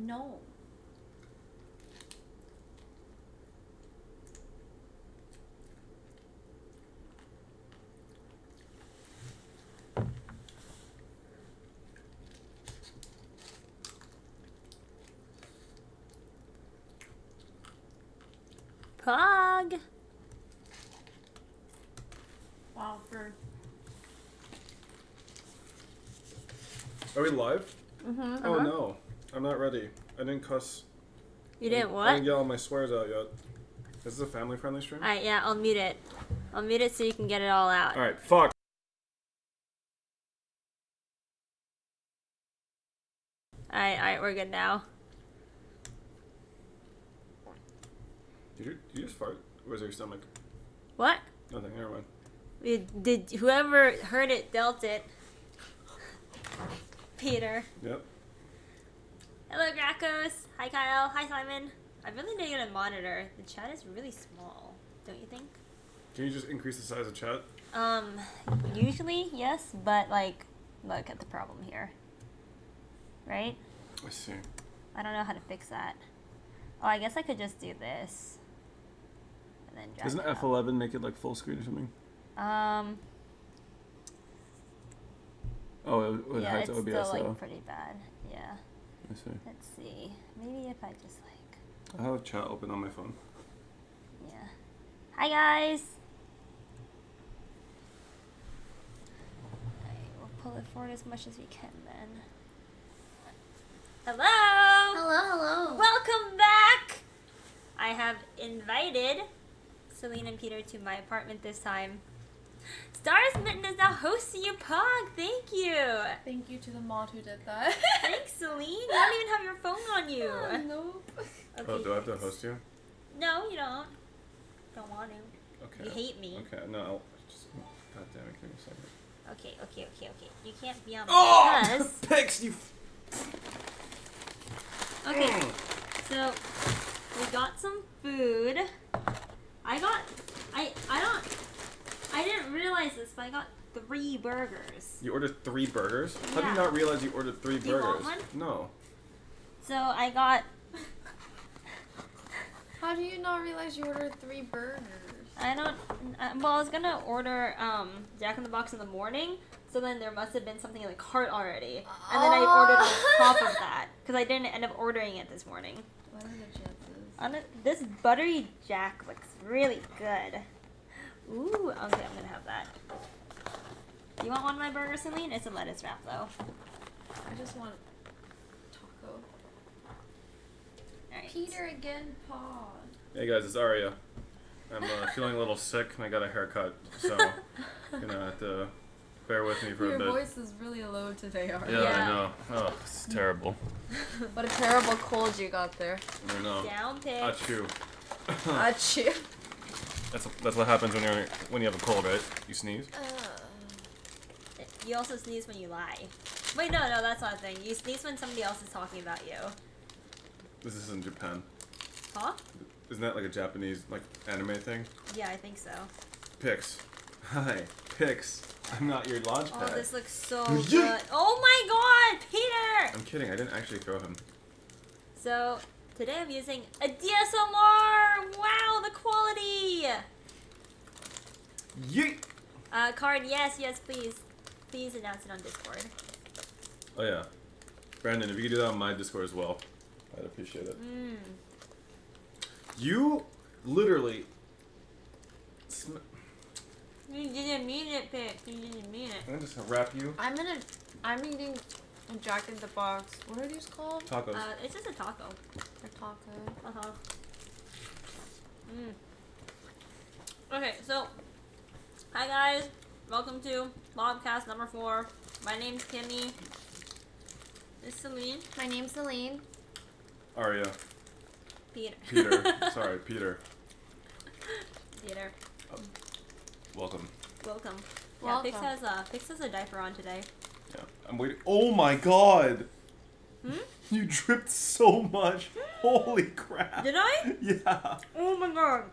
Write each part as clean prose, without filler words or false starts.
No. Pog. Wow, for... Are we live? Mm-hmm. Oh no, I'm not ready. I didn't cuss. You didn't I what? didn't get all my swears out yet. Is this a family-friendly stream? Alright, yeah, I'll mute it. I'll mute it so you can get it all out. Alright, fuck. Alright, we're good now. Did you just fart? Or was it your stomach? What? Nothing, never mind. Did whoever heard it dealt it? Peter. Yep. Hello, Gracos. Hi, Kyle. Hi, Simon. I really need to get a monitor. The chat is really small, don't you think? Can you just increase the size of chat? Usually, yes, but, like, look at the problem here. Right? I see. I don't know how to fix that. Oh, I guess I could just do this. And then drag Doesn't it up. F11 make it like full screen or something? Oh, it Yeah, hides it's OBS still, like, though. pretty bad. Yeah. I see. Let's see. Maybe if I just, like... I have chat open on my phone. Yeah. Hi, guys! Alright, we'll pull it forward as much as we can, then. Hello! Hello. Welcome back! I have invited Celine and Peter to my apartment this time. Stars Mitten is now hosting your pog. Thank you. Thank you to the mod who did that. Thanks, Celine. You don't even have your phone on you. Nope. Okay, Oh, do I have to thanks. host you? No, you don't. Don't want to. Okay. You hate me. Okay, no, I'll just... God damn it, give me a second. Okay. You can't be on Oh! because... Picks, you... Okay, so we got some food. I didn't realize this, but I got 3 burgers. You ordered 3 burgers? How do Yeah. you not realize you ordered 3 Do you burgers? want one? No. So I got, How do you not realize you ordered 3 burgers? well, I was gonna order Jack in the Box in the morning, so then there must have been something in the cart already. And then I ordered on top of that, because I didn't end up ordering it this morning. What are the chances? This buttery Jack looks really good. Ooh, okay, I'm gonna have that. You want one of my burgers, Celine? It's a lettuce wrap, though. I just want taco. Alright. Peter again, pod. Hey guys, it's Aria. I'm feeling a little sick and I got a haircut, so you're gonna have to bear with me for a Your bit. voice is really low today, Ari. Yeah, Yeah. I know. Oh, it's terrible. What a terrible cold you got there. I know. Down pick. Achoo. Achoo. That's what happens when you have a cold, right? You sneeze. You also sneeze when you lie. Wait, no, that's not a thing. You sneeze when somebody else is talking about you. This is in Japan. Huh? Isn't that like a Japanese like anime thing? Yeah, I think so. Pix. Hi, Pix. I'm not your launch Oh, pad. this looks so Yeet. good. Oh my god, Peter! I'm kidding. I didn't actually throw him. So, today I'm using a DSLR! Wow, the quality! Yeet. Card, yes, please. Please announce it on Discord. Oh yeah, Brandon, if you could do that on my Discord as well, I'd appreciate it. You literally. You didn't mean it, Pip. You didn't mean it. I'm just gonna wrap you. I'm eating a Jack in the Box. What are these called? Tacos. It's just a taco. A taco. Uh-huh. Okay, so, hi guys. Welcome to Plobcast number 4. My name's Kimi. This is Celine. My name's Celine. Aria. Peter. Peter. Sorry, Peter. Peter. Welcome. Welcome. Welcome. Yeah, Pix has a diaper on today. Yeah, I'm waiting. Oh my god! Hmm? You dripped so much. Holy crap. Did I? Yeah. Oh my god.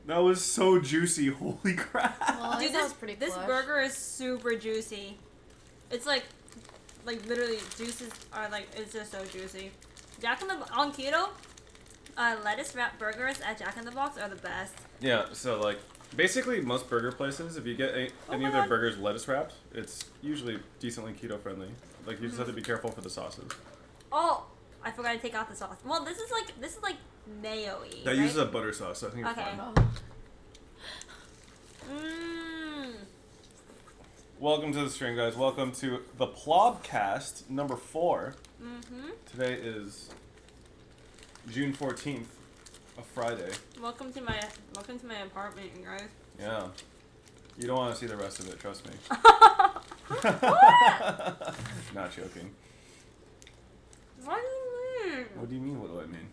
That was so juicy. Holy crap. Well, Dude, that was pretty this flush. burger is super juicy. It's like literally juices are like, it's just so juicy. on keto, lettuce wrap burgers at Jack in the Box are the best. Yeah, so like basically most burger places, if you get any of their burgers lettuce wrapped, it's usually decently keto friendly. Like you just have to be careful for the sauces. Oh, I forgot to take out the sauce. Well, this is like mayo-y. That right? uses a butter sauce, so I think it's Okay. fine. Mmm. Welcome to the stream, guys. Welcome to the Plobcast number 4. Mm-hmm. Today is June 14th, a Friday. Welcome to my apartment, you guys. Yeah. You don't want to see the rest of it, trust me. Not joking. What do you mean? What do you mean, what do I mean?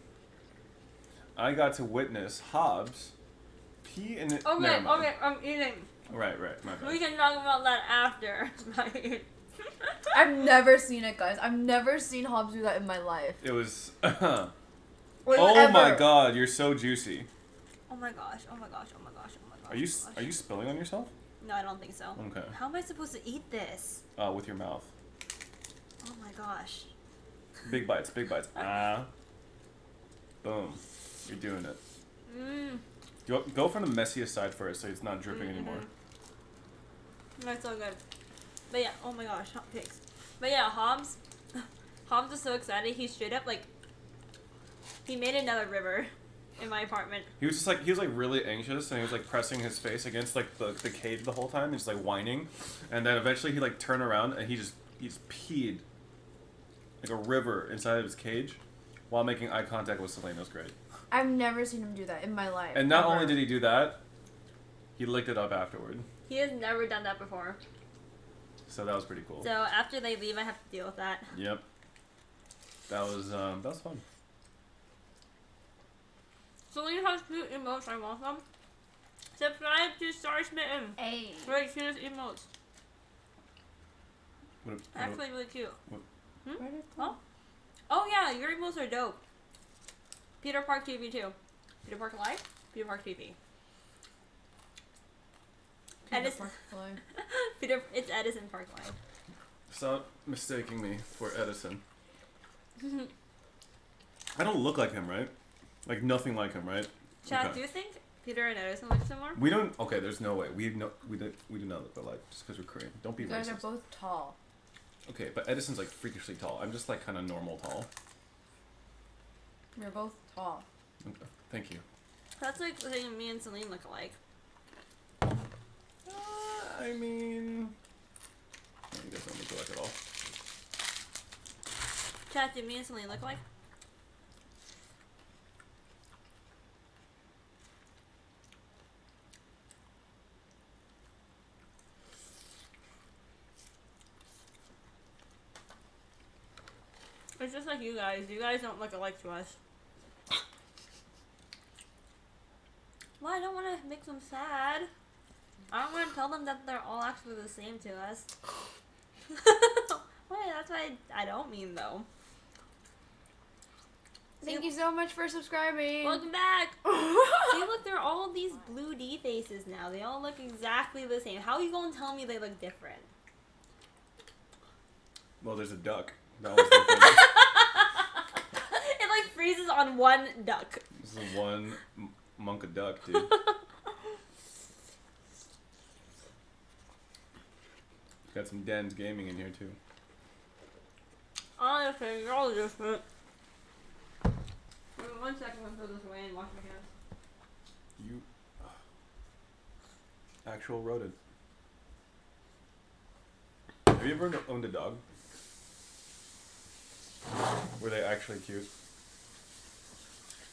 I got to witness Hobbs pee in it. Okay, I'm eating. Right, my bad. We can talk about that after. I've never seen it, guys. I've never seen Hobbs do that in my life. It was... Wait, oh ever. my god, you're so juicy. Oh my gosh. Are you spilling on yourself? No, I don't think so. Okay. How am I supposed to eat this? With your mouth. Oh my gosh. Big bites. Boom. You're doing it. Mmm. Go from the messiest side first so it's not dripping anymore. That's so good. But yeah, oh my gosh, hot pigs. But yeah, Hobbs is so excited. He straight up he made another river in my apartment. He was really anxious and he was like pressing his face against like the cage the whole time and just like whining, and then eventually he like turned around and he just peed like a river inside of his cage while making eye contact with Celine. It was great. I've never seen him do that in my life. And not only did he do that, he licked it up afterward. He has never done that before. So that was pretty cool. So after they leave, I have to deal with that. Yep. That was fun. Celine has cute emotes. I want them. Subscribe to Star Smitten. Hey. Really cutest emotes. What? Actually, really cute. What? Where did Oh. Oh yeah, your emotes are dope. Peter Park TV too. Peter Park Live. Peter Park TV. It's Edison Park Live. Stop mistaking me for Edison. I don't look like him, right? Like nothing like him, right? Chad, Okay. do you think Peter and Edison look similar? We don't. Okay, there's no way. We do not look alike just because we're Korean. Don't be You guys racist. are both tall. Okay, but Edison's like freakishly tall. I'm just like kind of normal tall. You're both tall. Okay, thank you. That's like saying me and Celine look alike. I mean, you guys don't look alike at all. Chad, do me and Celine look alike? It's just like you guys. You guys don't look alike to us. Well, I don't want to make them sad. I don't want to tell them that they're all actually the same to us. Wait, that's what I don't mean, though. Thank you so much for subscribing. Welcome back! See, look, they're all these blue D faces now. They all look exactly the same. How are you going to tell me they look different? Well, there's a duck. That was different. It, like, freezes on one duck. This is one monka duck, dude. Got some Dan's Gaming in here, too. Honestly, you're all different. Wait 1 second, I'm gonna throw this away and wash my hands. You... Actual rodent. Have you ever owned a dog? Were they actually cute?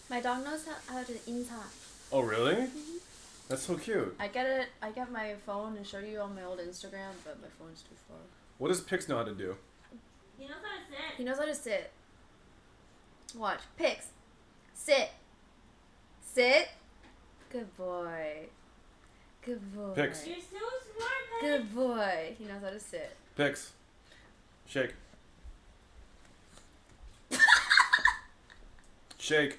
My dog knows how to insa. Oh, really? That's so cute. I get my phone and show you on my old Instagram, but my phone's too far. What does Pix know how to do? He knows how to sit. He knows how to sit. Watch. Pix. Sit. Sit. Good boy. Good boy. Pix. You're so smart, Peg. Good boy. He knows how to sit. Pix. Shake. Shake.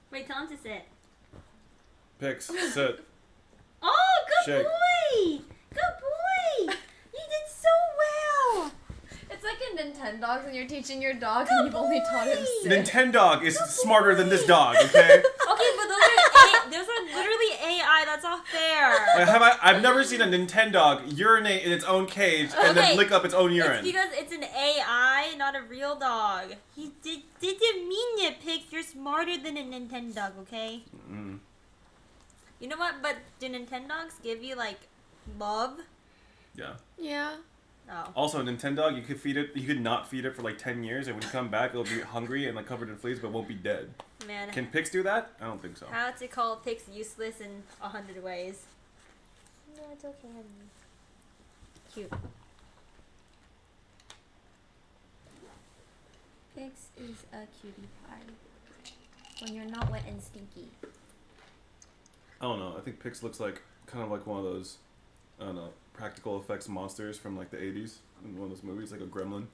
Wait, tell him to sit. Pix. Sit. Oh, good Shake. boy! Good boy! You did so well! It's like a Nintendo Nintendogs and you're teaching your dog and you've only taught him sit. Nintendog is smarter than this dog, okay? Okay, but those are literally AI. That's not fair. Like, I've never seen a Nintendog urinate in its own cage and then lick up its own urine. It's because it's an AI, not a real dog. He didn't mean it, Pix. You're smarter than a Nintendog, okay? Mm. You know what? But do Nintendogs give you like love? Yeah. Yeah. Oh. Also, Nintendog, you could feed it. You could not feed it for like 10 years, and when you come back, it'll be hungry and like covered in fleas, but won't be dead. Man. Can pigs do that? I don't think so. How to call Pix useless in 100 ways? No, it's okay, honey. Cute. Pix is a cutie pie. When you're not wet and stinky. I don't know. I think Pix looks like kind of like one of those, I don't know, practical effects monsters from like the 80s in one of those movies, like a gremlin.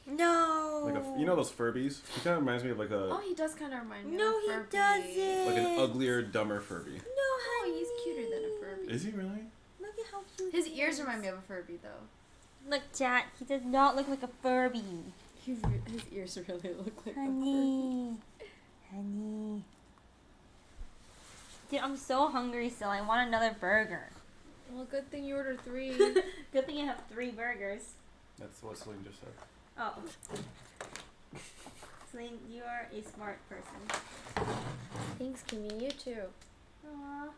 No. Like you know those Furbies? He kind of reminds me of like a. Oh, he does kind of remind me No, of a he Furby. doesn't. Like an uglier, dumber Furby. No, Oh, honey. he's cuter than a Furby. Is he really? Look at how cute His he ears is. remind me of a Furby, though. Look, Jack. He does not look like a Furby. His ears really look like a Furby. Honey. Honey. Dude, I'm so hungry still. I want another burger. Well, good thing you ordered 3. Good thing I have 3 burgers. That's what Celine just said. Oh. Celine, you are a smart person. Thanks, Kimi. You too. Aww.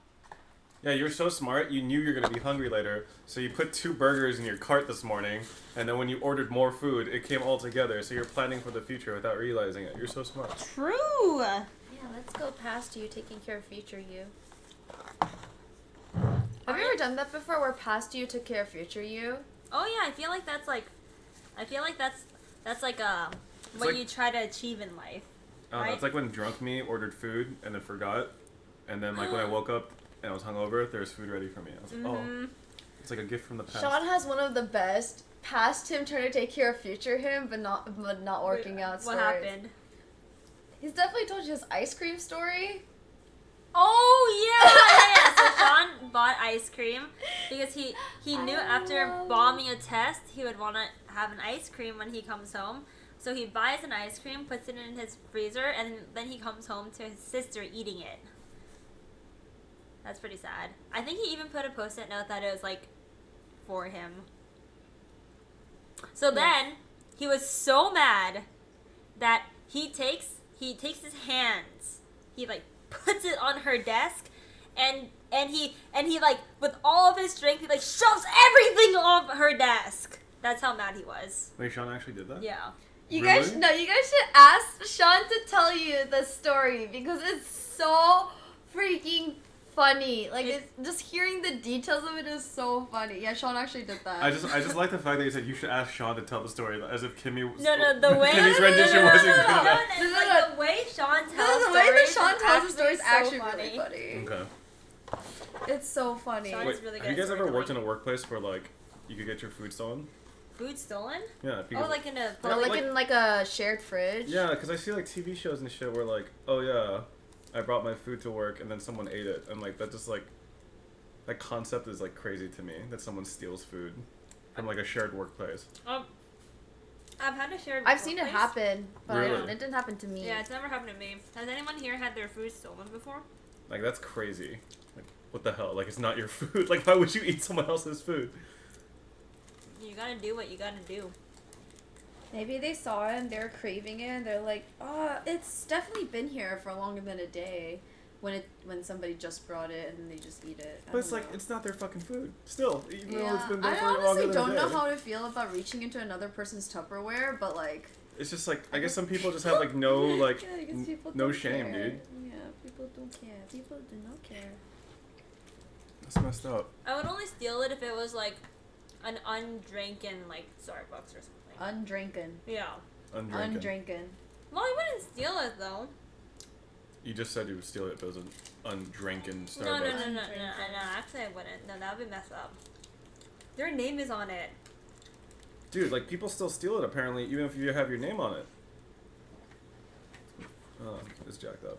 Yeah, you're so smart. You knew you were gonna be hungry later, so you put 2 burgers in your cart this morning, and then when you ordered more food, it came all together. So you're planning for the future without realizing it. You're so smart. True. Yeah, let's go past you taking care of future you. Have you ever done that before, where past you took care of future you? Oh yeah, I feel like that's like what like- you try to achieve in life. Right? It's like when drunk me ordered food and then forgot, and then like when I woke up and I was hungover, there was food ready for me. I was like, oh, it's like a gift from the past. Sean has one of the best past him trying to take care of future him, but not working out. What stories. happened? He's definitely told you his ice cream story. Oh yeah. So Sean bought ice cream because he knew after love bombing a test he would want to have an ice cream when he comes home. So he buys an ice cream, puts it in his freezer, and then he comes home to his sister eating it. That's pretty sad. I think he even put a post-it note that it was like for him. So then he was so mad that he takes his hands, he like puts it on her desk, and he like with all of his strength he like shoves everything off her desk. That's how mad he was. Wait, Sean actually did that? Yeah. You Really? guys should ask Sean to tell you the story because it's so freaking funny. Like it's just hearing the details of it is so funny. Yeah, Sean actually did that. I just like the fact that you said you should ask Sean to tell the story, as if Kimmy was. No, the way Kimmy's rendition wasn't good enough. it's like the way Sean tells the way that stories Sean is tells the story is so actually really funny. Okay. It's so funny. Sean- Wait, It's really have you good guys at ever worked in storytelling. a workplace where like you could get your food stolen? Food stolen? Yeah. Because, Oh, like in a Or like like- in like a shared fridge. Yeah, because I see like TV shows and shit where like, oh yeah, I brought my food to work and then someone ate it, and like that just like, that concept is like crazy to me that someone steals food from like a shared workplace. I've had a shared. I've seen it workplace. happen, but Really? it didn't happen to me. Yeah, it's never happened to me. Has anyone here had their food stolen before? Like that's crazy. Like what the hell? Like it's not your food. Like why would you eat someone else's food? You gotta do what you gotta do. Maybe they saw it and they're craving it and they're like, oh, it's definitely been here for longer than a day when somebody just brought it and they just eat it. I But it's don't like know. it's not their fucking food. Still, even though it's Yeah, been there I for longer honestly than don't a know day. how to feel about reaching into another person's Tupperware, but like. It's just like I guess some people just have like no like Yeah, I guess people no don't shame, care. dude. Yeah, people don't care. People do not care. That's messed up. I would only steal it if it was like an undrinking like Starbucks or something. Undrinking. Yeah. Undrinking. Undrinking. Well, I wouldn't steal it though. You just said you would steal it if it was an undrinking Starbucks. No. Actually, I wouldn't. No, that would be messed up. Their name is on it. Dude, like people still steal it apparently, even if you have your name on it. Oh, it's jacked up.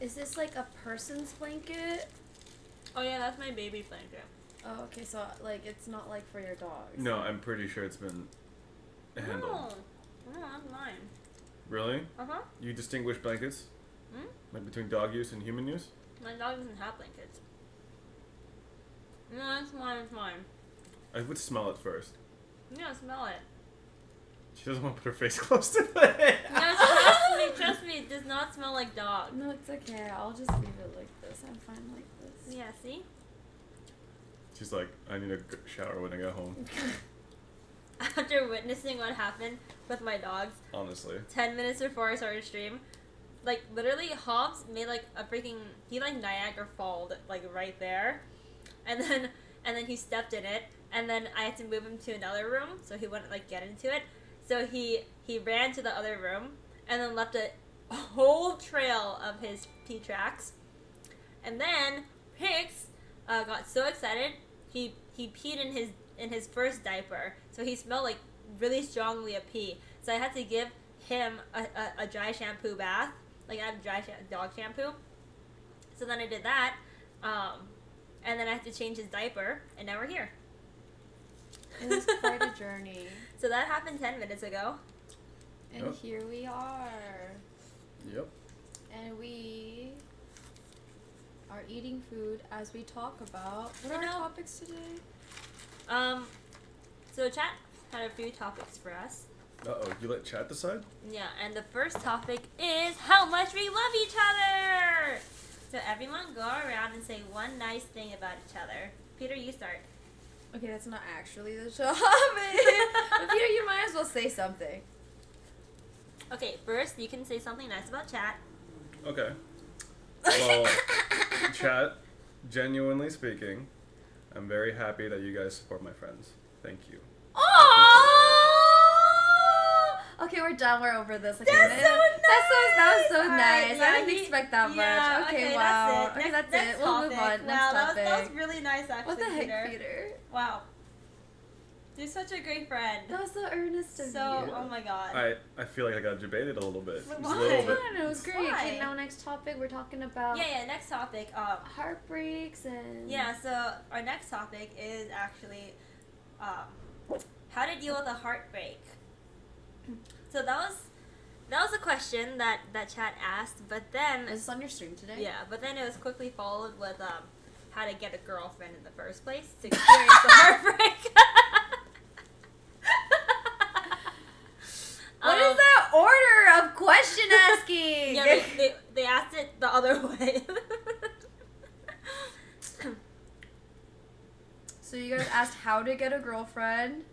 Is this like a person's blanket? Oh yeah, that's my baby blanket. Oh, okay, so like it's not like for your dogs. No, I'm pretty sure it's been handle. No, that's mine. Really? Uh-huh. You distinguish blankets? Hmm? Like between dog use and human use? My dog doesn't have blankets. No, it's mine, it's mine. I would smell it first. Yeah, smell it. She doesn't want to put her face close to it. No, trust me, it does not smell like dog. No, it's okay. I'll just leave it like this. I'm fine like this. Yeah, see? She's like, I need a shower when I get home. After witnessing what happened with my dogs, Honestly. 10 minutes before I started stream, like, literally, Hobbs made, like, a freaking, he, like, Niagara Falled, like, right there, and then he stepped in it, and then I had to move him to another room, so he wouldn't, like, get into it, so he ran to the other room, and then left a whole trail of his pee tracks, and then Hicks got so excited, he peed in his first diaper, so he smelled, like, really strongly of pee, so I had to give him a dry shampoo bath. Like, I have dry dog shampoo. So then I did that. And then I had to change his diaper. And now we're here. It was quite a journey. So that happened 10 minutes ago. And Yep. here we are. Yep. And we are eating food as we talk about. What are You our know- topics today? So chat had a few topics for us. Uh-oh, you let chat decide? Yeah, and the first topic is how much we love each other! So everyone go around and say one nice thing about each other. Peter, you start. Okay, that's not actually the topic. But Peter, you might as well say something. Okay, first you can say something nice about chat. Okay. Well, chat, genuinely speaking, I'm very happy that you guys support my friends. Thank you. Okay, we're done. We're over this. Okay, That's so that was so Alright, nice. yeah, I didn't he- expect that much. yeah, Okay, okay, wow. that's it. Okay, Next- that's next it. We'll move topic. on. Wow, Next that topic. was really nice, actually, What the heck, Peter. Peter? Wow. You're such a great friend. That was so earnest of So, you. oh my god. I feel like I got debated a little bit. But Just why? a little I bit. don't know. It was great. Why? Okay, now next topic. We're talking about Yeah, next topic. heartbreaks and Yeah, so our next topic is actually how to deal with a heartbreak. So that was a question that chat asked, but then Is this on your stream today? yeah, but then it was quickly followed with how to get a girlfriend in the first place to experience the heartbreak. What is that order of question asking? Yeah, they asked it the other way. So you guys asked how to get a girlfriend,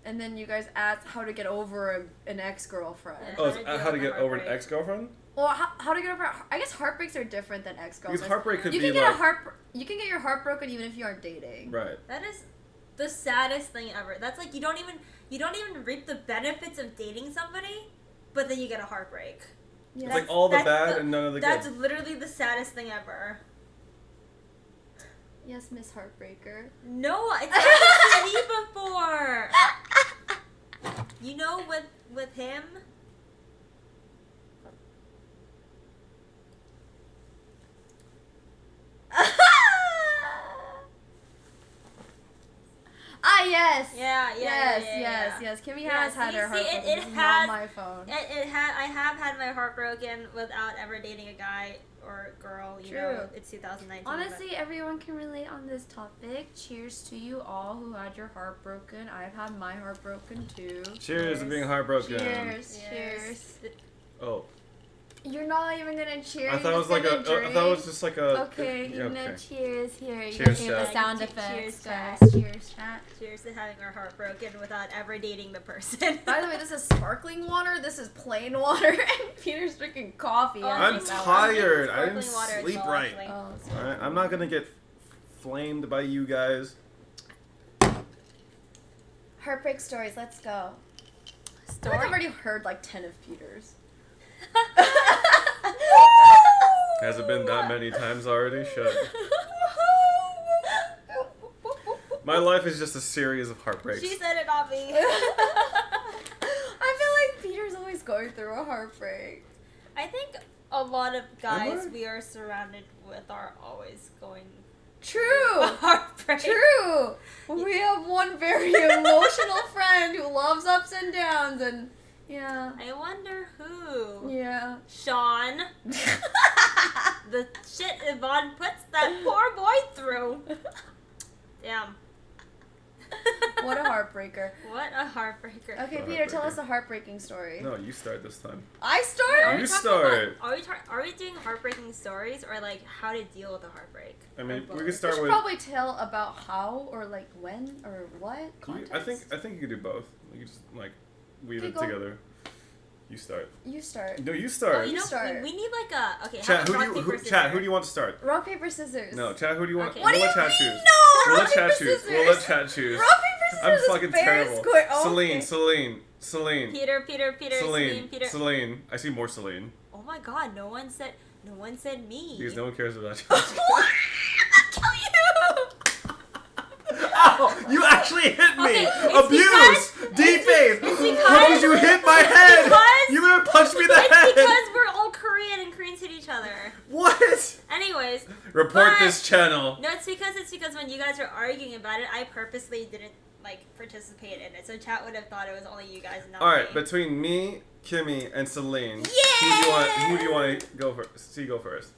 and then you guys asked how to get over an ex-girlfriend. Yeah. Oh, How it's to deal how to with get over an heartbreak. ex-girlfriend? Well, how to get over? I guess heartbreaks are different than ex-girlfriends. Because heartbreak could you be can get like... you can get your heart broken even if you aren't dating. Right. That is the saddest thing ever. That's like you don't even reap the benefits of dating somebody, but then you get a heartbreak. Yeah. It's like all the that's bad and none of the That's good. literally the saddest thing ever. Yes, Miss Heartbreaker. No, it's happened to me before. You know, with him. Yes. Yeah. Kimmy Yeah, has had see- her heart see, broken. it This is has- not my phone. I have had my heart broken without ever dating a guy or girl. You know, True. it's 2019. Honestly, everyone can relate on this topic. Cheers to you all who had your heart broken. I've had my heart broken too. Cheers to being heartbroken. Cheers. Yes. Cheers. Oh. You're not even gonna cheer. I you're thought it was just like gonna I thought it drink. was just like a... Okay, yeah, you know, okay. cheers here. You Cheers, hear the chat. sound Cheers, effects, chat. guys. Cheers, chat. Cheers to having our heart broken without ever dating the person. By the way, this is sparkling water. This is plain water, and Peter's drinking coffee. Oh, I'm think that tired. one. I didn't Sparkling water as sleep well, right. actually. Oh, it's Alright, I'm not gonna get flamed by you guys. Heartbreak stories. Let's go. I feel like I've already heard like 10 of Peter's. Has it been that many times already? Shut up. My life is just a series of heartbreaks. She said it, not me. I feel like Peter's always going through a heartbreak. I think a lot of guys Am I? we are surrounded with are always going True. through a heartbreak. True. We have one very emotional friend who loves ups and downs, and yeah. I wonder who. Yeah. Sean. The shit Yvonne puts that poor boy through. Damn. What a heartbreaker. What a heartbreaker. Okay, Peter, tell us a heartbreaking story. No, you start this time. I start? You start. Are we doing heartbreaking stories or like how to deal with a heartbreak? I mean, we We could start should with. probably tell about how or like when or what context. I think you could do both. You could just like weave Okay, it go. together. You start. You start. No, you Oh, start. you know, start. we need like a okay. Chat, how about rock, paper, Chat, who scissors? do you want to start? Rock, paper, scissors. No, Chat, who do you want? Okay. What We'll do let you Chat mean? choose. No! We'll Rock, let Chat paper, choose. scissors. We'll let Chat choose. Rock, paper, I'm scissors. fucking very terrible. square. Oh, Celine, okay. Celine. Peter, Celine, Peter. Celine. I see more Celine. Oh my God! No one said me. Because no one cares about you. I'll kill you! Ow! You actually hit me! Okay, it's Abuse! Deface! How did you hit my head? because- You literally punched me in the It's head! because we're all Korean and Koreans hit each other. What? Anyways, Report But- this channel. no, it's because when you guys were arguing about it, I purposely didn't like participate in it, so chat would have thought it was only you guys and not Alright, me. between me, Kimi, and Celine, Yeah! who do you want to go first? See, go first.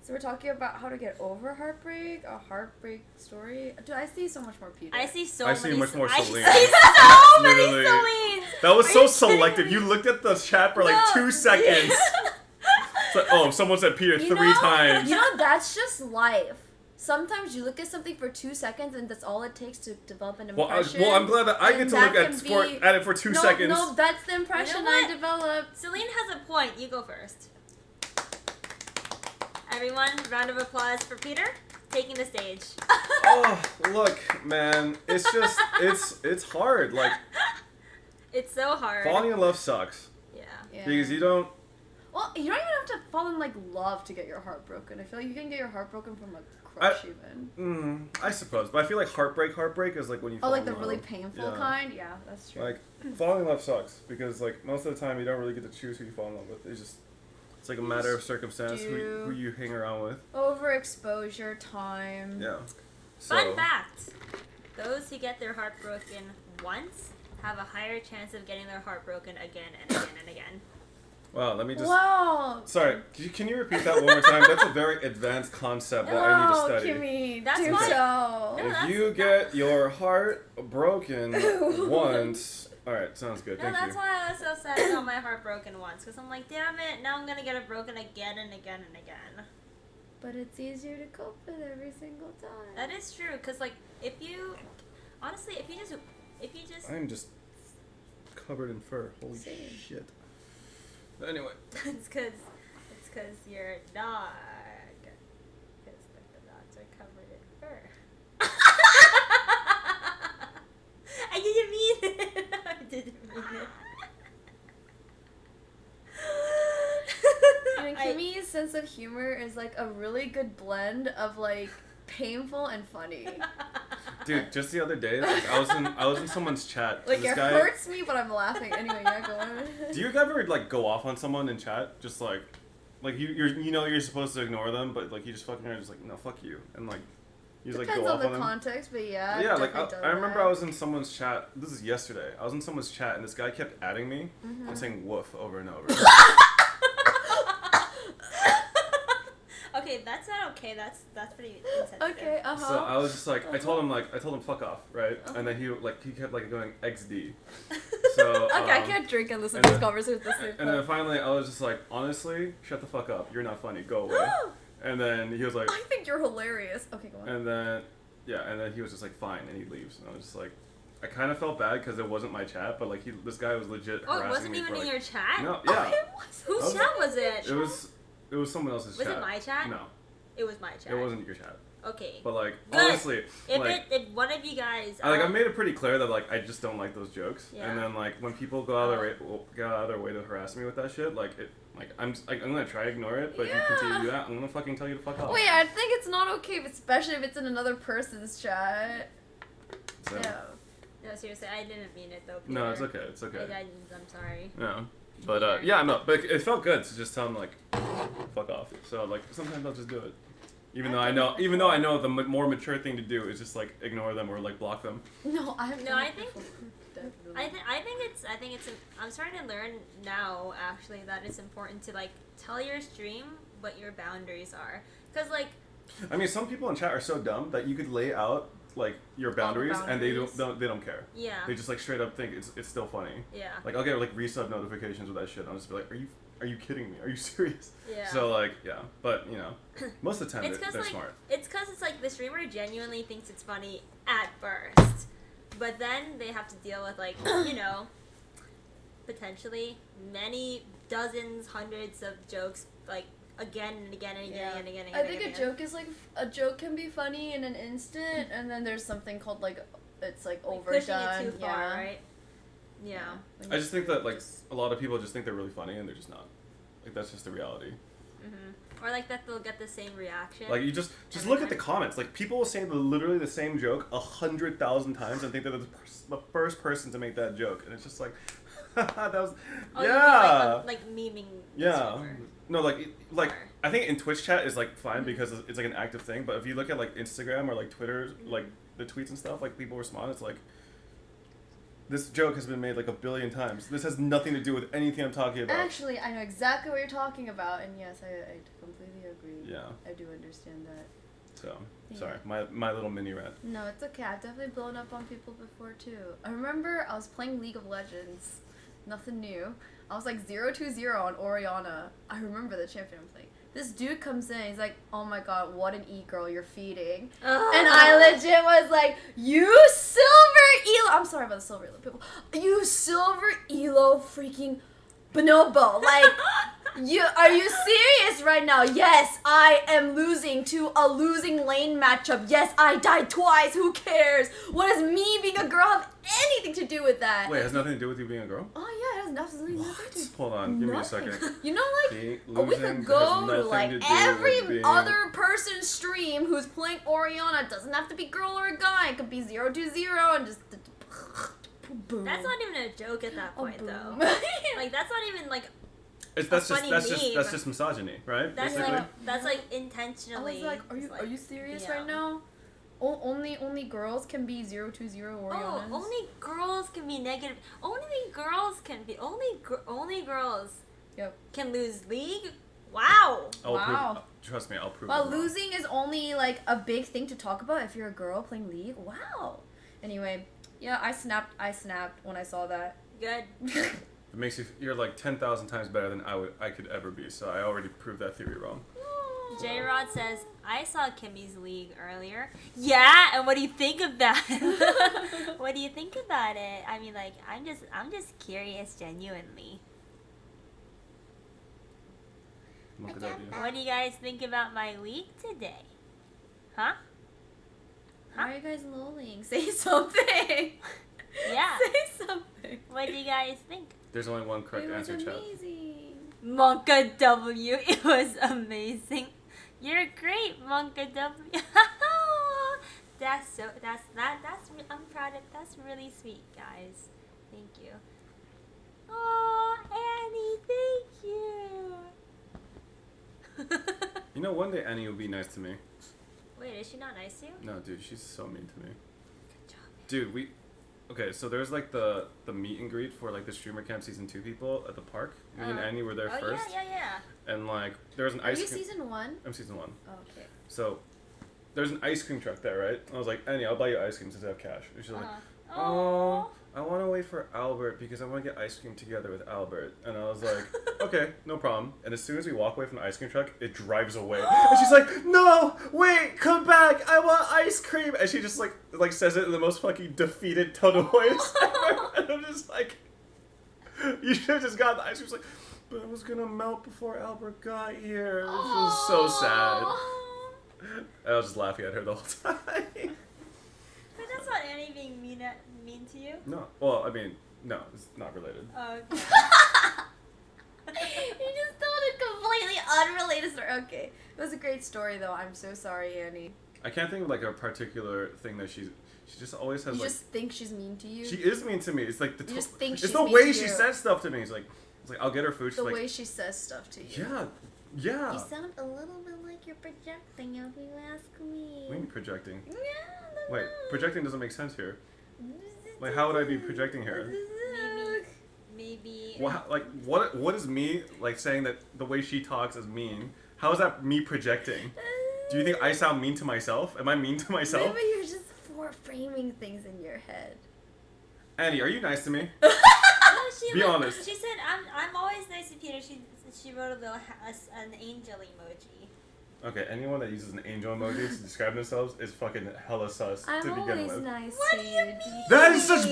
So we're talking about how to get over heartbreak, a heartbreak story. Dude, I see so much more Peter. I see so I many. see much more I Celine. see so many Literally. Celines. That was Are so you kidding selective. me? You looked at the chat for like No. 2 seconds. It's like, oh, someone said Peter You 3 know- times. You know, that's just life. Sometimes you look at something for 2 seconds and that's all it takes to develop an Well, impression. I'm glad that I And get to that look at, can be- at it for 2 seconds. No, that's the impression You know I what? developed. Celine has a point. You go first. Everyone, round of applause for Peter taking the stage. Oh, look, man. It's just, it's hard. Like, It's so hard. falling in love sucks. Yeah. Yeah. Because you don't, Well, you don't even have to fall in like love to get your heart broken. I feel like you can get your heart broken from a crush even. I suppose. But I feel like heartbreak is like when you Oh, fall like in the love. really painful Yeah. kind? Yeah, that's true. Like, falling in love sucks. Because, like, most of the time you don't really get to choose who you fall in love with. It's like a matter of circumstance, who you hang around with. Overexposure, time. Yeah. So, Fun fact: those who get their heart broken once have a higher chance of getting their heart broken again and again and again. wow, let me just... Wow. Sorry, can you repeat that one more time? That's a very advanced concept that I need to Wow, study. Kimmy, That's do why- so. No, If that's- you get your heart broken once... Alright, sounds good, No, thank that's you. why I was so sad I got my heart broken once. Because I'm like, damn it, now I'm going to get it broken again and again and again. But it's easier to cope with every single time. That is true. Because, like, honestly, if you just, I'm just covered in fur. Holy Same. shit. Anyway. it's because you're a dog. Because the dogs are covered in fur. I didn't mean it. I didn't mean it. And Kimmy's sense of humor is like a really good blend of like painful and funny. Dude, just the other day, like, I was in someone's chat. Like this it guy, hurts me, but I'm laughing. Anyway, yeah, go on. Do you ever like go off on someone in chat? Just like you're supposed to ignore them, but like you just fucking are just like, no, fuck you, and like you just like Depends go on off the on them. context, but yeah. Yeah, I've like definitely done I remember that. I was in someone's chat. This is yesterday. I was in someone's chat, and this guy kept adding me and saying "woof" over and over. Okay, that's not okay. That's pretty insensitive. Okay, So I was just like, I told him fuck off, right? And then he kept like going XD. So Okay, I can't drink and listen and to this then- conversation at the same And then time. finally, I was just like, honestly, shut the fuck up. You're not funny. Go away. And then he was like, I think you're hilarious. Okay, go on. and then he was just like, fine, and he leaves. And I was just like, I kind of felt bad because it wasn't my chat, but like this guy was legit Oh, it harassing wasn't me even for in like, your chat? no, Oh, yeah, it was. Whose was- chat was it? it was someone else's Was chat. it my chat? No, It was my chat. it wasn't your chat. Okay. But like, Good. honestly, If one of you guys, I made it pretty clear that like I just don't like those jokes, Yeah. and then like when people go out of their way to harass me with that shit, like I'm gonna try to ignore it, but if you continue to do that, I'm gonna fucking tell you to fuck off. Wait, I think it's not okay, especially if it's in another person's chat. So, Yeah. No, seriously, I didn't mean it though. Peter. no, it's okay, it's okay. I'm sorry. No, but yeah, no, but it felt good to just tell him like fuck off. So like sometimes I'll just do it. Even though I know the more mature thing to do is just like ignore them or like block them. No, I have. No, I think it's. I'm starting to learn now actually that it's important to like tell your stream what your boundaries are, because like. I mean, some people in chat are so dumb that you could lay out like your boundaries, and they don't care. Yeah. They just like straight up think it's still funny. Yeah. Like I'll get like resub notifications with that shit. I'll just be like, are you kidding me? Are you serious? Yeah. So like yeah, but you know, most of the time they're like, smart. It's because it's like the streamer genuinely thinks it's funny at first, but then they have to deal with like you know, potentially many dozens, hundreds of jokes like again and again and again and again and again. I think a joke is like a joke can be funny in an instant, and then there's something called like it's like overdone. Pushing it too far, right? Yeah. I just think that like a lot of people just think they're really funny and they're just not. Like that's just the reality. Or like that they'll get the same reaction. Like you just look at the comments. Like people will say literally the same joke 100,000 times and think they're the first person to make that joke, and it's just like that was yeah. Like memeing. Yeah. No, like I think in Twitch chat is like fine because it's like an active thing. But if you look at like Instagram or like Twitter, like the tweets and stuff, like people respond. It's like this joke has been made like 1 billion times. This has nothing to do with anything I'm talking about. Actually, I know exactly what you're talking about, and yes, I completely agree. Yeah. I do understand that. So sorry, my little mini rant. No, it's okay. I've definitely blown up on people before too. I remember I was playing League of Legends. Nothing new. I was like 0-2-0 on Oriana. I remember the champion I'm playing. This dude comes in, he's like, oh my god, what an e-girl you're feeding. And I legit was like, you silver elo. I'm sorry about the silver elo people. You silver elo freaking bonobo. Like, are you serious right now? Yes, I am losing to a losing lane matchup. Yes, I died twice. Who cares? What does me being a girl have anything to do with that? Wait, it has nothing to do with you being a girl? Oh yeah, it has absolutely nothing to do. Hold on, give me a second. You know, like a week ago, like every other person's stream who's playing Oriana doesn't have to be girl or a guy. It could be 0-2-0 and just boom. That's not even a joke at that point, though. Like that's not even like. That's just misogyny, right? That's like intentionally. I was like, are you serious right now? Only girls can be 0-2-0 Orianas. Oh, only girls can be negative. Only girls can be only girls. Yep. Can lose league. Wow. Wow. Trust me, I'll prove. Well, losing is only like a big thing to talk about if you're a girl playing league. Wow. Anyway, yeah, I snapped when I saw that. Good. It makes you're like 10,000 times better than I could ever be. So I already proved that theory wrong. J-Rod says, I saw Kimi's league earlier. Yeah, and what do you think of that? What do you think about it? I mean, like, I'm just curious, genuinely. What do you guys think about my league today? Huh? Why are you guys lolling? Say something. Yeah. Say something. What do you guys think? There's only one correct answer, chat. Amazing. Monka W, it was amazing. You're great, Monka W. I'm proud of. That's really sweet, guys. Thank you. Oh, Annie, thank you. You know, one day Annie will be nice to me. Wait, is she not nice to you? No, dude, she's so mean to me. Good job. Dude, okay, so there's like the meet and greet for like the Streamer Camp Season 2 people at the park. Me and Annie were there first. Yeah. And like there was an ice cream. Are you season 1? I'm season 1. Oh, okay. So there's an ice cream truck there, right? I was like, Annie, I'll buy you ice cream since I have cash. And she's like, oh, I want to wait for Albert because I want to get ice cream together with Albert. And I was like, okay, no problem. And as soon as we walk away from the ice cream truck, it drives away. And she's like, no, wait, come back. I want ice cream. And she just like says it in the most fucking defeated tone of voice ever. And I'm just like, you should have just gotten the ice cream. She's like, but it was going to melt before Albert got here. It was so sad. And I was just laughing at her the whole time. But that's not Annie being mean to you. No. Well, I mean, no, it's not related. Oh, okay. You just told a completely unrelated story. Okay. It was a great story, though. I'm so sorry, Annie. I can't think of like a particular thing that she just always has. You like, just think she's mean to you? She is mean to me. It's like You just think it's she's the mean way to she you. says stuff to me. It's like I'll get her food. She's The like, way she says stuff to you. yeah, Yeah. You sound a little bit like you're projecting, if you ask me. What do you mean projecting? Yeah, I don't Wait, know. projecting doesn't make sense here. Like, how would I be projecting here? Maybe. What is me like saying that the way she talks is mean? How is that me projecting? Do you think I sound mean to myself? Am I mean to myself? Maybe you're just framing things in your head. Annie, are you nice to me? No, Be honest. She said, I'm always nice to Peter. She wrote an angel emoji. Okay, anyone that uses an angel emoji to describe themselves is fucking hella sus I'm to begin always with. nice What to do you. you mean? That is such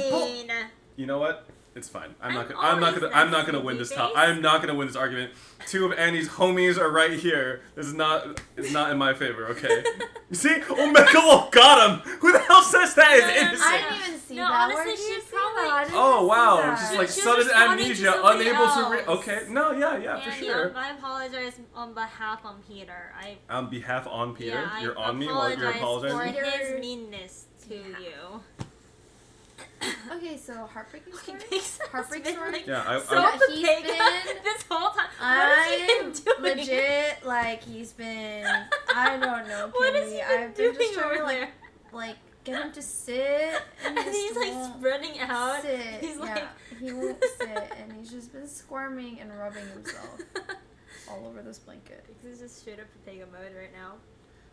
You know what? It's fine. I'm not gonna win this I'm not gonna win this argument. Two of Annie's homies are right here. It's not in my favor, okay? You see? Oh, Megalo got him! Who the hell says that is innocent? I didn't even see No, that. honestly, Where did she you see probably- that? I didn't Oh see wow, that. just like She was sudden responding to amnesia, somebody unable to else. Okay, no, yeah, for sure. I apologize on behalf of Peter. On behalf on Peter, Yeah, you're I on me while you're apologize apologizing? for his meanness to you. Okay, so heartbreaking story? Heartbreak Heartbreak story? like, Yeah, so Yeah, he's opaque been- this whole time. What has he been I'm doing? legit, like, he's been, I don't know, What has Kimmy. he been I've been just doing trying to, over there? like, get him to sit, and And he's like won't spreading out. sit. He's yeah, like he won't sit, and he's just been squirming and rubbing himself all over this blanket. This is just straight up potato mode right now.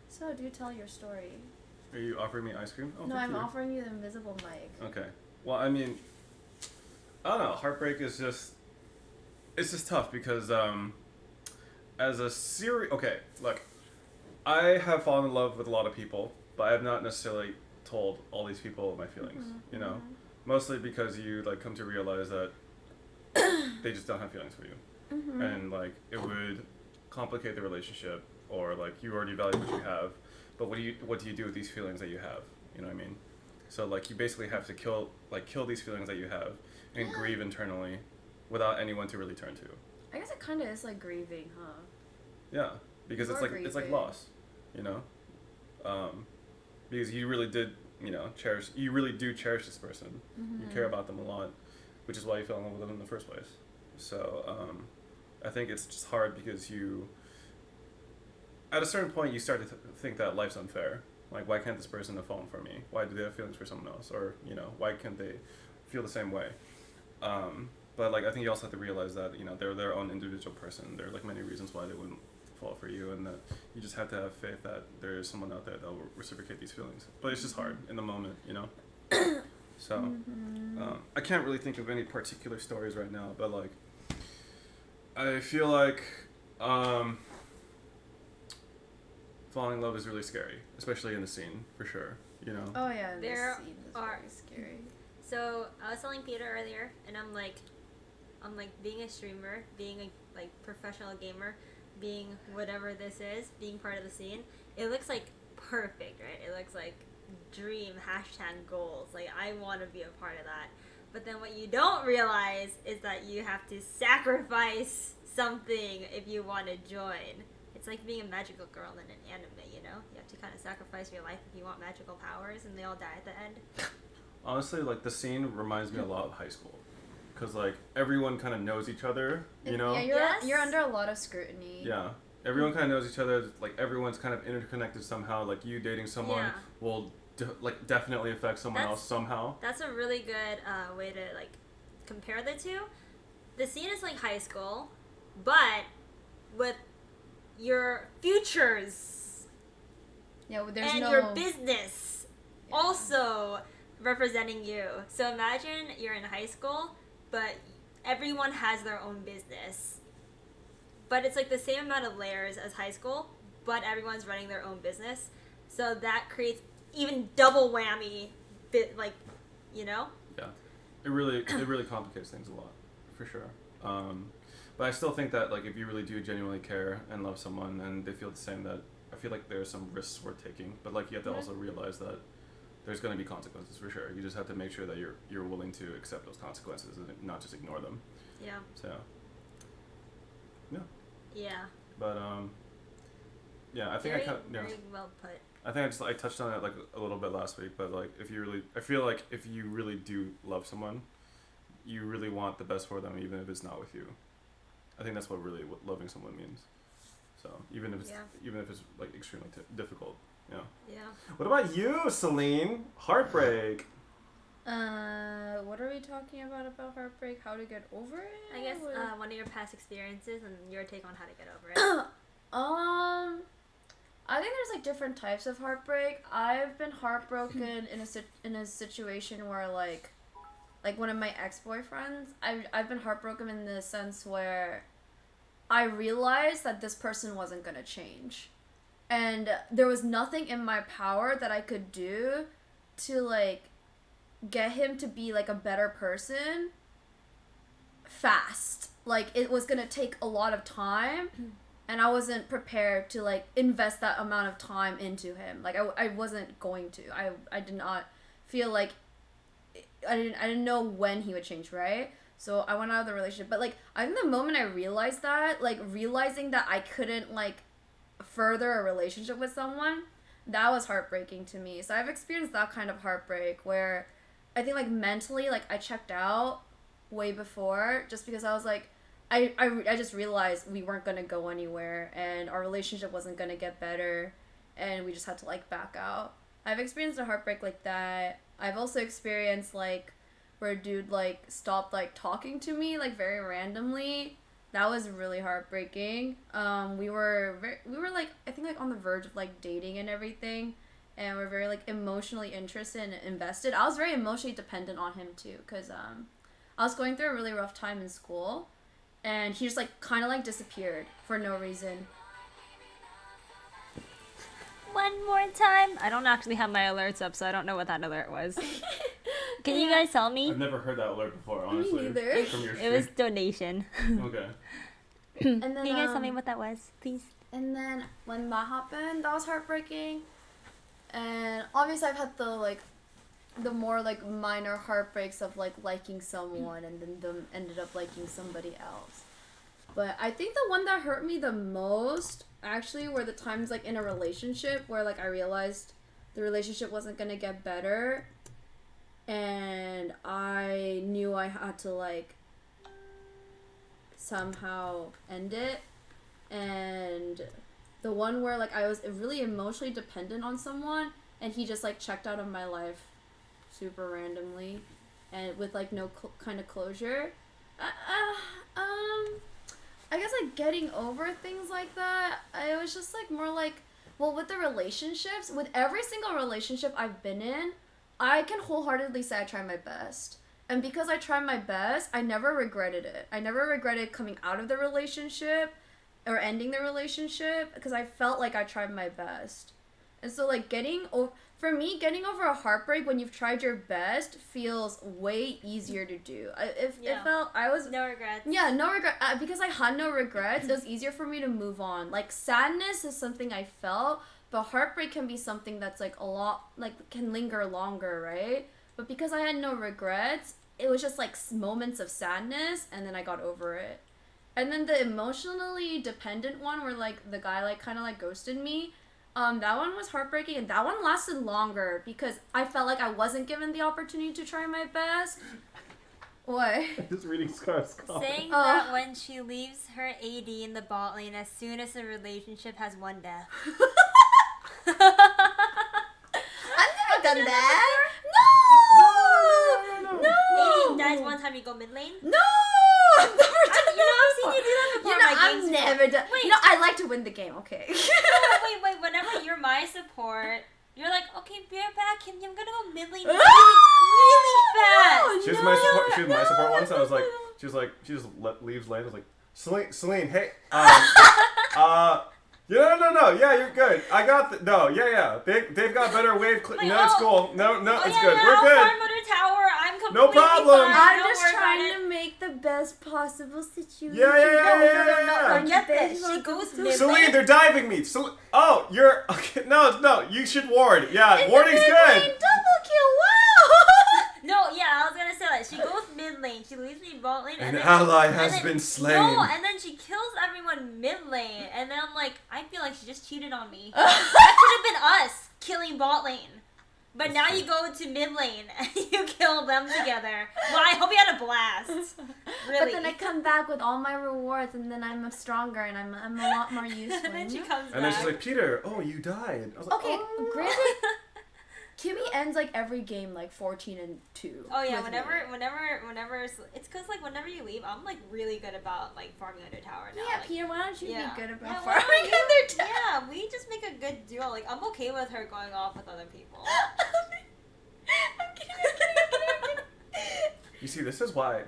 So, do tell your story. Are you offering me ice cream? Oh, No, thank I'm you. offering you the invisible mic. Okay. Well, I mean, I don't know. Heartbreak is just, it's just tough because as a okay, look, I have fallen in love with a lot of people, but I have not necessarily told all these people my feelings, you know? Mostly because you, like, come to realize that they just don't have feelings for you. And, like, it would complicate the relationship, or, like, you already value what you have, but what do you do with these feelings that you have? You know what I mean? So, like, you basically have to kill these feelings that you have and grieve internally without anyone to really turn to. I guess it kind of is like grieving, huh? Yeah, because You it's are like grieving. loss, you know? Because you really did, you really do cherish this person. You care about them a lot, which is why you fell in love with them in the first place. So, I think it's just hard because at a certain point, you start to think that life's unfair. Like, why can't this person have fallen for me? Why do they have feelings for someone else? Or, why can't they feel the same way? But, like, I think you also have to realize that, they're their own individual person. There are, like, many reasons why they wouldn't fall for you, and that you just have to have faith that there is someone out there that will reciprocate these feelings. But it's just hard in the moment, So, I can't really think of any particular stories right now, but, like, I feel like, falling in love is really scary, especially in the scene, for sure, Oh yeah, There this scene is are- very scary. So I was telling Peter earlier, and I'm like, being a streamer, being a professional gamer, being whatever this is, being part of the scene. It looks like perfect, right? It looks like dream #goals. Like, I want to be a part of that. But then what you don't realize is that you have to sacrifice something if you want to join. It's like being a magical girl in an anime, You have to kind of sacrifice your life if you want magical powers, and they all die at the end. Honestly, like, the scene reminds me a lot of high school. Because, like, everyone kind of knows each other, Yeah, Yes. you're under a lot of scrutiny. Yeah. Everyone kind of knows each other. Like, everyone's kind of interconnected somehow. Like, you dating someone Yeah. will, definitely affect someone else somehow. That's a really good way to, compare the two. The scene is like high school, but with your futures Yeah, well, there's and no... your business Yeah. also representing you. So imagine you're in high school, but everyone has their own business. But it's like the same amount of layers as high school, but everyone's running their own business. So that creates even double whammy, Yeah. It really complicates things a lot, for sure. But I still think that, like, if you really do genuinely care and love someone and they feel the same, that I feel like there are some risks worth taking. But, like, you have to also realize that there's going to be consequences, for sure. You just have to make sure that you're willing to accept those consequences and not just ignore them. Yeah. So, yeah. Yeah. But, yeah, I think very well put. I think I touched on it, like, a little bit last week, but, like, I feel like if you really do love someone, you really want the best for them, even if it's not with you. I think that's what loving someone means. So even if it's like extremely difficult, Yeah. What about you, Celine? Heartbreak. What are we talking about heartbreak? How to get over it? I guess one of your past experiences and your take on how to get over it. I think there's like different types of heartbreak. I've been heartbroken in a situation where like one of my ex-boyfriends, I've been heartbroken in the sense where I realized that this person wasn't gonna change, and there was nothing in my power that I could do to like get him to be like a better person fast. Like it was gonna take a lot of time, and I wasn't prepared to like invest that amount of time into him. Like I wasn't going to. I did not feel like I didn't know when he would change, right? So I went out of the relationship. But like I think the moment I realized that, like realizing that I couldn't like further a relationship with someone, that was heartbreaking to me. So I've experienced that kind of heartbreak where I think like mentally like I checked out way before, just because I was like I just realized we weren't gonna go anywhere and our relationship wasn't gonna get better, and we just had to like back out. I've experienced a heartbreak like that. I've also experienced like where a dude like stopped like talking to me like very randomly. That was really heartbreaking. We were like I think like on the verge of like dating and everything, and we're very like emotionally interested and invested. I was very emotionally dependent on him too, because I was going through a really rough time in school, and he just like kind of like disappeared for no reason. One more time. I don't actually have my alerts up, so I don't know what that alert was. Can you guys tell me? I've never heard that alert before, honestly. Me neither. From your It was donation. Okay. And then Can you guys tell me what that was, please? And then when that happened, that was heartbreaking. And obviously I've had the more like minor heartbreaks of like liking someone and then them ended up liking somebody else. But I think the one that hurt me the most actually were the times like in a relationship where like I realized the relationship wasn't gonna get better, and I knew I had to like somehow end it. And the one where like I was really emotionally dependent on someone and he just like checked out of my life super randomly and with like no kind of closure. I guess like getting over things like that, I was just like more like, well, with the relationships, with every single relationship I've been in, I can wholeheartedly say I tried my best. And because I tried my best, I never regretted it. I never regretted coming out of the relationship or ending the relationship because I felt like I tried my best. And so like for me, getting over a heartbreak when you've tried your best feels way easier to do. It felt I was no regrets. Yeah, no regret because I had no regrets. It was easier for me to move on. Like sadness is something I felt, but heartbreak can be something that's like a lot like can linger longer, right? But because I had no regrets, it was just like moments of sadness, and then I got over it. And then the emotionally dependent one, where like the guy like kind of like ghosted me. That one was heartbreaking, and that one lasted longer because I felt like I wasn't given the opportunity to try my best. What? Just reading Scar's comment. Saying that when she leaves her AD in the bot lane as soon as the relationship has one death. I've never done that. No! AD dies one time, you go mid lane? No! I've never done that. I've seen you do that before. I've never done. Wait. I like to win the game. Okay. Wait. Whenever you're my support, you're like, okay, be right back. I'm gonna go mid lane really fast. She was my support once. I was like, she just leaves lane. I was like, Celine, hey, no, yeah, you're good. I got they've got better wave. It's cool. No, it's good. We're good. Farm under tower. I'm completely No problem. fine. I'm Don't just worry trying about to make the best possible situation. Yeah. Get this. She goes mid Celine, lane. they're diving me. You're okay. No, you should ward. Yeah, warding's good. Double kill. Wow. No, I was gonna say that. She goes mid lane. She leaves me bot lane. An then ally has been slain. No, and then she kills everyone mid lane. And then I'm like, I feel like she just cheated on me. That could have been us killing bot lane. But That's now true. you go to mid lane and you kill them together. Well, I hope you had a blast. Really. But then I come back with all my rewards, and then I'm stronger, and I'm a lot more useful. And then she you know? comes And then back. she's like, Peter, oh, you died. I was like, Okay, oh. granted, Kimi ends like every game like 14-2. Oh yeah, with me. whenever it's cause like whenever you leave, I'm like really good about like farming under tower now. Yeah, like, Peter, why don't you yeah. be good about Yeah, farming why don't you- under tower? Yeah, we just make a good duo. Like I'm okay with her going off with other people. I'm kidding. You see, this is why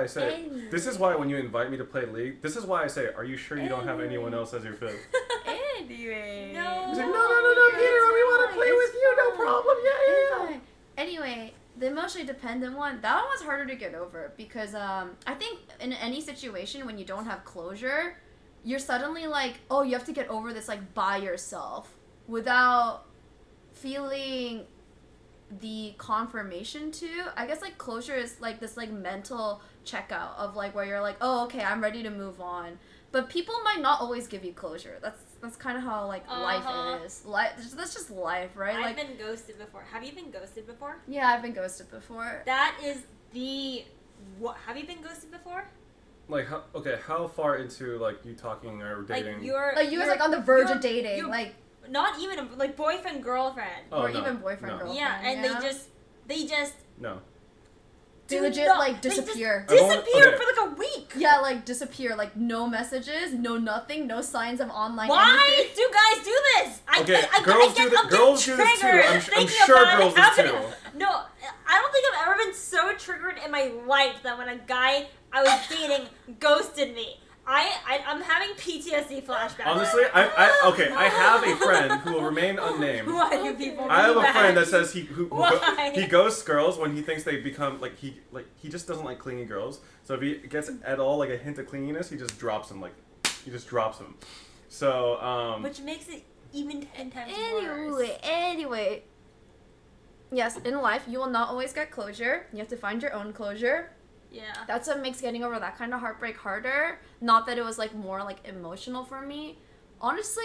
I say, this is why when you invite me to play League, this is why I say, are you sure you don't have anyone else as your fifth? Anyway. No. He's like, no, Peter, we want to play with you, no problem, yeah. Anyway, the emotionally dependent one, that one was harder to get over because I think in any situation when you don't have closure, you're suddenly like, oh, you have to get over this like by yourself without feeling the confirmation to. I guess like closure is like this like mental checkout of like where you're like, oh, okay, I'm ready to move on. But people might not always give you closure. That's kind of how like life is. That's just life, right? I've like been ghosted before. Have you been ghosted before? yeah, I've been ghosted before. That is the what? Have you been ghosted before? Like, how far into, like, you talking or dating? Like you're Like you was like on the verge you're- of dating, you're like not even like boyfriend girlfriend. Oh, or no, even boyfriend no. girlfriend. Yeah, and yeah? they just No. They do legit not- like they just disappear. I've only- disappear okay. for like a week. Yeah, like disappear. Like no messages, no nothing, no signs of online Why anything. do guys do this? Okay, I girls get, do I'm girls getting do this too. triggered I'm thinking sure about girls it do happening. too. No, I don't think I've ever been so triggered in my life that when a guy I was dating ghosted me. I'm having PTSD flashbacks. Honestly, I have a friend who will remain unnamed. Why do people I have do a that? friend that says he Why? he ghosts girls when he thinks they become like he just doesn't like clingy girls. So if he gets at all like a hint of clinginess, he just drops them So Which makes it even 10 times worse. Anyway. Yes, in life you will not always get closure. You have to find your own closure. Yeah. That's what makes getting over that kind of heartbreak harder. Not that it was like more like emotional for me. Honestly,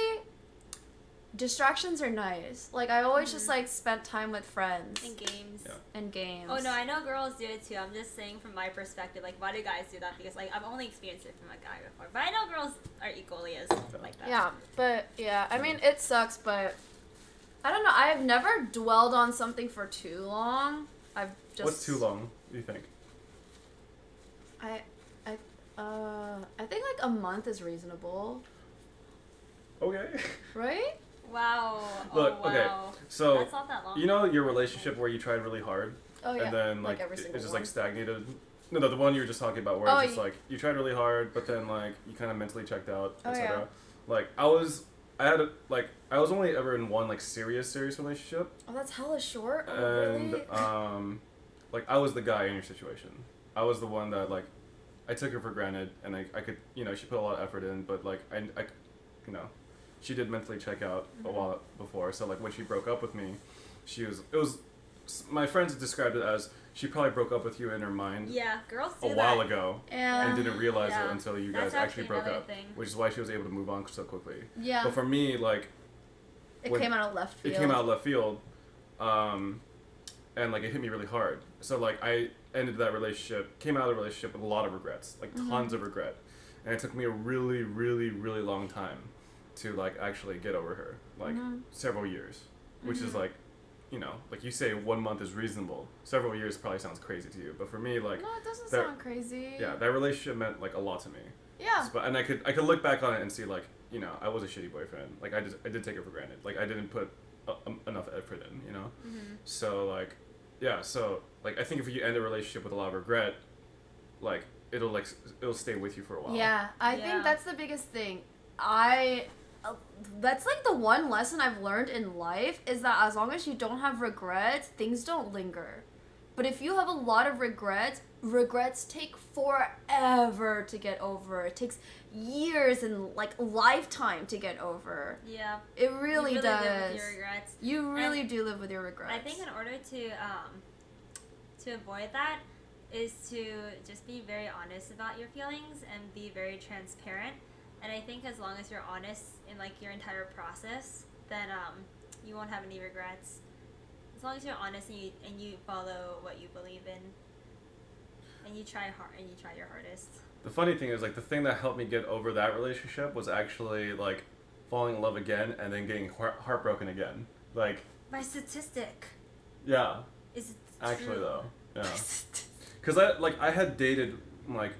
distractions are nice. Like I always just like spent time with friends In games. Yeah. and games. Oh no, I know girls do it too. I'm just saying from my perspective, like why do guys do that? Because like I've only experienced it from a guy before. But I know girls are equally as like that. Yeah, but yeah, I mean it sucks, but I don't know. I've never dwelled on something for too long. I've just what's too long? Do you think? I think like a month is reasonable, Okay. right? Wow. Look, Oh, wow. okay, so That's not that long. you know your relationship where you tried really hard Oh yeah. and then like like, every it's single just one. like stagnated. No, the one you were just talking about where Oh, it's just like you tried really hard, but then like you kind of mentally checked out, Oh, etc. yeah. Like I was only ever in one like serious relationship, Oh, that's hella short. Oh, and really? like I was the guy in your situation. I was the one that like I took her for granted, and I could she put a lot of effort in, but like I she did mentally check out a while before. So like when she broke up with me, my friends described it as she probably broke up with you in her mind Yeah, girls do a while that. ago Yeah. and didn't realize Yeah. it until you That's guys actually broke another up, thing. which is why she was able to move on so quickly. Yeah. But for me, like It when- came out of left field. it came out of left field, and like it hit me really hard. So like I came out of the relationship with a lot of regrets, like tons of regret, and it took me a really, really, really long time to like actually get over her, like several years, which is like, like you say 1 month is reasonable. Several years probably sounds crazy to you, but for me, like No, it doesn't that- sound crazy. yeah, that relationship meant like a lot to me. Yeah. But and I could look back on it and see like I was a shitty boyfriend. Like I did take her for granted. Like I didn't put enough effort in. So like yeah. So like I think if you end a relationship with a lot of regret, like it'll stay with you for a while. Yeah, I Yeah. think that's the biggest thing. That's like the one lesson I've learned in life is that as long as you don't have regrets, things don't linger. But if you have a lot of regrets take forever to get over. It takes years and like lifetime to get over. Yeah. It really, you does. live with your regrets. You really do live with your regrets. I think in order to avoid that is to just be very honest about your feelings and be very transparent. And I think as long as you're honest in like your entire process, then you won't have any regrets. long as you're honest and you follow what you believe in, and you try your hardest. The funny thing is, like, the thing that helped me get over that relationship was actually, like, falling in love again and then getting heartbroken again. Like... By statistic. Yeah. Is it actually, true? though. Yeah. Because, I had dated, like,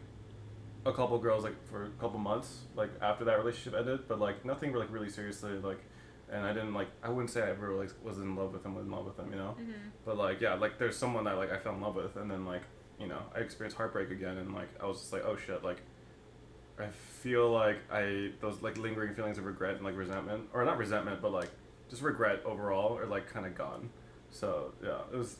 a couple girls, like, for a couple months, like, after that relationship ended, but, like, nothing, like, really seriously, like... And I didn't, like... I wouldn't say I ever, like, was in love with them, you know? Mm-hmm. But, like, yeah, like, there's someone that, like, I fell in love with, and then, like... You know, I experienced heartbreak again, and, like, I was just like, oh, shit, like, I feel like those, like, lingering feelings of regret and, like, resentment, or not resentment, but, like, just regret overall are, like, kind of gone. So, yeah, it's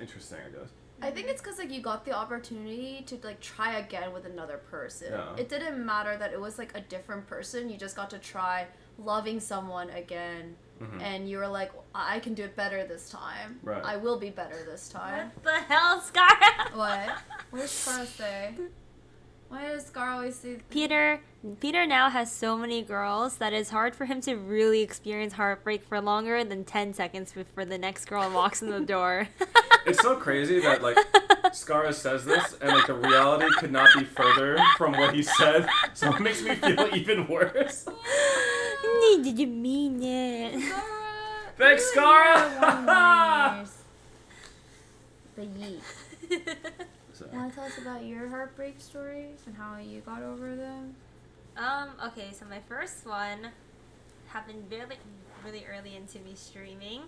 interesting, I guess. I think it's because, like, you got the opportunity to, like, try again with another person. Yeah. It didn't matter that it was, like, a different person. You just got to try loving someone again. Mm-hmm. And you were like, I can do it better this time. Right. I will be better this time. What the hell, Scar? What? What does Scar say? Why does Scar always say... Peter now has so many girls that it's hard for him to really experience heartbreak for longer than 10 seconds before the next girl walks in the door. It's so crazy that, like, Scar says this, and, like, the reality could not be further from what he said, so it makes me feel even worse. Did you mean it? Scar! Thanks, Scar! The yeet. Want to tell us about your heartbreak stories and how you got over them? Okay, so my first one happened really early into me streaming.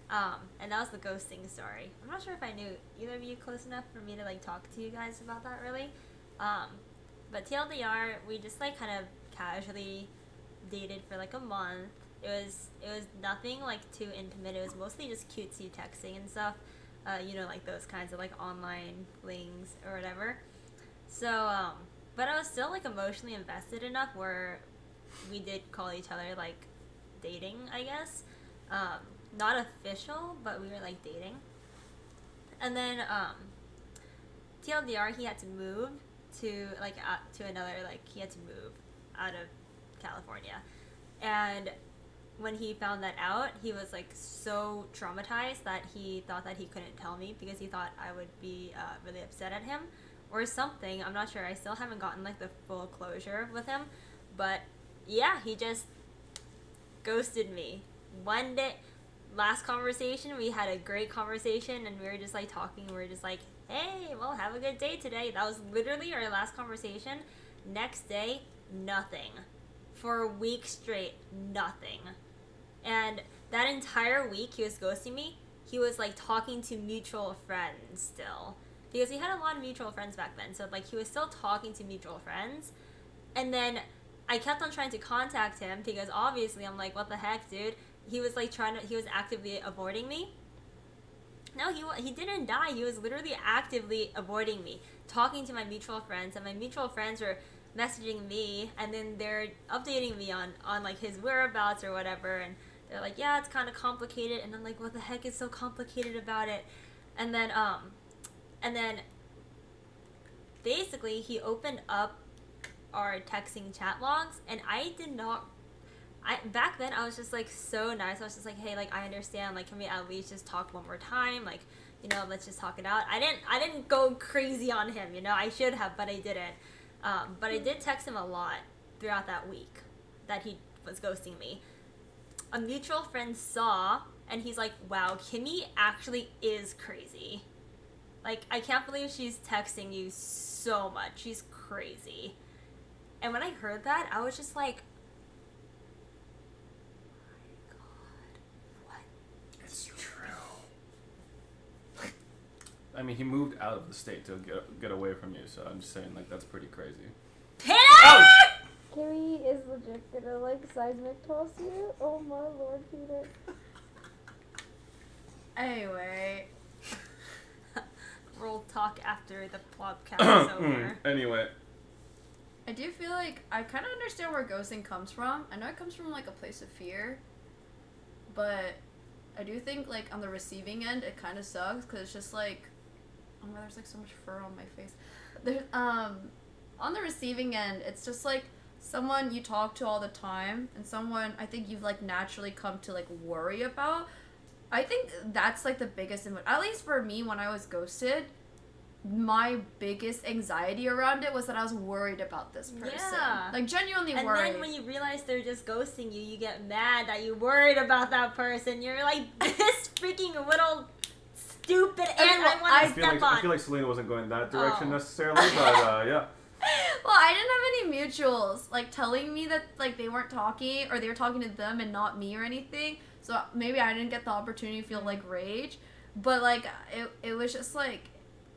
And that was the ghosting story. I'm not sure if I knew either of you close enough for me to, like, talk to you guys about that, really. But TLDR, we just, like, kind of casually dated for, like, a month. It was nothing, like, too intimate. It was mostly just cutesy texting and stuff. You know, like, those kinds of, like, online flings or whatever. So, but I was still, like, emotionally invested enough where we did call each other, like, dating, I guess. Not official, but we were, like, dating. And then, TLDR, he had to move to, like, to another, like, he had to move out of California. And when he found that out, he was, like, so traumatized that he thought that he couldn't tell me because he thought I would be really upset at him or something. I'm not sure. I still haven't gotten, like, the full closure with him. But, yeah, he just ghosted me. One day, last conversation, we had a great conversation, and we were just, like, talking. We were just like, hey, well, have a good day today. That was literally our last conversation. Next day, nothing. For a week straight, nothing. And that entire week he was ghosting me, he was, like, talking to mutual friends still. Because he had a lot of mutual friends back then. So, like, he was still talking to mutual friends. And then I kept on trying to contact him because obviously I'm like, what the heck, dude? He was, like, he was actively avoiding me. No, he didn't die. He was literally actively avoiding me, talking to my mutual friends. And my mutual friends were messaging me, and then they're updating me on like, his whereabouts or whatever. And they're like, yeah, it's kind of complicated. And I'm like, what the heck is so complicated about it? And then basically he opened up our texting chat logs, and back then I was just, like, so nice. I was just like, hey, like, I understand, like, can we at least just talk one more time, like, you know, let's just talk it out. I didn't go crazy on him, you know. I should have, but I didn't. But I did text him a lot throughout that week that he was ghosting me. A mutual friend saw, and he's like, wow, Kimi actually is crazy. Like, I can't believe she's texting you so much. She's crazy. And when I heard that, I was just like, oh my god, what? It's true. I mean, he moved out of the state to get away from you, so I'm just saying, like, that's pretty crazy. Peter! Ouch! Kimi is legit gonna, like, seismic toss you? Oh my lord, Peter. Anyway. We'll talk after the Plobcast is over. Anyway. I do feel like I kind of understand where ghosting comes from. I know it comes from, like, a place of fear, but I do think, like, on the receiving end, it kind of sucks, because it's just, like, oh my, there's, like, so much fur on my face. On the receiving end, it's just, like, someone you talk to all the time, and someone I think you've, like, naturally come to, like, worry about, I think that's like the biggest, at least for me when I was ghosted, my biggest anxiety around it was that I was worried about this person. Yeah. Like, genuinely And worried. then when you realize they're just ghosting you, you get mad that you worried about that person. You're like, this freaking little stupid ant I want to step on. I feel like Celine wasn't going that direction necessarily, but yeah. Well, I didn't have any mutuals, like, telling me that, like, they weren't talking, or they were talking to them and not me or anything. So maybe I didn't get the opportunity to feel, like, rage. But, like, it was just, like,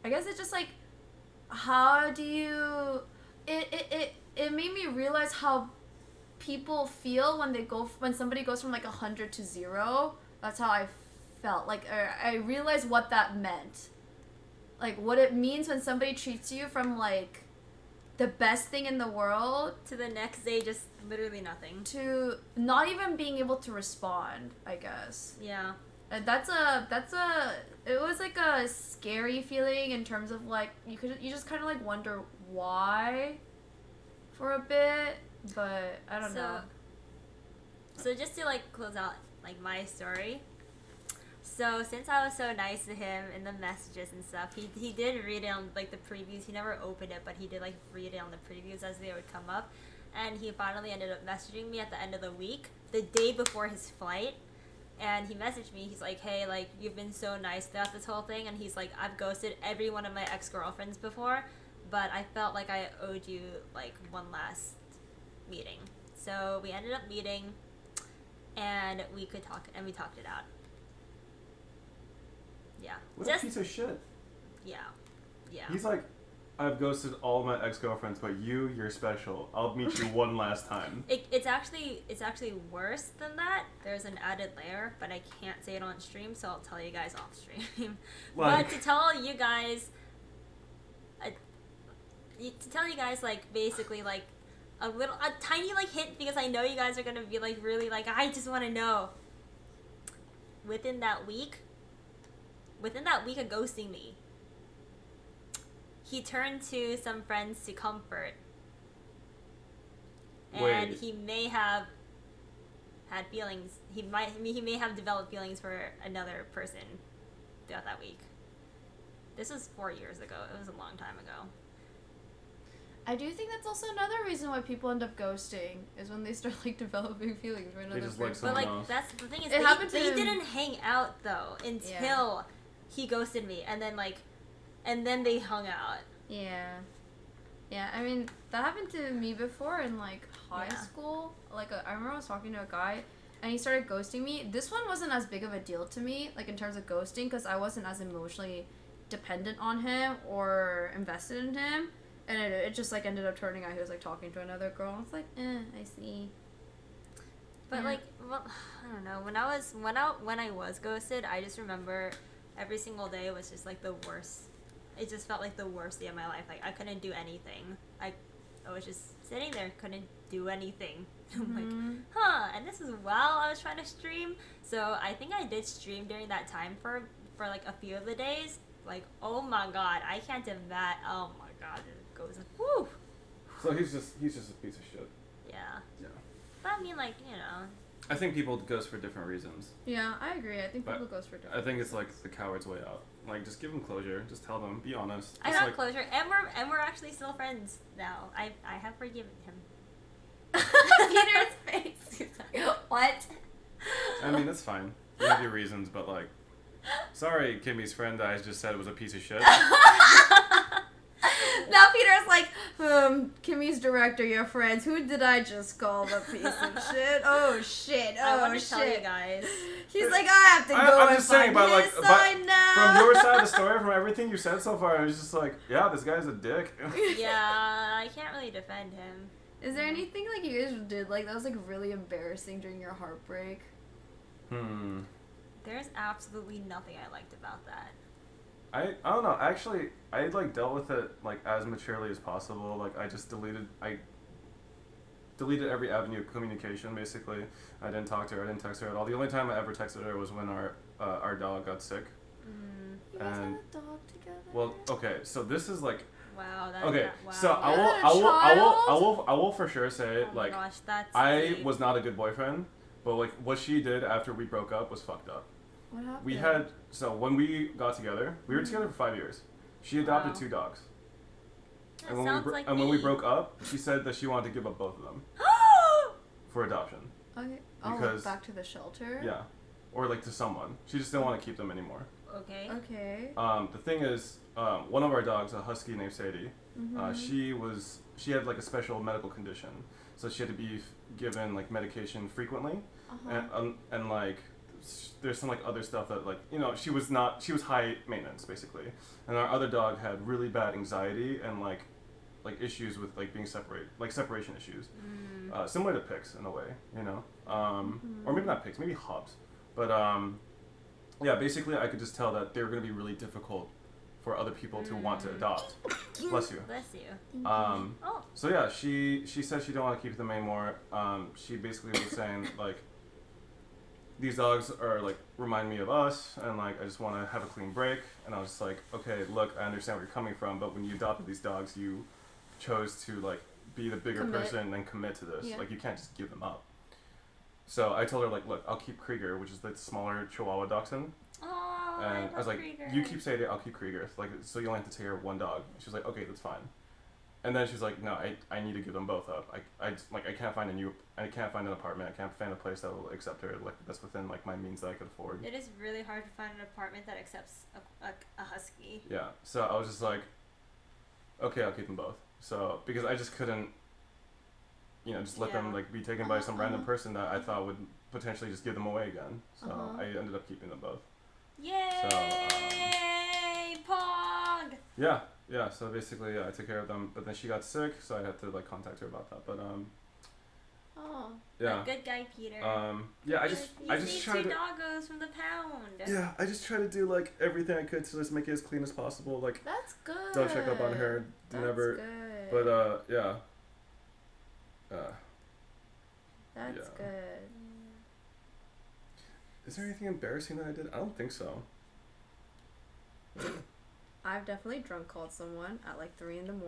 I guess it's just, like, how do you... It made me realize how people feel when somebody goes from, like, 100 to 0. That's how I felt. Like, I realized what that meant. Like, what it means when somebody treats you from, like, the best thing in the world to the next day, just literally nothing. To not even being able to respond, I guess. Yeah. And it was like a scary feeling in terms of like you just kind of like wonder why for a bit, but I don't know. So just to like close out like my story. So since I was so nice to him in the messages and stuff, he did read it on like the previews. He never opened it, but he did like read it on the previews as they would come up. And he finally ended up messaging me at the end of the week, the day before his flight. And he messaged me. He's like, hey, like, you've been so nice throughout this whole thing. And he's like, I've ghosted every one of my ex-girlfriends before, but I felt like I owed you like one last meeting. So we ended up meeting, and we talked it out. Yeah. What a piece of shit. Yeah. Yeah. He's like, I've ghosted all my ex-girlfriends, but you're special. I'll meet you one last time. It's actually worse than that. There's an added layer, but I can't say it on stream, so I'll tell you guys off stream. Like, but to tell you guys, like basically like a tiny like hint, because I know you guys are gonna be like really like, I just want to know. Within that week of ghosting me, he turned to some friends to comfort. And he may have had feelings. He may have developed feelings for another person throughout that week. This was 4 years ago. It was a long time ago. I do think that's also another reason why people end up ghosting, is when they start like developing feelings for another just like person. But like else. that's the thing is They didn't hang out though until he ghosted me, and then they hung out. Yeah. Yeah, I mean, that happened to me before in, like, high school. Like, I remember I was talking to a guy, and he started ghosting me. This one wasn't as big of a deal to me, like, in terms of ghosting, because I wasn't as emotionally dependent on him or invested in him. And it just, like, ended up turning out he was, like, talking to another girl. I was like, I see. But, like, well, I don't know. When I was ghosted, I just remember every single day was just, like, the worst. It just felt like the worst day of my life. Like, I couldn't do anything. I was just sitting there, couldn't do anything. I'm like, and this is while I was trying to stream. So I think I did stream during that time for like a few of the days. Like, oh my god, I can't imagine. Oh my god, it goes, whoo. So he's just a piece of shit. Yeah. Yeah. But I mean, like, you know. I think people ghost for different reasons. Yeah, I agree. I think people ghost for different I think it's like the coward's way out. Like, just give them closure. Just tell them. Be honest. I got closure, and we're actually still friends now. I have forgiven him. Peter's face. He's like, what? I mean, that's fine. You have your reasons, but like, sorry, Kimmy's friend that I just said was a piece of shit. Now Peter's like, Kimmy's director, your friends. Who did I just call the piece of shit? Oh shit! I want to tell you guys. He's like, I have to go I'm and just saying, find but his like, side now. from your side of the story, from everything you said so far, I was just like, yeah, this guy's a dick. Yeah, I can't really defend him. Is there anything like you guys did like that was like really embarrassing during your heartbreak? There's absolutely nothing I liked about that. I don't know. Actually, I like dealt with it like as maturely as possible. Like I just deleted every avenue of communication. Basically, I didn't talk to her. I didn't text her at all. The only time I ever texted her was when our dog got sick. You guys had a dog together? Well, okay. So this is like. Wow. Wow. So I will for sure say oh like my gosh, that's I deep. was not a good boyfriend, but like what she did after we broke up was fucked up. What happened? We had when we got together, we were together for 5 years. She adopted Wow. 2 dogs. That And when sounds we like when me. we broke up, she said that she wanted to give up both of them for adoption. Okay. Because- back to the shelter. Yeah, or like to someone. She just didn't want to keep them anymore. Okay. Okay. The thing is, one of our dogs, a husky named Sadie, she had like a special medical condition, so she had to be given like medication frequently, and like there's some like other stuff that like she was high maintenance basically, and our other dog had really bad anxiety and like issues with like being separation issues, similar to pigs in a way, or maybe not pigs, maybe hobbs, but yeah, basically I could just tell that they were going to be really difficult for other people to want to adopt. Bless you. Bless you. So yeah, she said she didn't want to keep them anymore. She basically was saying like, these dogs are like remind me of us, and like I just want to have a clean break. And I was just like, okay, look, I understand where you're coming from, but when you adopted these dogs, you chose to like be the bigger person and commit to this. Yeah. Like you can't just give them up. So I told her like, look, I'll keep Krieger, which is the smaller Chihuahua dachshund. Oh, And I was like, Krieger. you keep Sadie, I'll keep Krieger. Like, so you only have to take care of one dog. She was like, okay, that's fine. And then she's like, no, I need to give them both up. I can't find an apartment. I can't find a place that will accept her. Like, that's within like my means that I could afford. It is really hard to find an apartment that accepts a husky. Yeah. So I was just like, okay, I'll keep them both. So because I just couldn't, just let them like be taken by some random person that I thought would potentially just give them away again. So I ended up keeping them both. Yay! Pog! Yeah. So basically, I took care of them. But then she got sick, so I had to like contact her about that. But yeah. Good guy, Peter. Yeah. I just try to. doggos from the pound. Yeah, I just try to do like everything I could to just make it as clean as possible. Like, That's good. don't check up on her. Good. But yeah. That's yeah. good. Is there anything embarrassing that I did? I don't think so. I've definitely drunk called someone at like 3 a.m.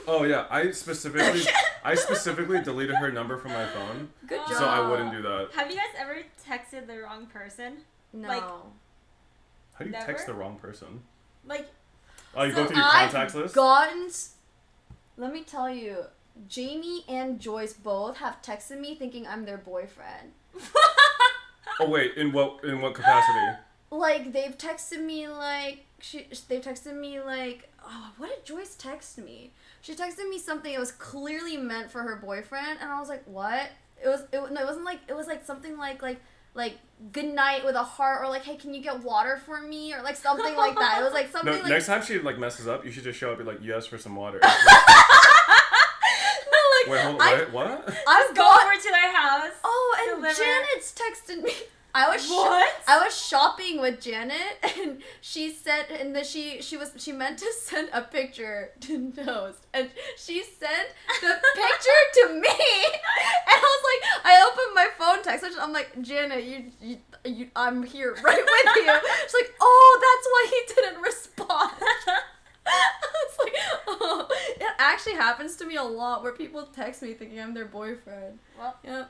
Oh yeah, I specifically deleted her number from my phone. Good job. So I wouldn't do that. Have you guys ever texted the wrong person? No. Like- How do you Never? text the wrong person? Like, Oh, you go So through your contacts list? Let me tell you, Jamie and Joyce both have texted me thinking I'm their boyfriend. Oh wait, in what capacity? Like they've texted me what did Joyce text me? She texted me something that was clearly meant for her boyfriend, and I was like, what? It was like something like good night with a heart, or like, hey, can you get water for me, or like something like that. It was like something No, like next time she like messes up, you should just show up and be like, yes, for some water. no, like Wait, hold on, wait, what? I was go over to their house. Oh, and Deliver. Janet's texted me. I was shopping with Janet, and she said, and then she meant to send a picture to Nose, and she sent the picture to me, and I was like, I opened my phone text message, I'm like, Janet, you I'm here right with you. She's like, oh, that's why he didn't respond. I was like, oh, it actually happens to me a lot where people text me thinking I'm their boyfriend. Well, yeah.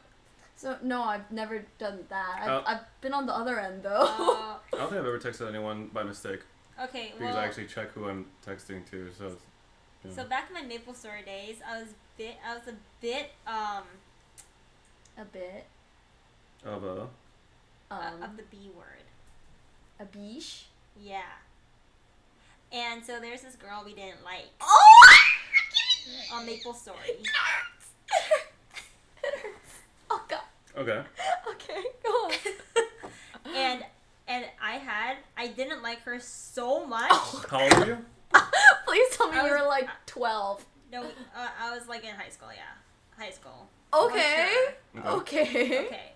So, no, I've never done that. I've been on the other end, though. I don't think I've ever texted anyone by mistake. Okay, Because well, I actually check who I'm texting to, so... so back in my Maple Story days, I was a bit A bit. Of a... of the B word. A biche? Yeah. And so there's this girl we didn't like Oh! on Maple Story. It hurts. Oh, God. Okay. Okay, go on. and I didn't like her so much. How old are you? Please tell me I you was- were like 12. No, I was like in high school, yeah. High school. Okay. For Okay. Okay.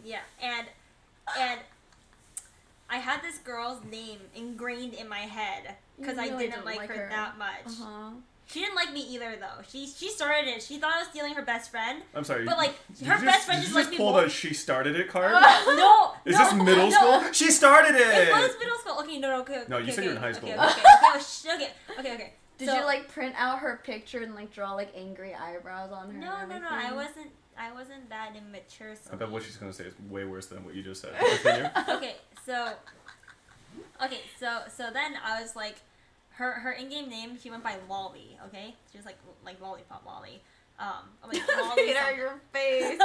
Yeah, and I had this girl's name ingrained in my head because I really didn't like her that much. Uh-huh. She didn't like me either, though. She started it. She thought I was stealing her best friend. I'm sorry. But, like, did her you best friend did just you liked me pull more. the she started it card? No. Is no, this middle no. school? She started it! It was middle school. Okay, no, okay. No, you okay, said you were in high okay, school. Okay. Did So- you like print out her picture and like draw like angry eyebrows on her? No. and I everything? I wasn't that immature. I bet what she's gonna say is way worse than what you just said. Continue. Okay, so then I was like, her in-game name, she went by Lolly. Okay, she was like lollipop Lolly. Like Lolly. Peter, your face.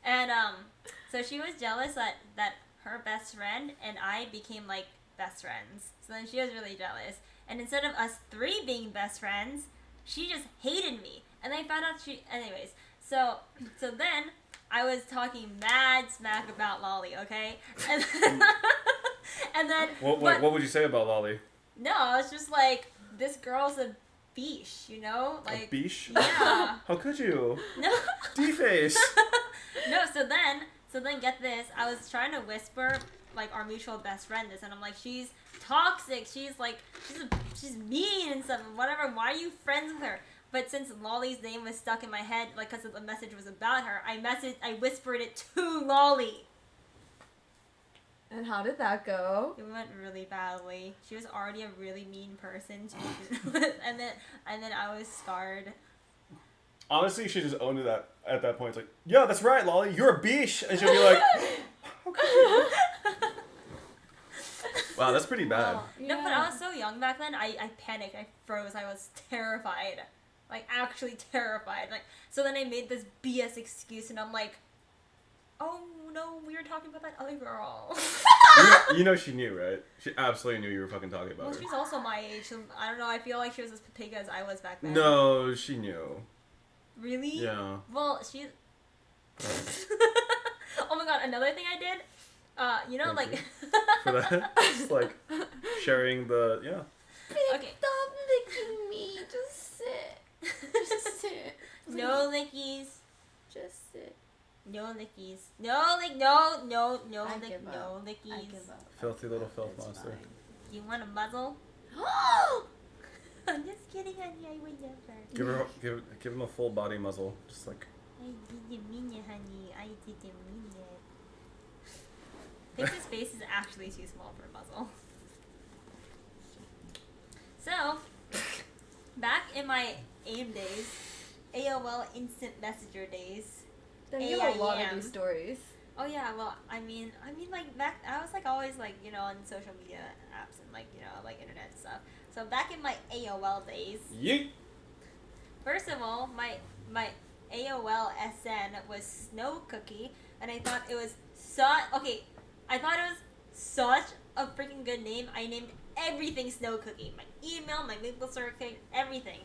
And so she was jealous that her best friend and I became like best friends. So then she was really jealous. And instead of us 3 being best friends, she just hated me. And then I found out anyways. So then I was talking mad smack about Lolly, okay? And then What would you say about Lolly? no, I was just like, this girl's a biche, you know? Like A biche? Yeah. How could you? No. D-face. No, so then get this. I was trying to whisper like our mutual best friend this, and I'm like, she's toxic. She's like, she's mean and stuff. And whatever. Why are you friends with her? But since Lolly's name was stuck in my head, like, because the message was about her, I whispered it to Lolly. And how did that go? It went really badly. She was already a really mean person to me, and then I was scarred. Honestly, she just owned it at that point. It's like, yeah, that's right, Lolly. You're a biche. And she'll be like, wow, that's pretty bad. No, but I was so young back then. I panicked. I froze. I was terrified. Like, actually terrified. Like, so then I made this BS excuse, and I'm like, oh no, we were talking about that other girl. You know she knew, right? She absolutely knew you were fucking talking about Well, her. she's also my age, so I don't know. I feel like she was as big as I was back then. No, she knew. Really? Yeah. Well, she. Oh my god! Another thing I did. You know, Thank like. For that, just like sharing the Okay. Stop licking me. Just sit. Just sit. No lickies. Just sit. No lickies. No lick. No. I Lick. give No up. lickies. I give up. filthy little filth It's monster. fine. Do you want a muzzle? I'm just kidding, honey. I would never. Give him a full body muzzle, just like. I didn't mean it, honey. I didn't mean it. I think his face is actually too small for a muzzle. So, back in my AIM days, AOL Instant Messenger days. Then you have a lot of AIM. these stories. Oh yeah, well, I mean, like back, I was like always like, you know, on social media apps and like, you know, like internet and stuff. So back in my AOL days, Yeet. first of all, my AOL SN was Snow Cookie, and I thought it was I thought it was such a freaking good name. I named everything Snow Cookie. My email, my maple syrup cake, everything.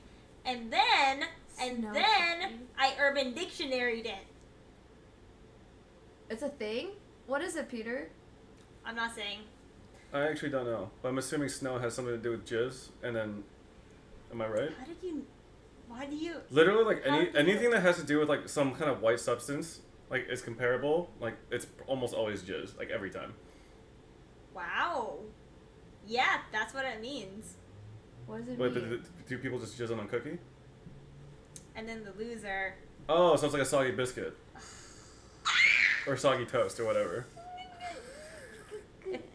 And then Snow Cookie. I Urban Dictionary'd it. It's a thing? What is it, Peter? I'm not saying. I actually don't know, but I'm assuming snow has something to do with jizz. And then, am I right? Why do you? Literally, like How do you- anything that has to do with like some kind of white substance, like is comparable. Like it's almost always jizz, like every time. Wow. Yeah, that's what it means. What does it Wait, mean? do people just jizz on a cookie? And then the loser. Oh, so it's like a soggy biscuit. Or soggy toast or whatever.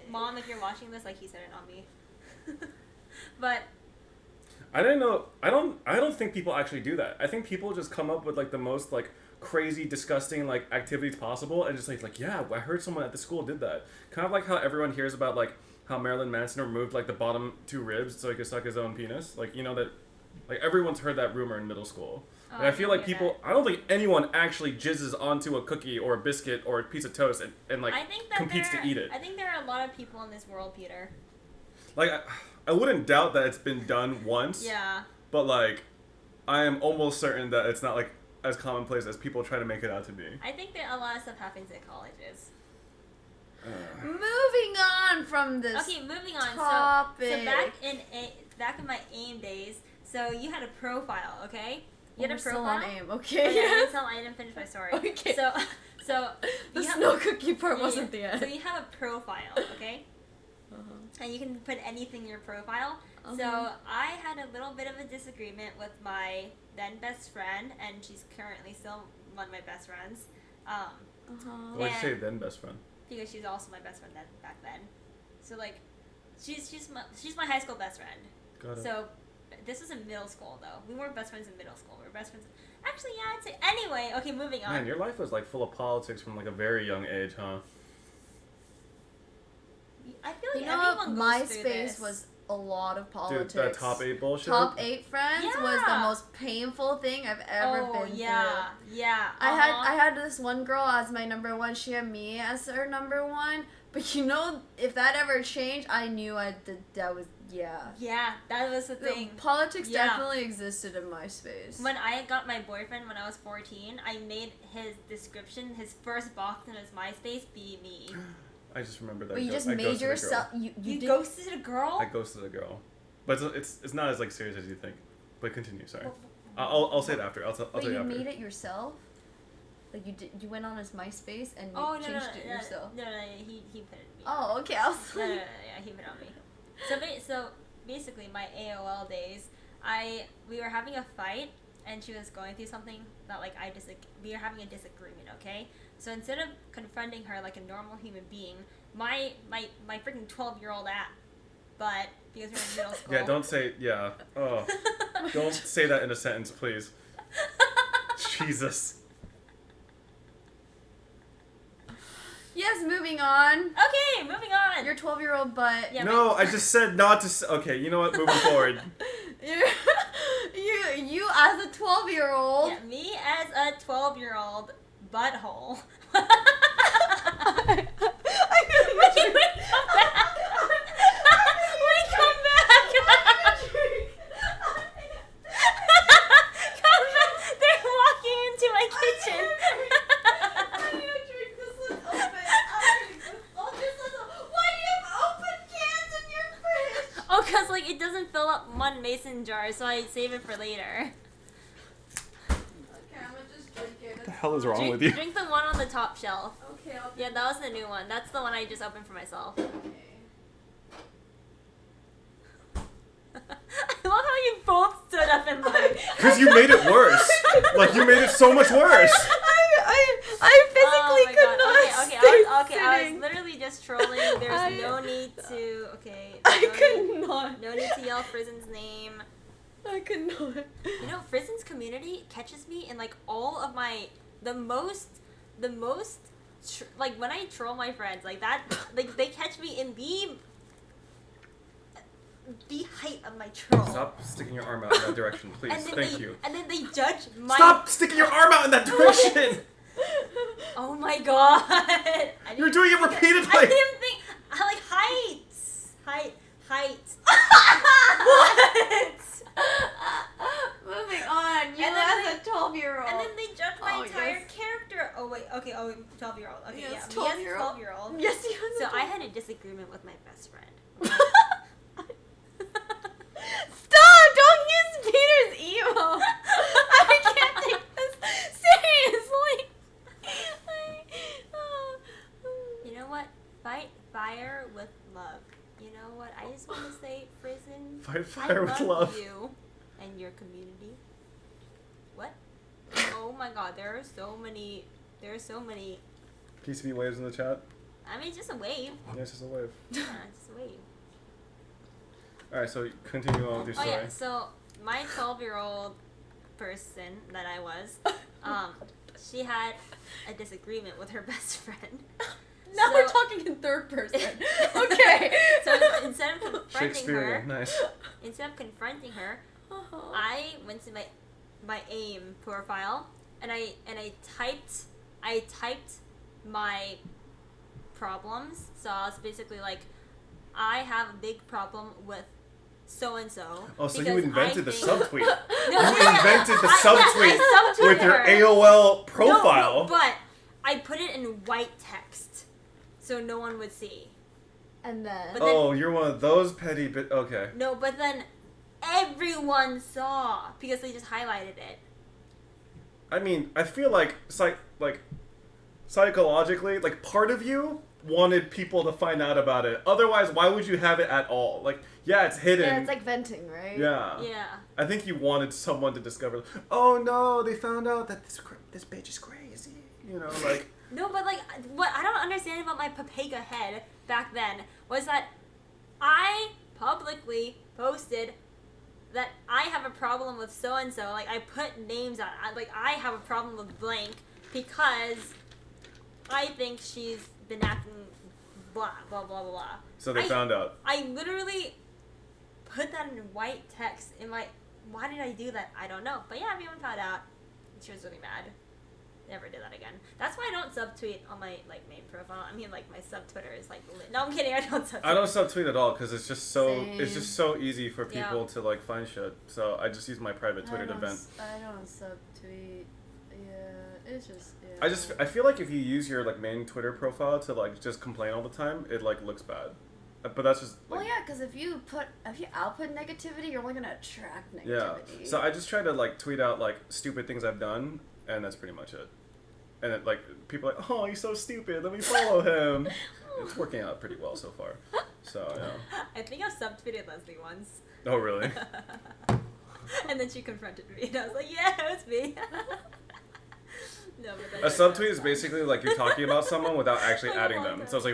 Mom, if you're watching this, like he said it, not me. But I didn't know. I don't think people actually do that. I think people just come up with like the most like crazy, disgusting like activities possible, and just like yeah, I heard someone at the school did that. Kind of like how everyone hears about like how Marilyn Manson removed like the bottom 2 ribs so he could suck his own penis. Like you know that, like everyone's heard that rumor in middle school. And I feel like people. I don't think anyone actually jizzes onto a cookie or a biscuit or a piece of toast and like I think that competes to eat it. I think there are a lot of people in this world, Peter. Like I wouldn't doubt that it's been done once. Yeah. But like, I am almost certain that it's not like as commonplace as people try to make it out to be. I think that a lot of stuff happens at colleges. Moving on from this. Okay, moving on. Topic. So back in my AIM days, so you had a profile, okay? You had a Still profile. on aim, Oh, okay? yeah, I didn't finish my story. Okay. So The you have- snow cookie part yeah, wasn't yeah. the So end. you have a profile, okay? And you can put anything in your profile. So I had a little bit of a disagreement with my then best friend, and she's currently still one of my best friends. Why'd you say then best friend? Because she's also my best friend back then. So like, she's my high school best friend. Got it. So This was in middle school though. We weren't best friends in middle school. We were best friends. Actually, yeah, I'd say. Anyway, okay, moving on. Man, your life was like full of politics from like a very young age, huh? I feel like You know what? everyone goes through MySpace this. was a lot of politics. Dude, that top 8 bullshit. Top 8 friends was the Yeah. most painful thing I've ever been through. Yeah. I had this one girl as my number 1. She had me as her number 1. But you know, if that ever changed, I knew that was Yeah, that was the thing. Politics Yeah. definitely existed in MySpace. When I got my boyfriend when I was 14, I made his description, his first box in his MySpace, be me. I just remember that. But you just I made ghosted a girl. yourself. You did- ghosted a girl? I ghosted a girl, but it's not as like serious as you think. But continue. Sorry. I'll say it after. I'll tell But you you after. made it yourself. Like you went on his MySpace and you Oh, changed it yourself. No, he put it in me. Oh, okay. I was No, like, yeah, he put it on me. So basically, my AOL days, we were having a fight, and she was going through something that like we were having a disagreement. Okay, so instead of confronting her like a normal human being, my freaking 12-year-old but because we were in middle school. Yeah, don't say Oh, don't say that in a sentence, please. Jesus. yes, moving on. Okay, moving on. Your 12-year-old butt. Yeah, No, I just said not to. Okay, you know what? Moving forward. you as a 12-year-old. Yeah, me as a 12-year-old butthole. Wait, come back. Wait, come back. Come back. They're walking into my kitchen. I need a drink. This one's open. Why do you have open cans in your fridge? Oh, cause like it doesn't fill up one mason jar, so I save it for later. Okay, I'm gonna just drink it. What the hell is wrong with you? Drink the one on the top shelf. Okay, I'll Yeah, that was the new one. That's the one I just opened for myself. Okay. I love how you both stood up and like. Because you made it worse. Like you made it so much worse. I physically could not stay I was sitting. literally just trolling. There's no need to. Okay. I could not. No need to yell Frizen's name. I could not. You know, Frizen's community catches me in like all of my the most like when I troll my friends like that, like they catch me in the height of my troll. Stop sticking your arm out in that direction, please. Thank you. And then they judge my. Stop sticking your arm out in that direction. Oh my god! You're doing it repeatedly. I didn't think. I like height. What? Moving on. You And then as a 12-year-old. And then they judge my Oh, entire yes. character. Oh wait, okay, 12-year-old. Okay, Yes, yeah, me as a 12-year-old. 12-year-old. Yes, you. So I had a disagreement with my best friend. Stop! Don't use Peter's emo. I can't take this seriously. You know what? Fight fire with love. You know what? I just want to say, Frizen. Fight fire with love. You and your community. What? Oh my god, there are so many. PCB waves in the chat. I mean, just a wave. Yeah, it's just a wave. Yeah, just a wave. Alright, so continue on with your Oh story. yeah, so my 12-year-old person that I was, she had a disagreement with her best friend. Now So- we're talking in third person. Okay. So instead of confronting Shakespearean, her, nice. I went to my AIM profile and I typed my problems. So I was basically like, I have a big problem with so and so. Oh, so you invented the subtweet. No, You invented the subtweet I subtweeted with your her. AOL profile. No, but I put it in white text, so no one would see. And then. But then- Oh, you're one of those petty okay. No, but then everyone saw because they just highlighted it. I mean, I feel like psychologically, like part of you wanted people to find out about it. Otherwise, why would you have it at all? Like, yeah, it's hidden. Yeah, it's like venting, right? Yeah. Yeah. I think you wanted someone to discover. Oh no, they found out that this bitch is crazy. You know, like. No, but like, what I don't understand about my Papega head back then was that I publicly posted that I have a problem with so and so. Like I put names on. I have a problem with blank because I think she's been acting blah blah blah blah. So they found out. I literally put that in white text in my. Why did I do that? I don't know. But yeah, everyone found out. She was really mad. Never did that again. That's why I don't subtweet on my main profile. I mean, my sub Twitter is no, I'm kidding. I don't subtweet. I don't subtweet at all because it's just so Same. easy for people to find shit. So I just use my private Twitter to vent. I don't subtweet. Yeah, it's just. Yeah. I feel like if you use your main Twitter profile to just complain all the time, it looks bad. But that's just Well, yeah, because if you output negativity, you're only gonna attract negativity. Yeah. So I just try to tweet out stupid things I've done, and that's pretty much it. And it, people are like, oh, he's so stupid. Let me follow him. It's working out pretty well so far. So yeah. I think I've subtweeted Leslie once. Oh really? And then she confronted me, and I was like, yeah, it's me. No, but A subtweet is basically you're talking about someone without actually adding them. So it's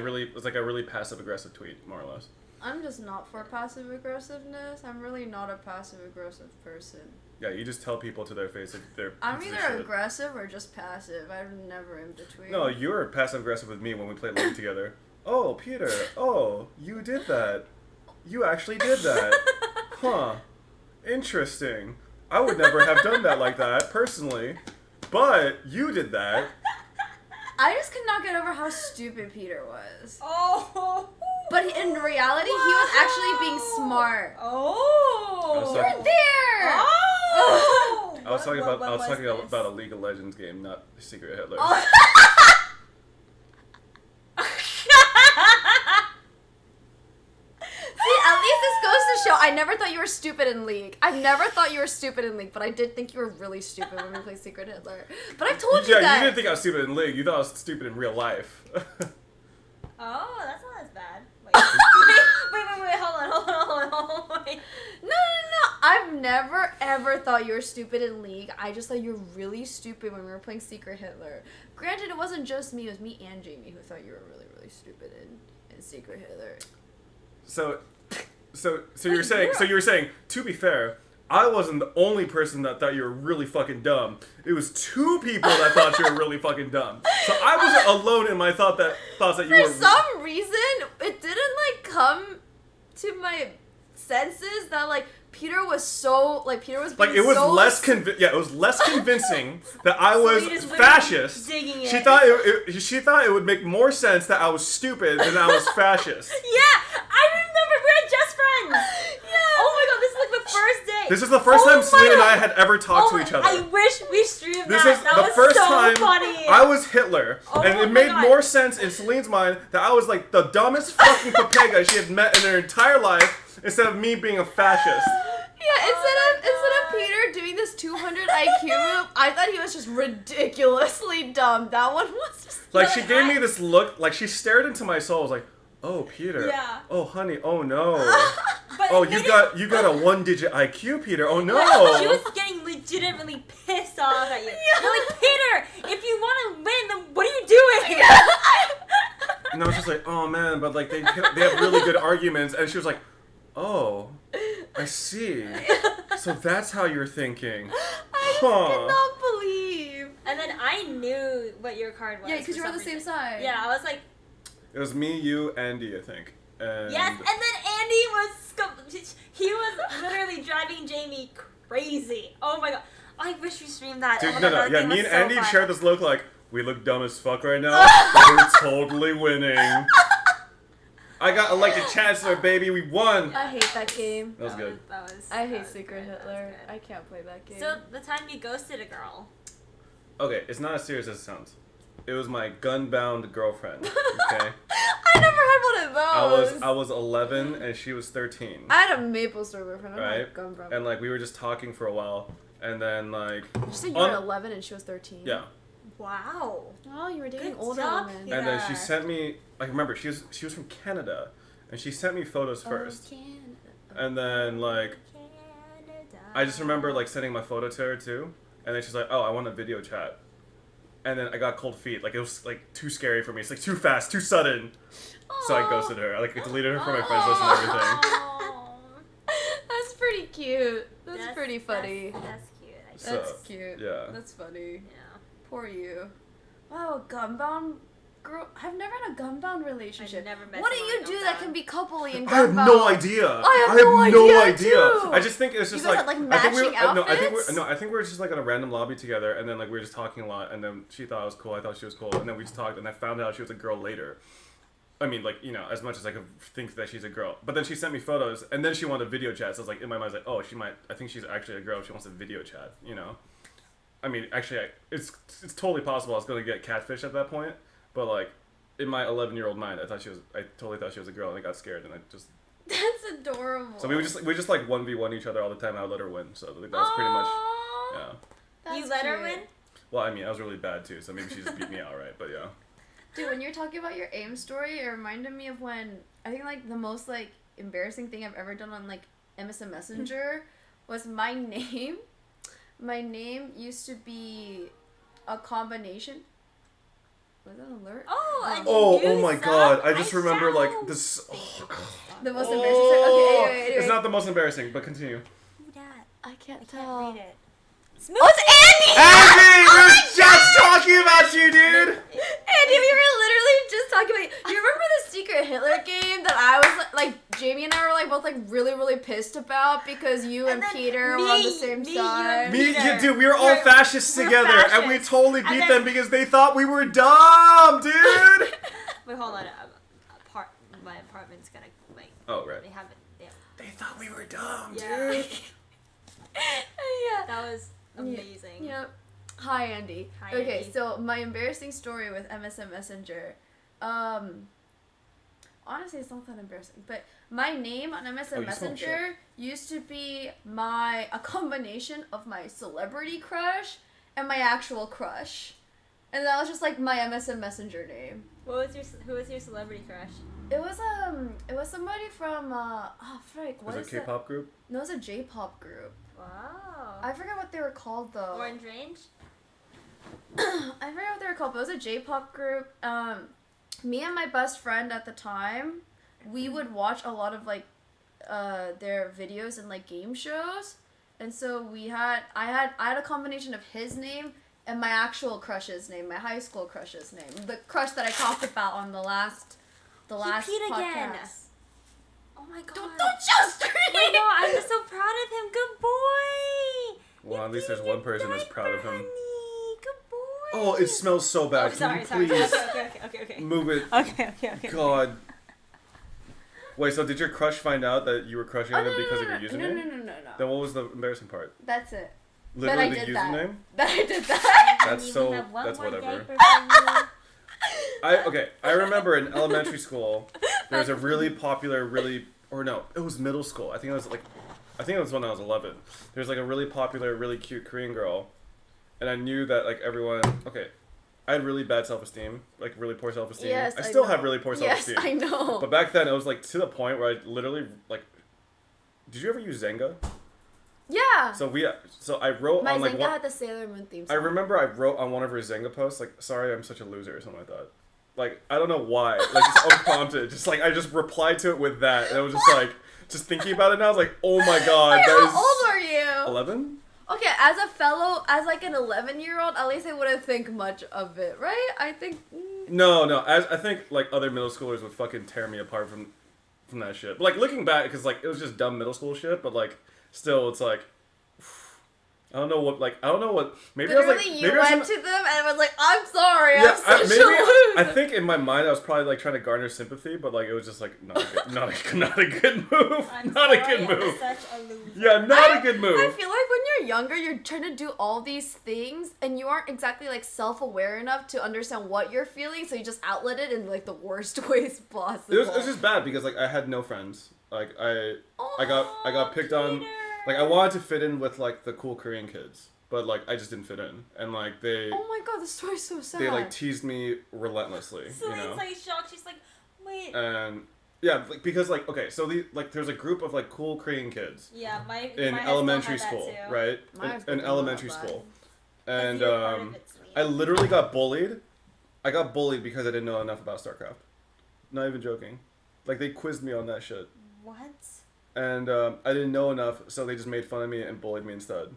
like a really passive aggressive tweet, more or less. I'm just not for passive aggressiveness. I'm really not a passive aggressive person. Yeah, you just tell people to their face if they're. I'm pieces of either shit. aggressive or just passive. I'm never in between. No, you were passive aggressive with me when we played League together. Oh, Peter. Oh, you did that. You actually did that. Huh. Interesting. I would never have done that like that, personally. But you did that. I just could not get over how stupid Peter was. Oh. But in reality, he was actually being smart. Oh. You were there. Oh. I was talking about a League of Legends game, not Secret Hitler. Oh. See, at least this goes to show I never thought you were stupid in League. I never thought you were stupid in League, but I did think you were really stupid when we played Secret Hitler. But I've told you that. Yeah, you didn't think I was stupid in League. You thought I was stupid in real life. Oh, that's not as bad. Wait, hold on. Wait. No. I've never ever thought you were stupid in League. I just thought you were really stupid when we were playing Secret Hitler. Granted, it wasn't just me. It was me and Jamie who thought you were really, really stupid in Secret Hitler. So you were saying, to be fair, I wasn't the only person that thought you were really fucking dumb. It was two people that thought you were really fucking dumb. So I wasn't alone in my thoughts that you were. For some reason, it didn't come to my senses that Peter was so Peter was being it was so less it was less convincing that I was Celine is fascist. digging it. She thought it would make more sense that I was stupid than I was fascist. Yeah, I remember we were just friends. Yeah. Oh my god, this is the first day. This is the first time Celine and I had ever talked to each other. I wish we streamed This that. is That the was first so time funny. I was Hitler, and it my made God. more sense in Celine's mind that I was the dumbest fucking papega she had met in her entire life, instead of me being a fascist. Yeah, instead of Peter doing this 200 IQ move, I thought he was just ridiculously dumb. That one was just She gave me this look, she stared into my soul. I was like, oh, Peter. Yeah. Oh, honey. Oh, no. But Oh, you got a 1-digit IQ, Peter. Oh, no. She was getting legitimately pissed off at you. Yeah. You're like, Peter, if you want to win, then what are you doing? And I was just like, oh, man, but they have really good arguments. And she was like, oh, I see. So that's how you're thinking. I just could not believe. And then I knew what your card was. Yeah, because you were for on the some same reason. side. Yeah, I was like, It was me, you, Andy, I think. And yes. And then Andy he was literally driving Jamie crazy. Oh my god. I wish we streamed that. Dude, oh my no. God, that Yeah, game me was and so Andy fun. shared this look we look dumb as fuck right now, but we're totally winning. I got elected chancellor, baby. We won. I hate that game. That was good. I hate Secret Hitler. I can't play that game. So the time you ghosted a girl. Okay, it's not as serious as it sounds. It was my gun-bound girlfriend. Okay. I never had one of those. I was 11 and she was 13. I had a maple store boyfriend. I'm Right? not gun brown. And we were just talking for a while, and then Did you say you were 11 and she was 13? yeah. Wow. Oh, you were dating Good older job, women. Peter. And then she sent me. Remember, she was from Canada, and she sent me photos first. Canada. And then I just remember sending my photo to her too, and then she's like, "Oh, I want a video chat," and then I got cold feet. It was too scary for me. It's too fast, too sudden. So I ghosted her. I deleted her from my friends list and everything. Aw. That's pretty cute. pretty funny. That's cute. I guess. That's So, cute. yeah. That's funny. Yeah. Poor you. Wow, Gunbound girl. I've never had a Gunbound relationship. I've never met What do someone you do that can be coupley in I have Gunbound? no idea. I have no idea, too. I just think it's just You guys like, had, like, I think we were, matching no, I think outfits? we're I think we were just like in a random lobby together, and then like we were just talking a lot, and then she thought I was cool, I thought she was cool, and then we just talked, and I found out she was a girl later. I mean, like, you know, as much as I could think that she's a girl, but then she sent me photos, and then she wanted a video chat. So I was like, in my mind, I was like, oh, I think she's actually a girl. She wants a video chat, you know. I mean, actually, it's totally possible I was going to get catfish at that point, but like, in my 11-year-old mind, I totally thought she was a girl, and I got scared, and I just. That's adorable. So we just like 1v1 each other all the time, and I would let her win. So that was pretty much, yeah. That's You let her cute. win? Well, I mean, I was really bad too, so maybe she just beat me outright, but yeah. Dude, when you're talking about your AIM story, it reminded me of when I think like the most like embarrassing thing I've ever done on like MSN Messenger was my name. My name used to be a combination. Was that an alert? Oh my god! I just remember like this. Oh, god. The most embarrassing story. Okay, anyway. It's not the most embarrassing, but continue. Who that? I can't I tell. can't read it. Oh, it's Andy! Andy, we're just talking about you, dude. Andy, we were literally just talking about you. You remember the Secret Hitler game that I was like Jamie and I were like both like really, really pissed about because you and then Peter were on the same side. Me, Peter. dude, we were all We're fascists together, and we fascists. totally And beat then- them because they thought we were dumb, dude. Wait, hold on. My apartment's gonna wait. Oh right. They haven't. Yeah. They thought we were dumb, Yeah. dude. Yeah. That was amazing. Yep. Hi, Andy. Hi, Okay, Andy. so my embarrassing story with MSN Messenger. Honestly, it's not that embarrassing, but my name on MSN Oh, you smoke Messenger used to be a combination of my celebrity crush and my actual crush. And that was just like my MSN Messenger name. Who was your celebrity crush? It was somebody from frick, what Was is it a K-pop group? No, it was a J-pop group. Wow. I forgot what they were called though. Orange Range? I forgot what they were called, but it was a J-pop group. Me and my best friend at the time, we would watch a lot of like their videos and like game shows, and so I had a combination of his name and my actual crush's name, my high school crush's name, the crush that I talked about on the last peed podcast. again. Oh my god. Don't just I know, I'm just so proud of him. Good boy. Well, You at least peed there's in one your person that's proud of diaper, him. honey. Good boy. Oh, it smells so bad. Oh, Can sorry, you please Okay. move it? Okay. God. Wait, so did your crush find out that you were crushing on him because of your username? No. Then what was the embarrassing part? That's it. Literally That I the did that. username? That I did that. That's We have one that's more whatever. diaper for you. I remember in elementary school there was a really popular it was middle school. I think it was when I was 11. There was like a really popular, really cute Korean girl, and I knew that like everyone. Okay, I had really bad self-esteem, like really poor self-esteem. Yes, I still know. have really poor self-esteem. Yes, I know. But back then it was like to the point where I literally like. Did you ever use Zynga? Yeah. So I wrote My on like Zynga one. had the Sailor Moon theme I song. remember I wrote on one of her Zynga posts like, "Sorry, I'm such a loser" or something like that. Like I don't know why, like just unprompted, just like I just replied to it with that, and I was just like, just thinking about it now, I was like, oh my god, Wait, that is. how old are you? 11? Okay, as like an 11-year-old, at least I wouldn't think much of it, right? I think. No. I think like other middle schoolers would fucking tear me apart from that shit. But like looking back, because like it was just dumb middle school shit, but like still, it's like. I don't know what. Maybe Literally, I was like. you Maybe I was went to them and was like, "I'm sorry, Yeah, I'm such a loser." I think in my mind I was probably like trying to garner sympathy, but like it was just like not a good move. I'm Not a sorry, good I'm move. such a loser. Yeah, not a good I move. feel like when you're younger, you're trying to do all these things, and you aren't exactly like self-aware enough to understand what you're feeling, so you just outlet it in like the worst ways possible. It was just bad because like I had no friends. Like I got picked on. Like I wanted to fit in with like the cool Korean kids, but like I just didn't fit in, and like they Oh my god, the story's so sad. they like teased me relentlessly, Celine's you know. like shocked. She's like, wait. And yeah, like, because like okay, so there's a group of like cool Korean kids Yeah, my in high school elementary had that school, too. right? My high school In did not elementary have that. school, Because and you were part of it, Celine. I literally got bullied. I got bullied because I didn't know enough about StarCraft. Not even joking. Like they quizzed me on that shit. What? and I didn't know enough, so they just made fun of me and bullied me instead.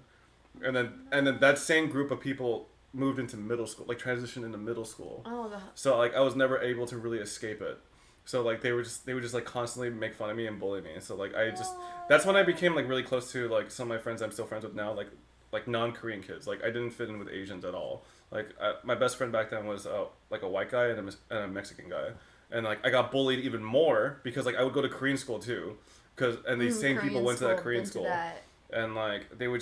And then that same group of people moved into middle school, like transitioned into middle school. Oh, So like I was never able to really escape it. So like they would just like constantly make fun of me and bully me. So like that's when I became like really close to like some of my friends I'm still friends with now, like non-Korean kids. Like I didn't fit in with Asians at all. Like my best friend back then was like a white guy and a Mexican guy, and like I got bullied even more because like I would go to Korean school too, and these same Korean people went to that Korean into school. that. And like they would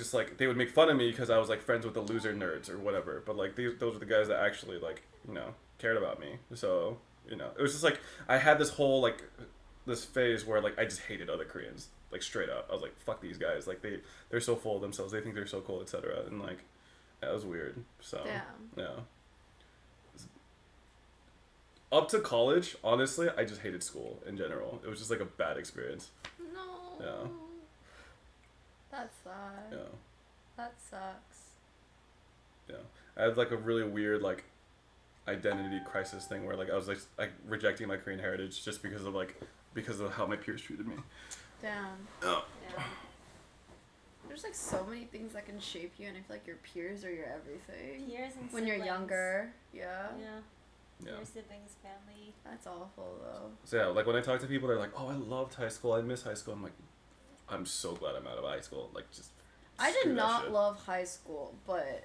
make fun of me because I was like friends with the loser nerds or whatever. But like those were the guys that actually like cared about me. So it was just like I had this whole like this phase where like I just hated other Koreans, like straight up. I was like, fuck these guys. Like they're so full of themselves. They think they're so cool, etc. And like that was weird. So yeah. Up to college, honestly, I just hated school in general. It was just like a bad experience. No. Yeah. That's sad. Yeah. That sucks. Yeah. I had like a really weird like identity crisis thing where like I was like rejecting my Korean heritage just because of how my peers treated me. Damn. Oh. Yeah. There's like so many things that can shape you, and I feel like your peers are your everything. Peers and when siblings. you're younger. Yeah. Yeah. Your siblings, family. That's awful though. So yeah, like when I talk to people, they're like, "Oh, I loved high school. I miss high school." I'm like, I'm so glad I'm out of high school. Like just. I screw did that not shit. love high school, but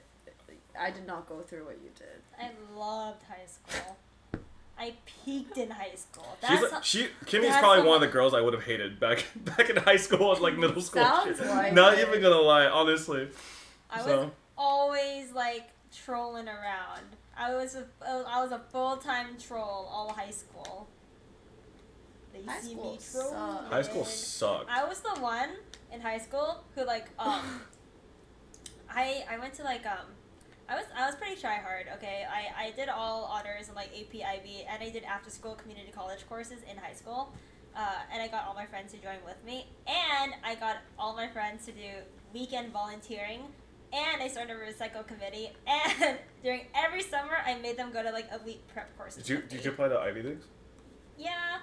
I did not go through what you did. I loved high school. I peaked in high school. Kimmy's that's probably how- one of the girls I would have hated back in high school and like middle school. Sounds shit. like Not it. even gonna lie, honestly. I was So. always like trolling around. I was a full-time troll all high school. They High see school me trolling. sucked. High school sucked. I was the one in high school who like I went to like I was pretty try hard, okay? I did all honors and like AP IB, and I did after school community college courses in high school. And I got all my friends to join with me, and I got all my friends to do weekend volunteering, and I started a recycle committee, and during every summer I made them go to like elite prep courses. Did you apply to Ivy Leagues? Yeah,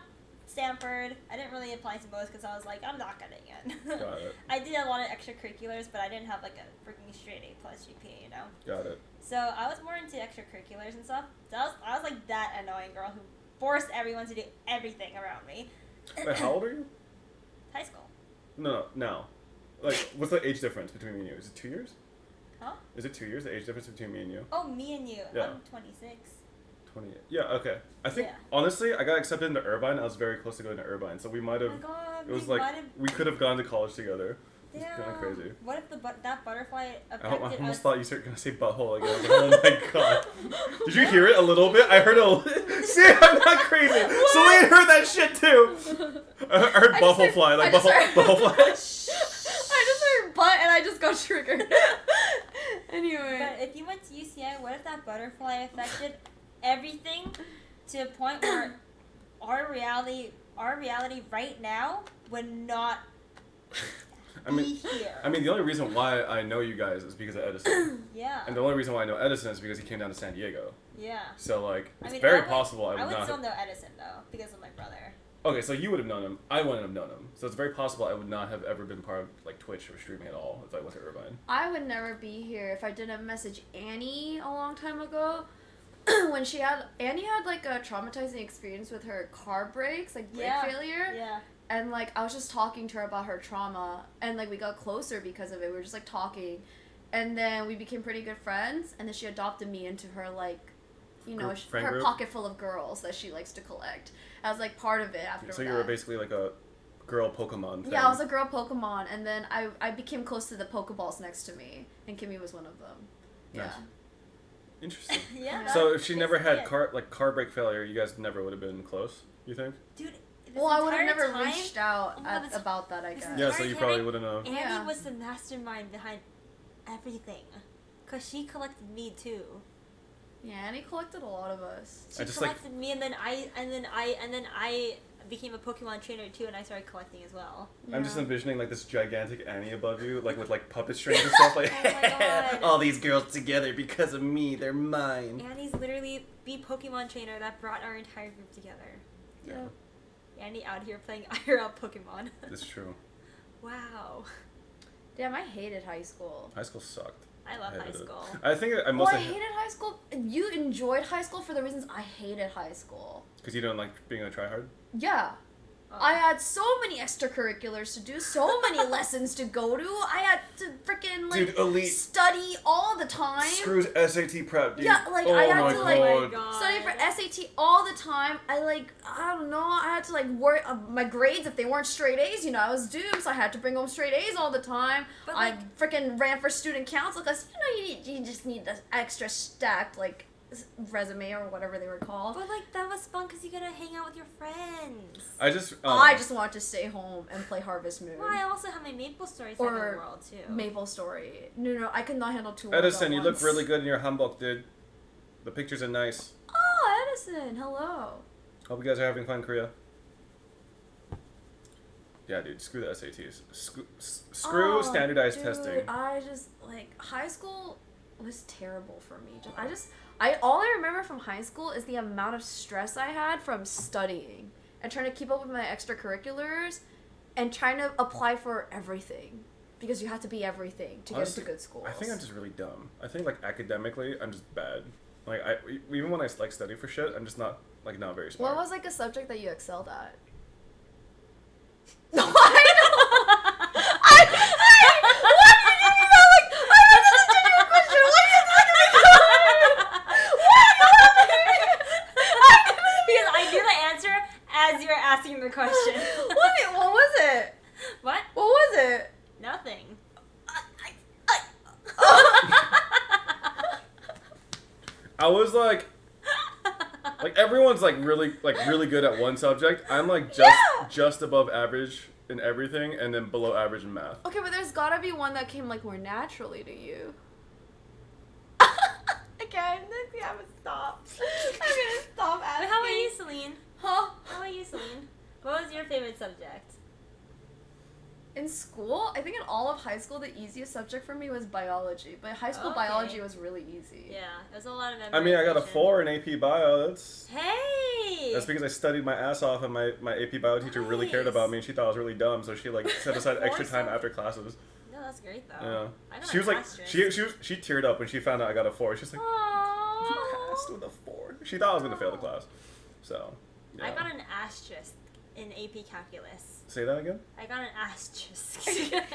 Stanford. I didn't really apply to most because I was like, I'm not gonna get. Got it. I did a lot of extracurriculars, but I didn't have like a freaking straight A+ GPA, you know. Got it. So I was more into extracurriculars and stuff. So I was like that annoying girl who forced everyone to do everything around me. Wait, how old are you? High school. No. Like, what's the age difference between me and you? Is it 2 years? Huh? Is it 2 years, the age difference between me and you? Oh, me and you. Yeah. I'm 26. 28. Yeah, okay. I think, Yeah. honestly, I got accepted into Irvine. I was very close to going to Irvine, so we might Oh have, my god. it was like, we could have gone to college together. It's Damn. kind of crazy. What if that butterfly I affected almost us? thought you were going to say butthole again. I was like, oh my god. Did you hear it a little bit? I heard it a little. See, I'm not crazy. Celine heard that shit too. I heard butthole fly. Like butthole fly. I just heard butt and I just got triggered. Anyway. But if you went to UCI, what if that butterfly affected everything to a point where our reality right now would not be here? I mean, the only reason why I know you guys is because of Edison. Yeah. And the only reason why I know Edison is because he came down to San Diego. Yeah. So, like, it's I mean, very I would- possible I I would would not still have... know Edison though because of my brother. Okay, so you would have known him. I wouldn't have known him. So it's very possible I would not have ever been part of, like, Twitch or streaming at all if I went to Irvine. I would never be here if I didn't message Annie a long time ago. When Annie had like a traumatizing experience with her car brakes, like brake failure. Yeah. And like I was just talking to her about her trauma, and like we got closer because of it. We were just like talking, and then we became pretty good friends. And then she adopted me into her like, Friend her group? pocket full of girls that she likes to collect. I was like part of it after. So that. you were basically like a girl Pokemon thing. Yeah, I was a girl Pokemon, and then I became close to the Pokeballs next to me, and Kimi was one of them. Nice. Yeah. Interesting. Yeah. So if she never had it. car brake failure, you guys never would have been close, you think? Dude. Well, I would have entire never time, reached out Oh my God, this- about that, I this guess. Yeah, entire so you time, probably wouldn't know. Annie Yeah. was the mastermind behind everything, cause she collected me too. Yeah, and he collected a lot of us. She collected me, and then I became a Pokemon trainer too, and I started collecting as well. I'm just envisioning like this gigantic Annie above you, like with like puppet strings and stuff. Like, Oh my God. all these girls together because of me, they're mine. Annie's literally the Pokemon trainer that brought our entire group together. Yeah, Annie out here playing IRL Pokemon. that's true. Wow. Damn, I hated high school. High school sucked. I love high hated it. school. I think I Well, mostly I hated high school. You enjoyed high school for the reasons I hated high school. because you don't like being a tryhard. Yeah. Oh. I had so many extracurriculars to do, so many lessons to go to. I had to freaking like Dude, elite. study all the time. Screws SAT prep, dude. Yeah, like, oh I had my to, like, Oh my god. Study for SAT all the time. I don't know. I had to like work my grades if they weren't straight A's. You know, I was doomed, so I had to bring home straight A's all the time. But, I like- freaking ran for student council because you just need the extra stacked like resume or whatever they were called. But like that was fun because you got to hang out with your friends. I just wanted to stay home and play Harvest Moon. Well, I also have my Maple Story Or second world too. Maple Story. No, I could not handle two worlds Edison, at you look once. really good in your hanbok, dude. The pictures are nice. Oh, Edison, hello. Hope you guys are having fun, Korea. Yeah, dude, screw the SATs. Screw Oh, standardized dude, testing. I just high school was terrible for me. All I remember from high school is the amount of stress I had from studying and trying to keep up with my extracurriculars and trying to apply for everything because you have to be everything to Honestly, get into good schools. I think I'm just really dumb. I think like academically, I'm just bad. Like even when I like study for shit, I'm just not very smart. What was like a subject that you excelled at? No, I don't. What do you mean that? Like, I answered to your question. What do you Because I knew the answer as you were asking the question. What was it? What? What was it? Nothing. I was like everyone's like really good at one subject. I'm like just above average in everything, and then below average in math. Okay, but there's gotta be one that came like more naturally to you. Again, I'm gonna stop. I'm gonna stop asking. But how about you, Celine? Huh? How about you, Celine? What was your favorite subject? In school, I think in all of high school, the easiest subject for me was biology. But high school Okay. biology was really easy. Yeah, it was a lot of memorization. I mean, I got a 4 in AP Bio. Hey! That's because I studied my ass off, and my AP Bio teacher really cared about me, and she thought I was really dumb, so she like set aside extra time after classes. No, that's great though. Yeah. I got She was an like, asterisk. she teared up when she found out I got a 4. She's like, you Aww. passed with a 4. She thought I was gonna fail the class. So, yeah. I got an asterisk in AP Calculus. Say that again. I got an asterisk.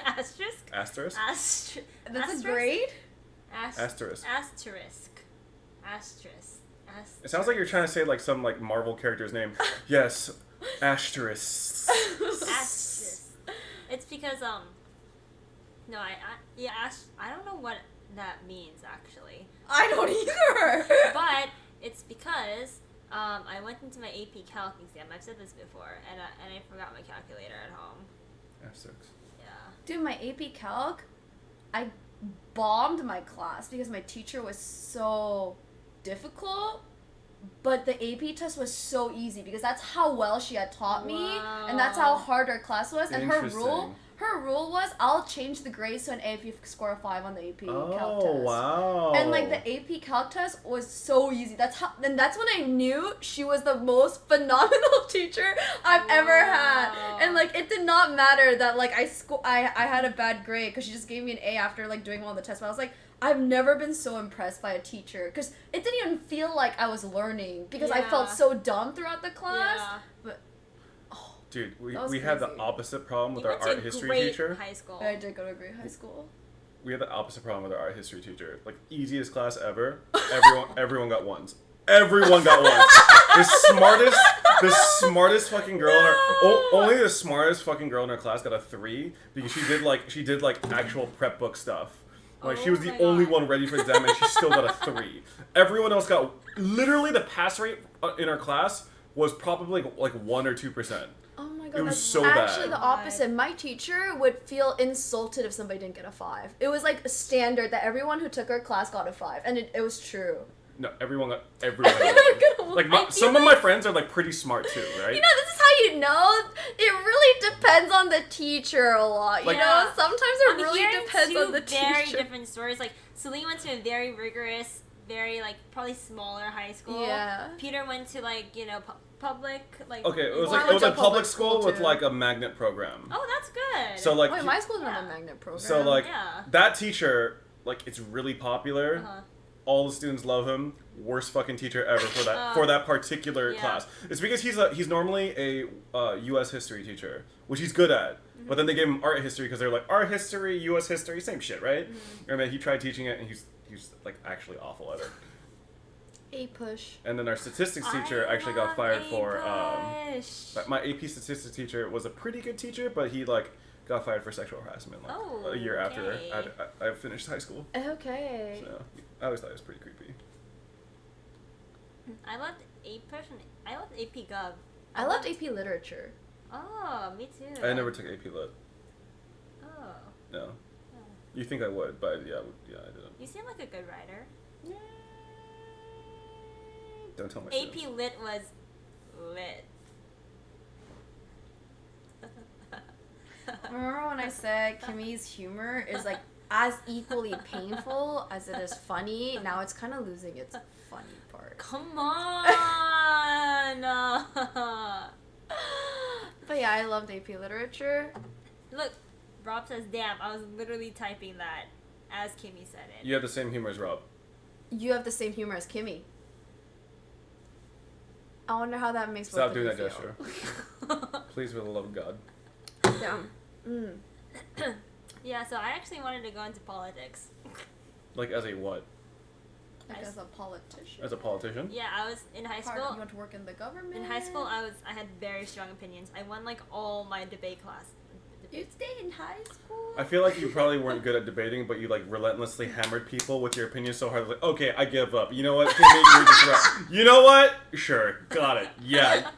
Asterisk? Asterisk. That's asterisk? a grade? Asterisk. Asterisk. Asterisk. It sounds like you're trying to say like some like Marvel character's name. Yes, asterisk. Asterisk. It's because no, I don't know what that means actually. I don't either. But it's because I went into my AP Calc exam. I've said this before, and I forgot my calculator at home. Asterisk. Yeah. Dude, my AP Calc, I bombed my class because my teacher was so difficult, but the AP test was so easy because that's how well she had taught me, and that's how hard our class was. And her rule was I'll change the grades to an AP score of 5 on the AP Calc test. Oh wow! And like the AP Calc test was so easy. That's when I knew she was the most phenomenal teacher I've ever had. And like it did not matter that like I had a bad grade because she just gave me an A after like doing well on the test. But I was like, I've never been so impressed by a teacher because it didn't even feel like I was learning because I felt so dumb throughout the class. Yeah. But Dude, we That was had the crazy. opposite problem with You our went to art a history great teacher. high school. I did go to a great high school. We had the opposite problem with our art history teacher. Like easiest class ever. Everyone got 1s. Everyone got 1s. The smartest fucking girl in our only the smartest fucking girl in our class got a 3 because she did like actual prep book stuff. Like she was the only one ready for the exam, and she still got a 3. Everyone else got literally the pass rate in our class was probably like 1 or 2%. Oh my god, It was that's so actually bad. the opposite. My teacher would feel insulted if somebody didn't get a 5. It was like a standard that everyone who took her class got a 5, and it was true. No, everyone got like some of my friends are like pretty smart too, right? You know, this is how you know. It really depends on the teacher a lot. Like- you know, sometimes it I'm really hearing depends on the very teacher. different stories. Like Celine went to a very rigorous, very like probably smaller high school. Yeah. Peter went to like public like. Okay, it was Well, I like went to a public public school school, with too. like a magnet program. Oh, that's good. So like Wait, my school didn't have a Yeah. magnet program. so like Yeah. that teacher, like it's really popular. Uh-huh. All the students love him. Worst fucking teacher ever for that particular Yeah. class. It's because he's normally a U.S. history teacher, which he's good at. But then they gave him art history because they're like art history, U.S. history, same shit, right? And then he tried teaching it, and he's like actually awful at it. A push. And then our statistics teacher I actually got love fired for. Push. My AP statistics teacher was a pretty good teacher, but he like got fired for sexual harassment like Oh, a year after okay. I finished high school. Okay. So I always thought it was pretty creepy. I loved I loved AP Gov. I loved AP Literature. Oh, me too. I never took AP Lit. Oh. No. You think I would, but yeah, I didn't. You seem like a good writer. Don't tell my AP students. Lit was lit. Remember when I said Kimi's humor is like as equally painful as it is funny? Now it's kind of losing its funny part. Come on! But yeah, I loved AP Literature. Look, Rob says, damn, I was literally typing that as Kimi said it. You have the same humor as Rob. You have the same humor as Kimi. I wonder how that makes Stop both doing of that you gesture. feel. Please, for the love of God. Damn. Mm. Yeah, so I actually wanted to go into politics. Like as a what? Like as a politician. As a politician? Yeah, I was in high You school. want to work in the government? In high school, I had very strong opinions. I won like all my debate class. You stayed in high school? I feel like you probably weren't good at debating, but you like relentlessly hammered people with your opinions so hard. Like, okay, I give up. You know what? Kimmy, you're just right. You know what? Sure, got it. Yeah,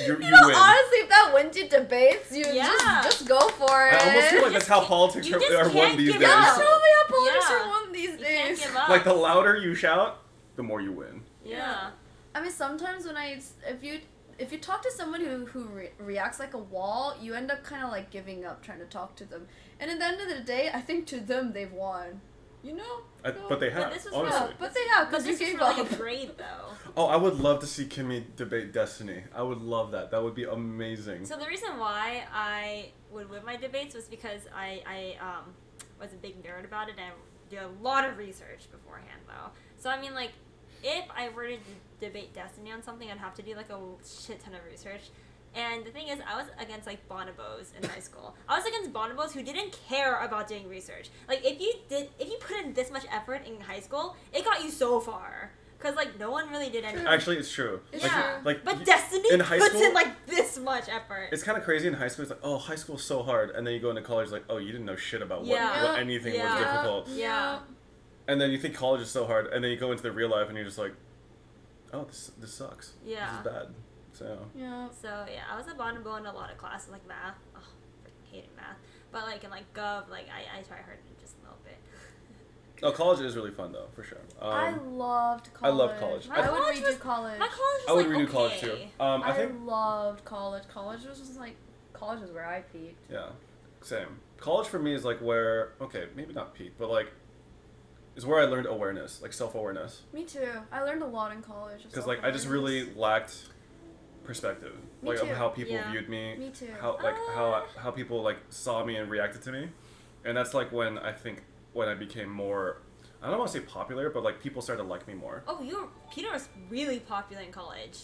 you win. Honestly, if that wins you debates, you Yeah. just go for it. I almost feel like that's how politics you just are won can't these give days. up. That's probably how politics Yeah. are won these You can't days. give up. Like the louder you shout, the more you win. Yeah. I mean, sometimes when if you talk to someone who reacts like a wall, you end up kind of like giving up trying to talk to them. And at the end of the day, I think to them they've won. You know? But they have, But this was honestly. Yeah, but they have, But because you this is gave for like up. a grade though. Oh, I would love to see Kimmy debate Destiny. I would love that. That would be amazing. So the reason why I would win my debates was because I was a big nerd about it and I did a lot of research beforehand though. So I mean like if I were to debate Destiny on something, I'd have to do like a shit ton of research. And the thing is, I was against like bonobos in high school. I was against bonobos who didn't care about doing research. Like if you put in this much effort in high school, it got you so far. Cause like no one really did anything. Actually, it's true. It's Like, true. like But Destiny in high puts school, in like this much effort. it's kind of crazy in high school. It's like, oh, high school's so hard, and then you go into college, like, oh, you didn't know shit about Yeah. what anything Yeah. was difficult. Yeah. And then you think college is so hard, and then you go into the real life, and you're just like, oh, this sucks. Yeah. This is bad. So Yeah. So yeah, I was a bonobo in a lot of classes like math. Oh, freaking hated math. But like in like gov, like I try hard in just a little bit. oh, college is really fun though, for sure. I loved I college. love college. I would college redo was- college. My college was I would like, redo okay. college too. I think loved college. College was just like, college is where I peaked. yeah, same. College for me is like where maybe not peak, but like is where I learned awareness, like self-awareness. Me too. I learned a lot in college. Because like I just really lacked perspective, Me like too. of how people Yeah. viewed me, Me too. how people like saw me and reacted to me, and that's like when I became more, I don't want to say popular, but like people started to like me more. Oh, Peter was really popular in college.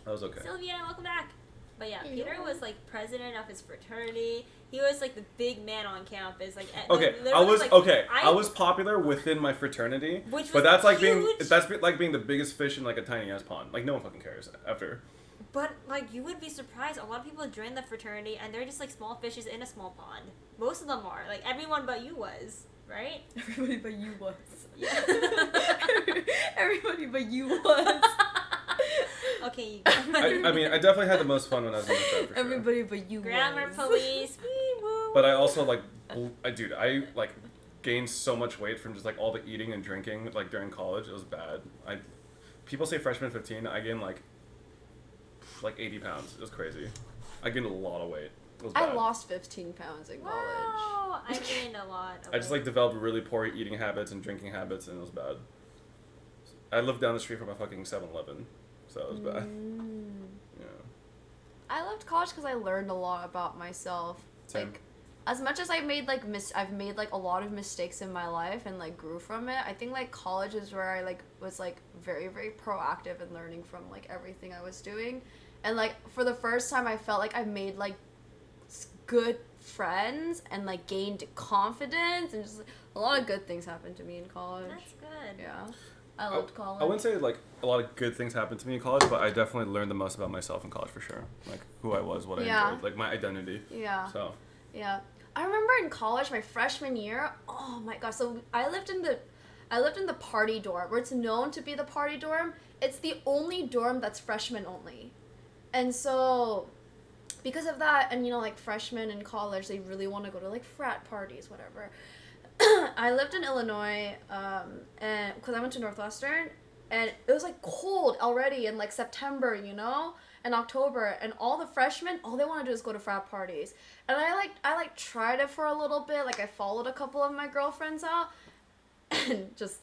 That was okay. Sylvia, welcome back. But yeah, Hey, Peter yo. was like president of his fraternity. He was like the big man on campus. Like Okay, literally, I was popular within my fraternity, Which but was that's like huge. like being the biggest fish in like a tiny ass pond. Like no one fucking cares after. But like you would be surprised. A lot of people join the fraternity and they're just like small fishes in a small pond. Most of them are. Like everyone but you was, right? Everybody but you was. Yeah. Everybody but you was. Okay, you I mean, I definitely had the most fun when I was in the frat, for sure. Everybody but you grammar was. police. Wee woo. But I also like, I like gained so much weight from just like all the eating and drinking like during college. It was bad. People say freshman 15. I gained like 80 pounds. It was crazy. I gained a lot of weight. It was bad. I lost 15 pounds in college. Wow, I gained a lot. Of I just like developed really poor eating habits and drinking habits, and it was bad. I lived down the street from a fucking 7-Eleven, so it was bad. I loved college because I learned a lot about myself. Same. Like, as much as I made like I've made like a lot of mistakes in my life and like grew from it. I think like college is where I like was like very very proactive in learning from like everything I was doing, and like for the first time I felt like I made like good friends and like gained confidence and just a lot of good things happened to me in college. That's good. Yeah, I loved college. I wouldn't say like a lot of good things happened to me in college, but I definitely learned the most about myself in college for sure. Like who I was, what I enjoyed, like my identity. Yeah. So. Yeah. I remember in college, my freshman year, oh my gosh, so I lived in the party dorm, where it's known to be the party dorm. It's the only dorm that's freshmen only. And so, because of that, and you know, like freshmen in college, they really want to go to like frat parties, whatever. I lived in Illinois, and because I went to Northwestern, and it was like cold already in like September, you know? In October, and all the freshmen, all they want to do is go to frat parties. And I tried it for a little bit, like I followed a couple of my girlfriends out, and just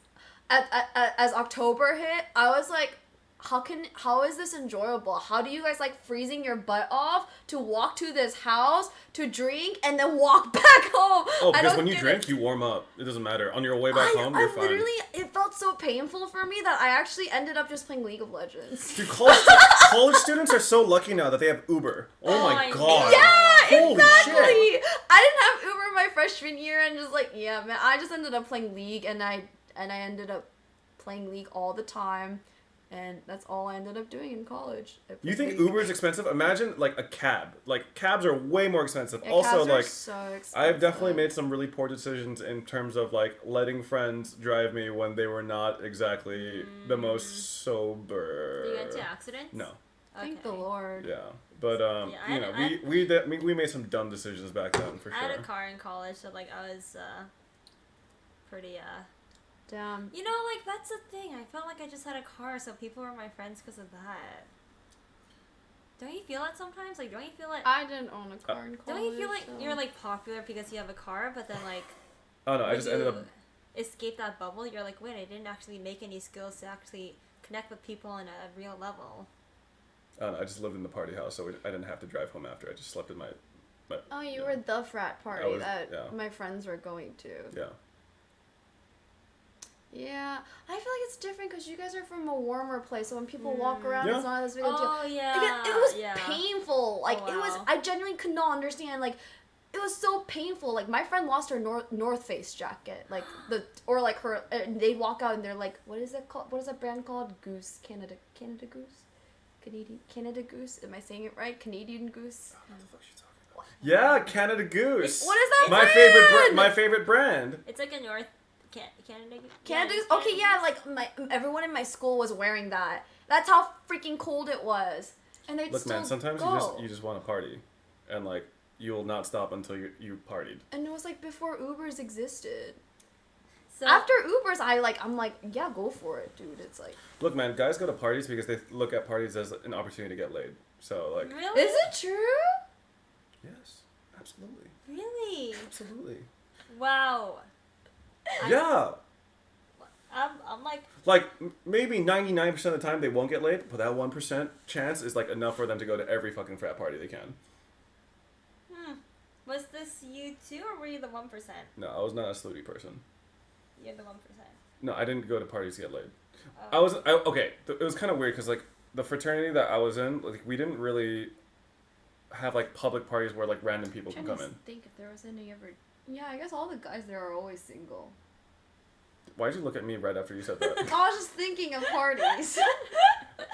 as October hit, I was like, how is this enjoyable? How do you guys like freezing your butt off to walk to this house to drink and then walk back home? Oh, because when you drink, you warm up. It doesn't matter. On your way back home, you're fine. Literally, it felt so painful for me that I actually ended up just playing League of Legends. Dude, college students are so lucky now that they have Uber. Oh my god. Yeah, Holy exactly. shit. I didn't have Uber my freshman year, and just like, yeah, man, I just ended up playing League, and I ended up playing League all the time. And that's all I ended up doing in college. You think Uber is expensive? Imagine like a cab. Like cabs are way more expensive. Yeah, also, cabs are like so expensive. I've definitely made some really poor decisions in terms of like letting friends drive me when they were not exactly the most sober. Did you get into accidents? No. Thank the Lord. Yeah, but you know, we made some dumb decisions back then for sure. I had a car in college, so like I was pretty Damn. You know, like, that's the thing. I felt like I just had a car, so people were my friends because of that. Don't you feel that sometimes? Like, don't you feel like... I didn't own a car in college. Don't you feel like so. you're, like, popular because you have a car, but then, like... Oh, no, I just ended up... escape that bubble, you're like, wait, I didn't actually make any skills to actually connect with people on a real level. Oh, no, I just lived in the party house, so I didn't have to drive home after. I just slept in my Oh, you were the frat party that yeah. my friends were going to. Yeah. Yeah, I feel like it's different because you guys are from a warmer place, so when people walk around, it's not as big a deal. Oh, yeah. It was painful. Like, Oh, it was, wow. I genuinely could not understand. Like, it was so painful. Like, my friend lost her North Face jacket. Like, they'd walk out and they're like, what is it called? What is that brand called? Goose. Canada Goose? Canada Goose? Am I saying it right? Canadian Goose? What the fuck is she talking about? Yeah, Canada Goose. What is that My favorite brand. It's like a Canada Goose. Okay, yeah, like everyone in my school was wearing that. That's how freaking cold it was. And they'd Look, still man, sometimes go. you just want to party, and like you will not stop until you partied. And it was like before Ubers existed. So After Ubers, I'm like, yeah, go for it, dude. It's like... Look, man, guys go to parties because they look at parties as an opportunity to get laid. So, like... Really? Is it true? Yes, absolutely. Really? Absolutely. Wow. Yeah! I'm like... Like, maybe 99% of the time they won't get laid, but that 1% chance is, like, enough for them to go to every fucking frat party they can. Was this you too, or were you the 1%? No, I was not a slutty person. You're the 1%. No, I didn't go to parties to get laid. Oh. It was kind of weird because, like, the fraternity that I was in, like, we didn't really have, like, public parties where, like, random people can come in. Think if there was any ever... Yeah, I guess all the guys there are always single. Why'd you look at me right after you said that? I was just thinking of parties.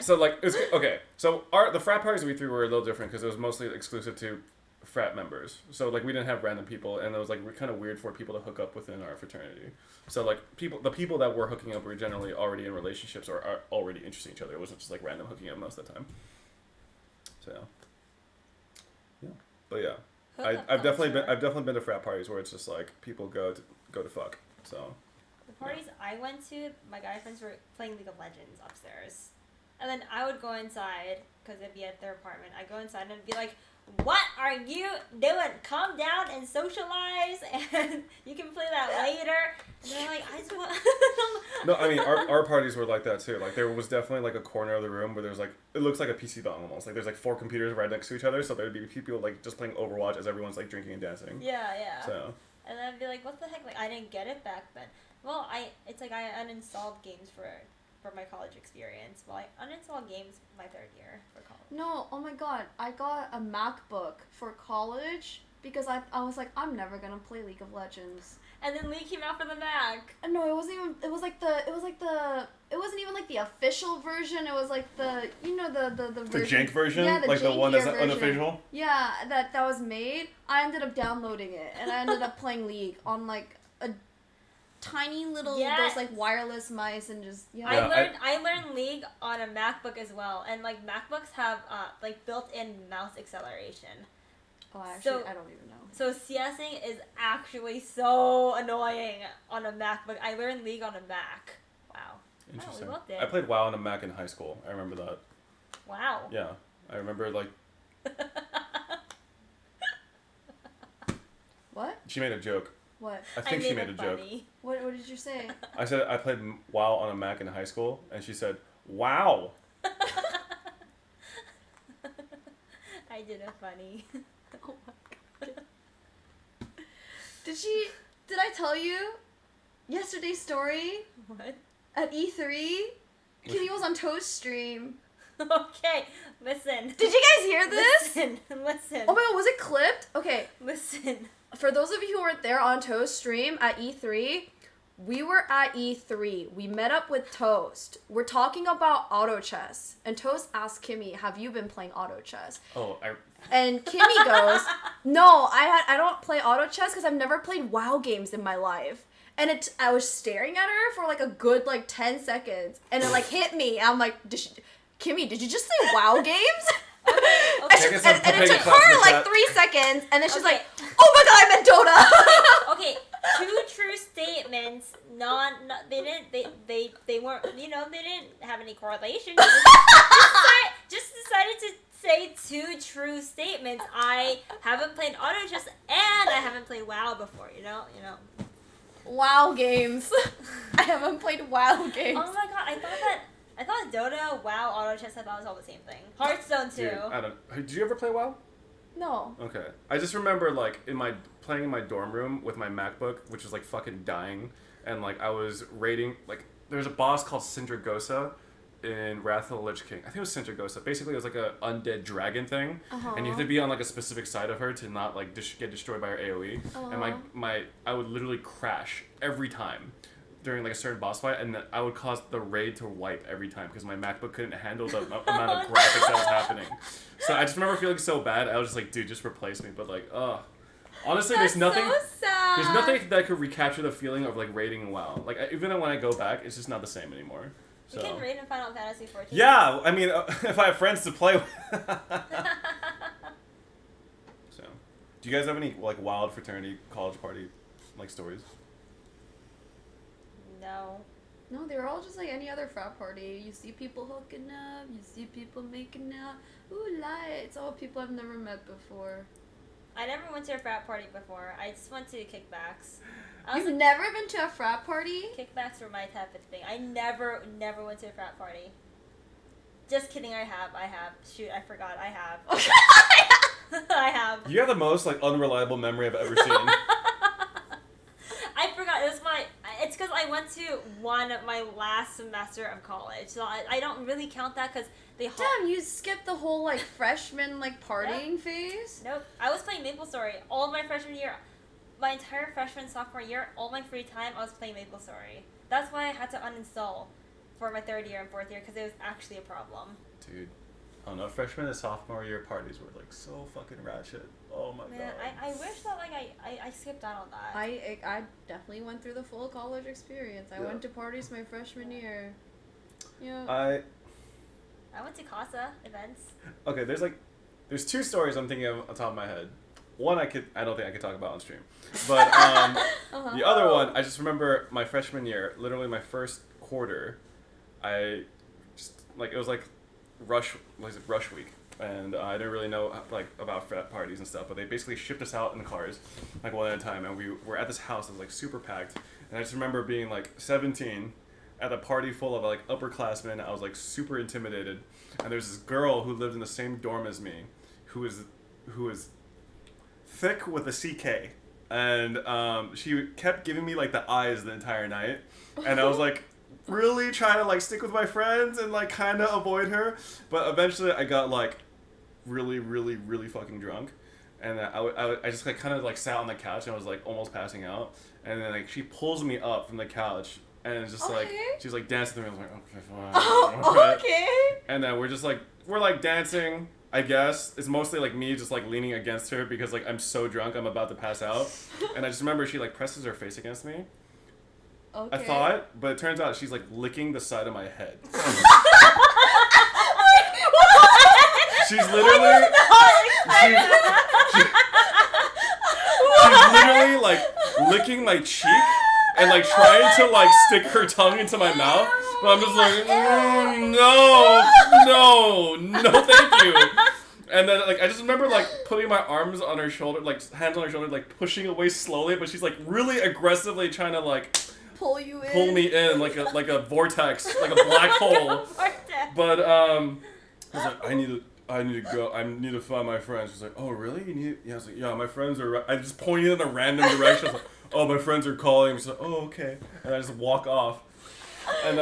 So, like, it's okay. So, the frat parties we threw were a little different because it was mostly exclusive to frat members. So, like, we didn't have random people, and it was, like, kind of weird for people to hook up within our fraternity. So, like, the people that were hooking up were generally already in relationships or are already interested in each other. It wasn't just, like, random hooking up most of the time. So, yeah. But, yeah. I've definitely been to frat parties where it's just, like, people go to fuck. So... The parties I went to, my guy friends were playing League of Legends upstairs. And then I would go inside, because it'd be at their apartment. I'd go inside and it'd be like, what are you doing? Calm down and socialize, and you can play that later. And they're like, I just want. No, I mean our parties were like that too. Like there was definitely like a corner of the room where there's like it looks like a PC belt almost. Like there's like 4 computers right next to each other, so there'd be people like just playing Overwatch as everyone's like drinking and dancing. Yeah. So. And then I'd be like, what the heck? Like I didn't get it back then. Well, it's like I uninstalled games for my college experience. Well, I uninstalled games my 3rd year for college. No, oh my god, I got a MacBook for college because I was like, I'm never gonna play League of Legends. And then League came out for the Mac. No, it wasn't even. It wasn't even like the official version. It was like the The version. jank version, Yeah, the like the one that's jankier version. unofficial. Yeah, that was made. I ended up downloading it, and I ended up playing League on like a tiny little those like wireless mice and just I learned League on a MacBook as well, and like MacBooks have like built-in mouse acceleration. Oh, actually, I don't even know. So CSing is actually so annoying on a MacBook. I learned League on a Mac. Wow. Interesting. Oh, we both did. I played WoW on a Mac in high school. I remember that. Wow. Yeah, I remember like. What? She made a joke. What? I think she made a joke. What did you say? I said I played WoW on a Mac in high school, and she said, "Wow." I did a funny. Oh my god. Did I tell you yesterday's story? What? At E3? Kimi was on Toast stream. Okay, listen. Did you guys hear this? Listen. Oh my god, was it clipped? Okay. Listen. For those of you who weren't there on Toast stream at E3, we were at E3. We met up with Toast. We're talking about auto chess. And Toast asked Kimi, have you been playing auto chess? Oh, And Kimi goes, no, I don't play auto chess because I've never played WoW games in my life. And I was staring at her for like a good like 10 seconds. And it like hit me. I'm like, Kimi, did you just say WoW games? Okay. And it took her like 3 seconds. And then she's like, oh my god, I meant Dota. Okay, 2 true statements. They weren't, they didn't have any correlation. Just decided to say 2 true statements. I haven't played auto chess and I haven't played WoW before. You know. WoW games. I haven't played WoW games. Oh my god, I thought Dota, WoW, auto chess, I thought it was all the same thing. Hearthstone too. dude, I don't. Did you ever play WoW? No. Okay. I just remember like playing in my dorm room with my MacBook, which was like fucking dying, and like I was raiding like there's a boss called Sindragosa in Wrath of the Lich King. I think it was Sindragosa. Basically, it was like a undead dragon thing, and you have to be on like a specific side of her to not like get destroyed by her AOE. And I would literally crash every time during like a certain boss fight, and I would cause the raid to wipe every time because my MacBook couldn't handle the amount of graphics that was happening. So I just remember feeling so bad. I was just like, dude, just replace me. But like, honestly, That's there's nothing. So sad. There's nothing that could recapture the feeling of like raiding WoW. Like even when I go back, it's just not the same anymore. So. You can raid in Final Fantasy 14. Yeah, I mean, if I have friends to play with. So, do you guys have any like wild fraternity college party like stories? No, they were all just like any other frat party. You see people hooking up, you see people making out. Ooh, lights. All people I've never met before. I never went to a frat party before. I just went to kickbacks. You've never been to a frat party? Kickbacks were my type of thing. I never went to a frat party. Just kidding, I have. Shoot, I forgot, I have. I have. You have the most like unreliable memory I've ever seen. I forgot, it's because I went to one my last semester of college, so I don't really count that because they... Damn, you skipped the whole like freshman like partying phase? Nope, I was playing MapleStory all my freshman year. My entire freshman, sophomore year, all my free time, I was playing MapleStory. That's why I had to uninstall for my 3rd year and 4th year, because it was actually a problem. Dude, I don't know, freshman and sophomore year parties were like so fucking ratchet. Oh my god. I wish that like I skipped out on that. I definitely went through the full college experience. I went to parties my freshman year. Yeah. I went to CASA events. Okay, there's 2 stories I'm thinking of on top of my head. One I don't think I could talk about on stream. But the other one, I just remember my freshman year, literally my first quarter, I just like it was like rush week. and I didn't really know like about frat parties and stuff, but they basically shipped us out in the cars, like one at a time, and we were at this house that was like super packed, and I just remember being like 17 at a party full of like upperclassmen. I was like super intimidated, and there's this girl who lived in the same dorm as me, who is thick with a CK, and she kept giving me like the eyes the entire night, and I was like really trying to like stick with my friends and like kind of avoid her, but eventually I got like really fucking drunk, and I just like kind of like sat on the couch and I was like almost passing out, and then like she pulls me up from the couch and it's just like she's like dancing with me. I was like, okay, fine. Oh, okay. And then we're like dancing. I guess it's mostly like me just like leaning against her because like I'm so drunk I'm about to pass out, and I just remember she like presses her face against me. Okay. I thought, but it turns out she's like licking the side of my head. She's literally she's literally like licking my cheek and like trying to like stick her tongue into my mouth, but I'm just like, no, thank you. And then like I just remember like putting my arms on her shoulder, like hands on her shoulder, like pushing away slowly, but she's like really aggressively trying to like pull me in like a vortex, like a black hole. But I was like, I need to go. I need to find my friends. She's like, oh really? You need? Yeah. I was like, yeah, my friends are. I just pointed in a random direction. I was like, oh, my friends are calling. She's like, oh okay. And I just walk off. And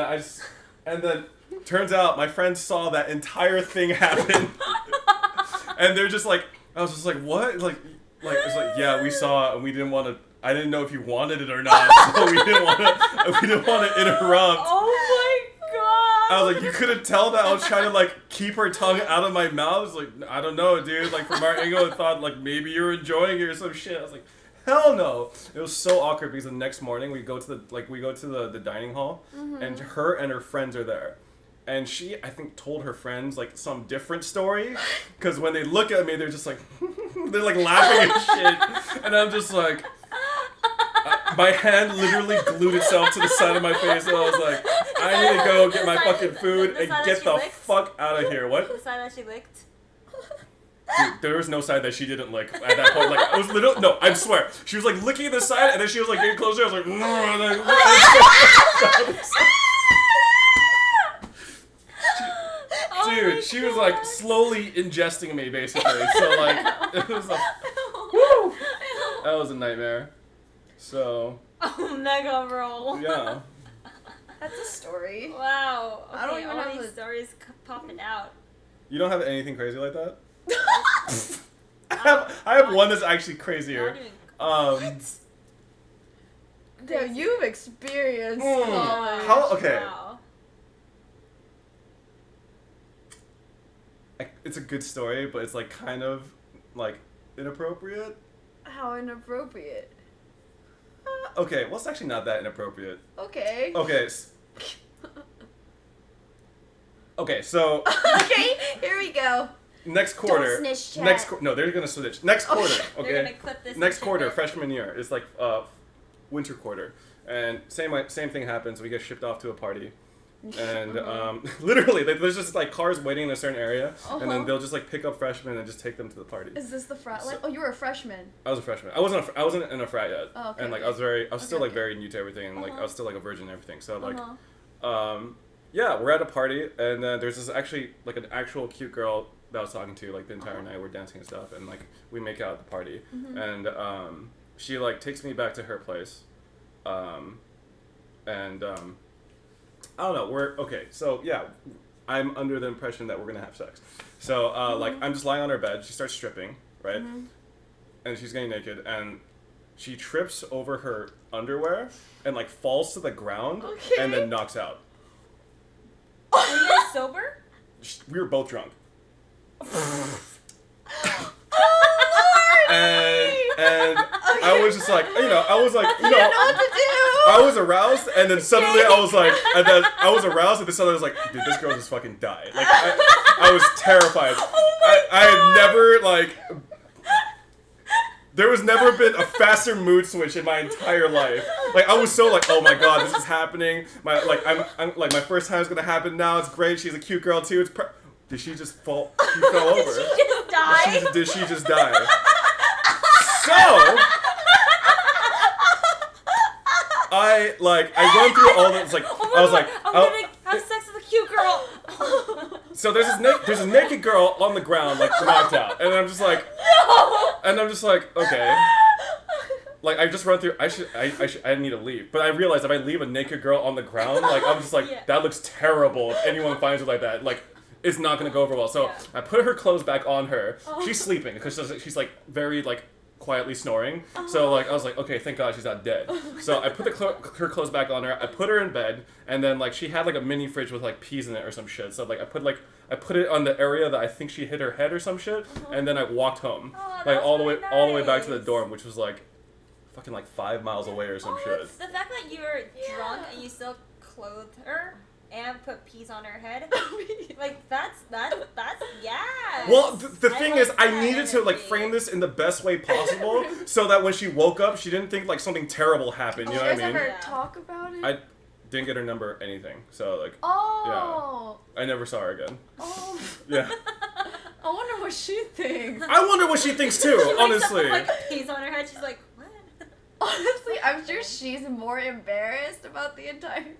then turns out my friends saw that entire thing happen. And they're just like, I was just like, what? Like it's like, yeah, we saw it and we didn't want to. I didn't know if you wanted it or not, so we didn't want to interrupt. Oh my god! I was like, you couldn't tell that I was trying to like keep her tongue out of my mouth. I was like, I don't know, dude. Like from our angle, I thought like maybe you were enjoying it or some shit. I was like, hell no. It was so awkward because the next morning we go to the dining hall, and her and her friends are there. And she, I think, told her friends, like, some different story. Because when they look at me, they're just like, they're, like, laughing and shit. And I'm just like, my hand literally glued itself to the side of my face. And I was like, I need to go get my fucking food and get the fuck out of here. What? The side that she licked? Dude, there was no side that she didn't lick at that point. Like, I was literally, no, I swear. She was, like, licking the side, and then she was, like, getting closer. I was like, dude, she was like slowly ingesting me basically. So like it was like, woo! That was a nightmare. So Oh, mega roll. yeah. That's a story. Wow. Okay, I don't even all have these stories popping out. You don't have anything crazy like that? I have one that's actually crazier. Damn, you've experienced college. How? Okay. Wow. It's a good story, but it's like kind of like inappropriate. How inappropriate. Okay, well it's actually not that inappropriate. Okay. Okay. Okay, so Okay, here we go. next quarter. Don't snitch, chat. No, they're gonna snitch. Next quarter, They're okay. gonna clip this. Next and quarter, ship it. freshman year, it's like winter quarter, and same thing happens. We get shipped off to a party, and literally there's just like cars waiting in a certain area, and then they'll just like pick up freshmen and just take them to the party. Is this the frat life? Oh, you were a freshman. I was a freshman. I wasn't in a frat yet, Oh, okay, and like okay. I was still like very new to everything, and like I was still like a virgin and everything. So like, Uh-huh. yeah, we're at a party, and there's this actually like an actual cute girl that I was talking to like the entire night. We're dancing and stuff, and like we make out at the party, and she like takes me back to her place, and I don't know. We're okay. So yeah, I'm under the impression that we're gonna have sex. So like I'm just lying on her bed. She starts stripping, right, and she's getting naked, and she trips over her underwear and like falls to the ground, and then knocks out. Were you guys sober? We were both drunk. Oh, and I was just like, I was like, I didn't know what to do. I was aroused, and then suddenly I was like, I was aroused, and then suddenly I was like, dude, this girl just fucking died. Like, I was terrified. I had never, like, there was never been a faster mood switch in my entire life. Like, I was so like, oh my god, this is happening. I'm like, my first time is gonna happen now. It's great. She's a cute girl too. Did she just fall? She fell over. Did she just die? Did she just die? So I run through all this like Oh my I was God, like I'm gonna have sex with a cute girl. so there's a naked girl on the ground like knocked out, and I'm just like okay. Like I just run through. I need to leave, but I realized if I leave a naked girl on the ground, like I'm just like Yeah. that looks terrible. If anyone finds her like that, like it's not gonna go over well. So Yeah. I put her clothes back on her. Oh. She's sleeping because she's like very like quietly snoring. So like I was like, okay, thank God she's not dead. So I put her clothes back on her. I put her in bed, and then like she had like a mini fridge with like peas in it or some shit. So like I put it on the area that I think she hit her head or some shit, and then I walked home, Oh, like that's all the way really back to the nice. dorm, which was like fucking like 5 miles away or some shit. The fact that you were drunk and you still clothed her and put peas on her head, like that's yeah. Well, the thing like is, I that needed to like energy. frame this in the best way possible, so that when she woke up, she didn't think like something terrible happened. You know you what guys I mean? ever Yeah. talk about it? I didn't get her number, anything. So like, Oh. I never saw her again. Oh. Yeah. I wonder what she thinks. I wonder what she thinks too. She wakes up Honestly. with, like peas on her head. She's like, what? Honestly, I'm sure she's more embarrassed about the entire thing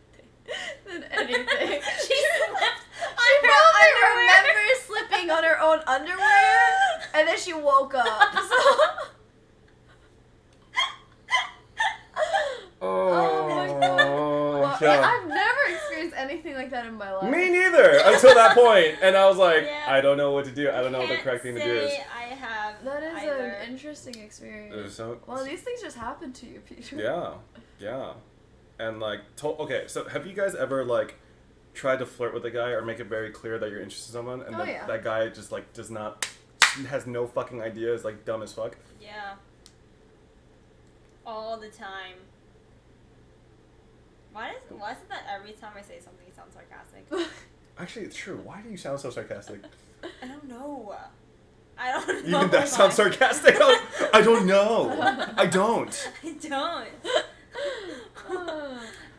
than anything. She slipped She on her probably underwear. remembers slipping on her own underwear, and then she woke up. So. Oh my God. Well, yeah. I've never experienced anything like that in my life. Me neither until that point, and I was like, Yeah. I don't know what to do. I don't know what the Can't correct thing to do is. say I have That is either. an interesting experience. It was so. Well, these things just happen to you, Peter. Yeah, and like, okay. So have you guys ever like tried to flirt with a guy or make it very clear that you're interested in someone, and Oh, then yeah. that guy just like does not, has no fucking idea, is like dumb as fuck? Yeah. All the time. Why is it that every time I say something it sounds sarcastic? Actually, it's true. Why do you sound so sarcastic? I don't know. I don't know. Even that sounds sarcastic. I don't know. I don't. I don't.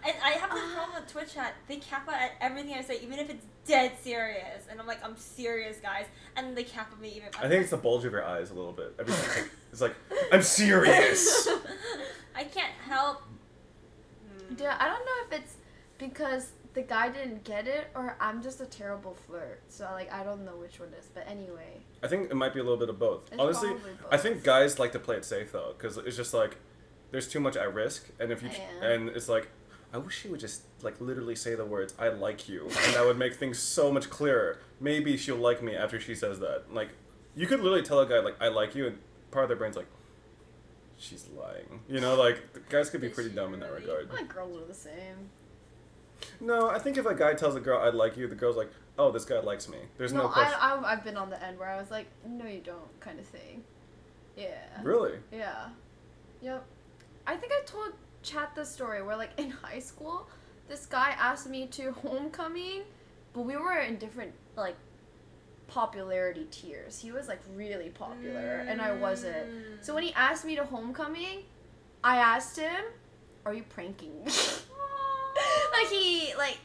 And I have this problem with Twitch chat. They cap out at everything I say, even if it's dead serious. And I'm like, I'm serious, guys. And they cap at me even. I think it's the bulge of your eyes a little bit. Every time it's like, I'm serious. I can't help. Yeah, I don't know if it's because the guy didn't get it or I'm just a terrible flirt. So like I don't know which one it is. But anyway. I think it might be a little bit of both. It's Honestly, probably both. I think guys like to play it safe though, because it's just like there's too much at risk, and if you Yeah. and it's like I wish she would just like literally say the words "I like you," and that would make things so much clearer. Maybe she'll like me after she says that. Like you could literally tell a guy like "I like you," and part of their brain's like, she's lying. You know, like the guys could be Is pretty she dumb in that really? regard. I feel like girls are the same. No, I think if a guy tells a girl "I like you," the girl's like, "Oh, this guy likes me." There's no question. I've been on the end where I was like, no, you don't, kind of thing. Yeah. Really? Yeah. Yep. I think I told Chat this story where, like, in high school, this guy asked me to homecoming, but we were in different, like, popularity tiers. He was, like, really popular, and I wasn't. So when he asked me to homecoming, I asked him, are you pranking me?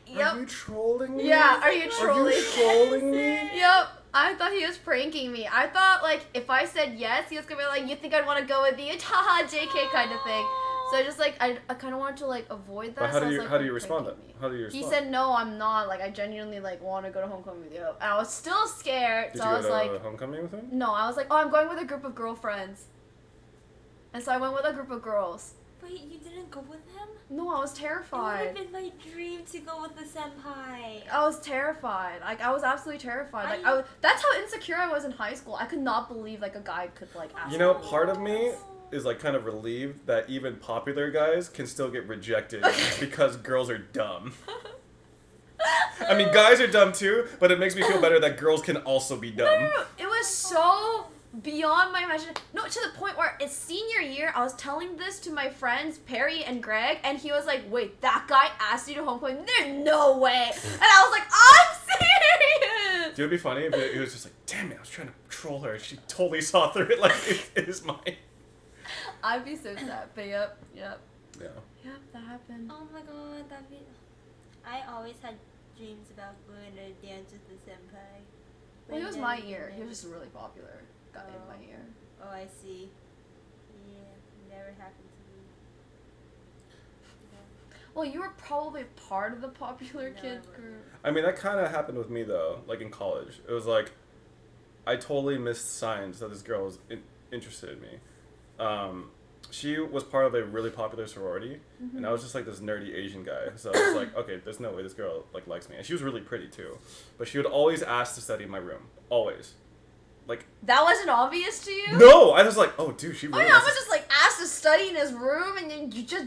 Yep. Are you trolling me? Yeah, are you trolling? Are you trolling me? Yep. I thought he was pranking me. I thought, like, if I said yes, he was gonna be like, you think I'd want to go with you? Haha, JK kind of thing. So I just, like, I kind of wanted to, like, avoid that. But how so I do was you like, how do "Are you respond then? pranking me?" How do you respond? He said, no, I'm not. Like, I genuinely, like, want to go to homecoming with you. And I was still scared. Did so you I was go to like, homecoming with him? no, I was like, oh, I'm going with a group of girlfriends. And so I went with a group of girls. Wait, you didn't go with him? No, I was It would terrified. have been my dream to go with the senpai. I was terrified. Like, I was absolutely terrified. Like, I- that's how insecure I was in high school. I could not believe, like, a guy could, like, ask You know, me. part of me is like kind of relieved that even popular guys can still get rejected because girls are dumb. I mean, guys are dumb too, but it makes me feel better that girls can also be dumb. No. It was so beyond my imagination. No, to the point where it's senior year, I was telling this to my friends, Perry and Greg, and he was like, wait, that guy asked you to homecoming? There's no way. And I was like, I'm serious. It would be funny if it was just like, damn it, I was trying to troll her. She totally saw through it. Like, it is mine. I'd be so sad, but yep. Yeah. Yep, that happened. Oh my god, I always had dreams about going to dance with the senpai. Well, he was my ear. He was just a really popular guy in my ear. Oh, I see. Yeah, never happened to me. Well, you were probably part of the popular No, kid I wasn't. group. I mean, that kind of happened with me though. Like in college, it was like I totally missed signs that this girl was interested in me. She was part of a really popular sorority, and I was just like this nerdy Asian guy. So I was like, okay, there's no way this girl like likes me. And she was really pretty too, but she would always ask to study in my room, always. Like That wasn't obvious to you? no, I was like, oh dude, she Oh really. yeah, I wants was to just like asked to study in his room, and then you just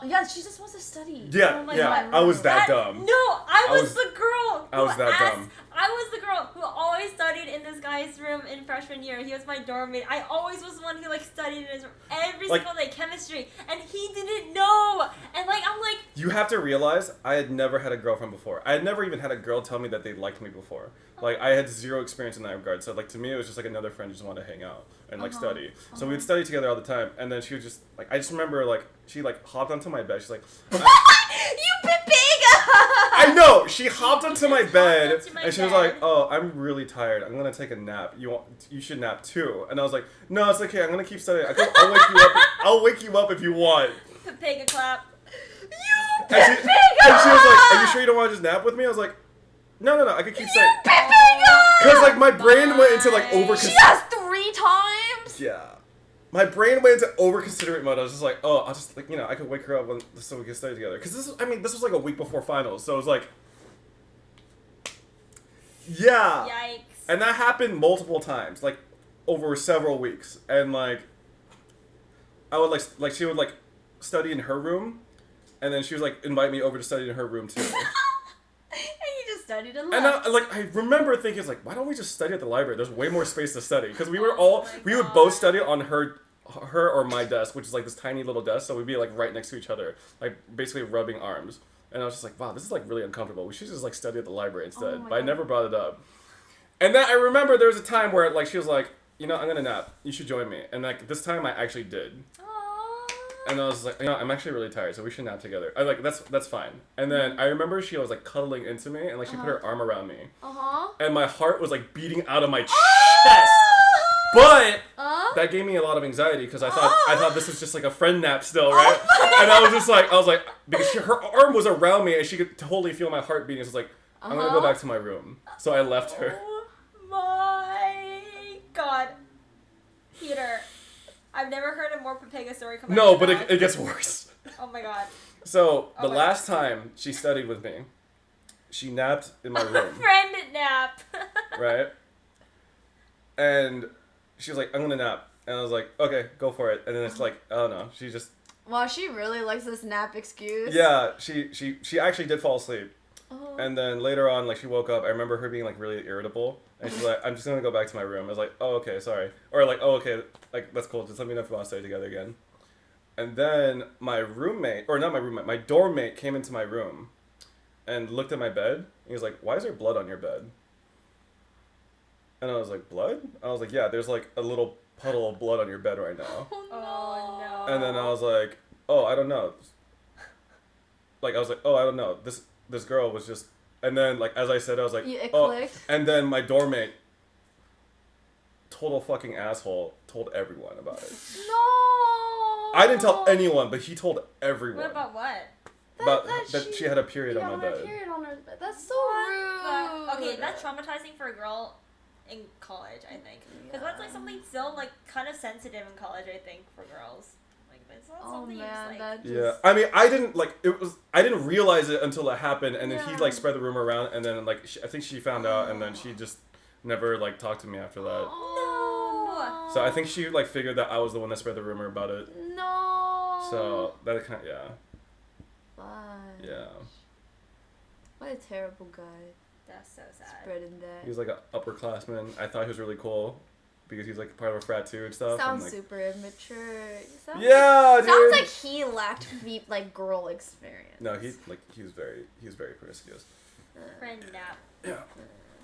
yeah, she just wants to study. Yeah, Oh my yeah, God. I was that dumb. No, I I was was- the girl who I was that asked, dumb. I was the girl who always studied in this guy's room in freshman year. He was my dorm mate. I always was the one who like studied in his room every Like- single day, chemistry, and he didn't know. And like I'm like, You have to realize I had never had a girlfriend before. I had never even had a girl tell me that they liked me before. Like I had zero experience in that regard. So like to me it was just like another friend who just wanted to hang out and like study. So we would study together all the time. And then she would just like I just remember like she like hopped onto my bed. She's like You big! I know! She hopped onto my bed onto my and she was bed. like, "Oh, I'm really tired. I'm gonna take a nap. You should nap too." And I was like, "No, it's okay. I'm gonna keep studying. I'll wake you up. I'll wake you up if you want." Pega clap. You And she was like, "Are you sure you don't want to just nap with me?" I was like, "No. I could keep studying." Because like my brain went into like over. She has 3 times? Yeah. My brain went into over-considerate mode. I was just like, oh, I'll just, like, you know, I could wake her up so we could study together. Because this was like a week before finals. So it was like, yeah. Yikes. And that happened multiple times, like, over several weeks. And, like, I would, like she would, like, study in her room. And then she was, like, invite me over to study in her room, too. And you just studied and And left. I remember thinking, it's like, why don't we just study at the library? There's way more space to study. Because we would God. both study on her or my desk, which is like this tiny little desk. So we'd be like right next to each other, like basically rubbing arms. And I was just like, wow, this is like really uncomfortable. We should just like study at the library instead. my But I God. never brought it up. And then I remember there was a time where like she was like, you know, I'm gonna nap. You should join me. And like this time I actually did. Aww. And I was like, you know, I'm actually really tired, so we should nap together. I like that's fine. And then I remember she was like cuddling into me, and like she put her arm around me, and my heart was like beating out of my chest. But that gave me a lot of anxiety because I thought this was just like a friend nap still, right? And I was like because her arm was around me and she could totally feel my heart beating. So I was like, I'm gonna go back to my room. So I left her. Oh my God. Peter, I've never heard a more Pepega story come out No, of but your mouth. it gets worse. Oh my God. So the Oh my last time she studied with me, she napped in my room, Friend nap. right? And she was like, I'm gonna nap. And I was like, okay, go for it. And then it's like, oh no, she just, Wow, she really likes this nap excuse. yeah, she actually did fall asleep. Oh. And then later on, like, she woke up. I remember her being, like, really irritable. And she's like, I'm just gonna go back to my room. I was like, oh, okay, sorry. Or, like, oh, okay, like, that's cool. Just let me know if you want to stay together again. And then my dorm mate came into my room and looked at my bed. And he was like, why is there blood on your bed? And I was like, blood? I was like, yeah, there's, like, a little puddle of blood on your bed right now. Oh no. And then I was like, oh, I don't know. Like, I was like, oh, I don't know. This girl was just, and then like as I said, I was like, It oh, clicked. and then my dorm mate, total fucking asshole, told everyone about it. No. I didn't tell anyone, but he told everyone What about what? about that she had a period on my had a bed. period on her bed. That's so But, rude. okay, that's traumatizing for a girl in college, I think. Because that's like something still like kind of sensitive in college, I think, for girls. Like, it's not Oh something you just man, like. that just... Yeah, I mean, I didn't realize it until it happened, and then he Yeah. like spread the rumor around, and then like I think she found out, and then she just never like talked to me after that. Oh, So I think she like figured that I was the one that spread the rumor about it. No. So that kind of, yeah. Fudge. Yeah. What a terrible guy. That's so sad. Spreading that. He was like an upperclassman. I thought he was really cool because he's like part of a frat too and stuff. Sounds and, like, super immature. Sounds yeah, like, dude. sounds like he lacked like girl experience. No, he was very promiscuous. Friend nap. Yeah.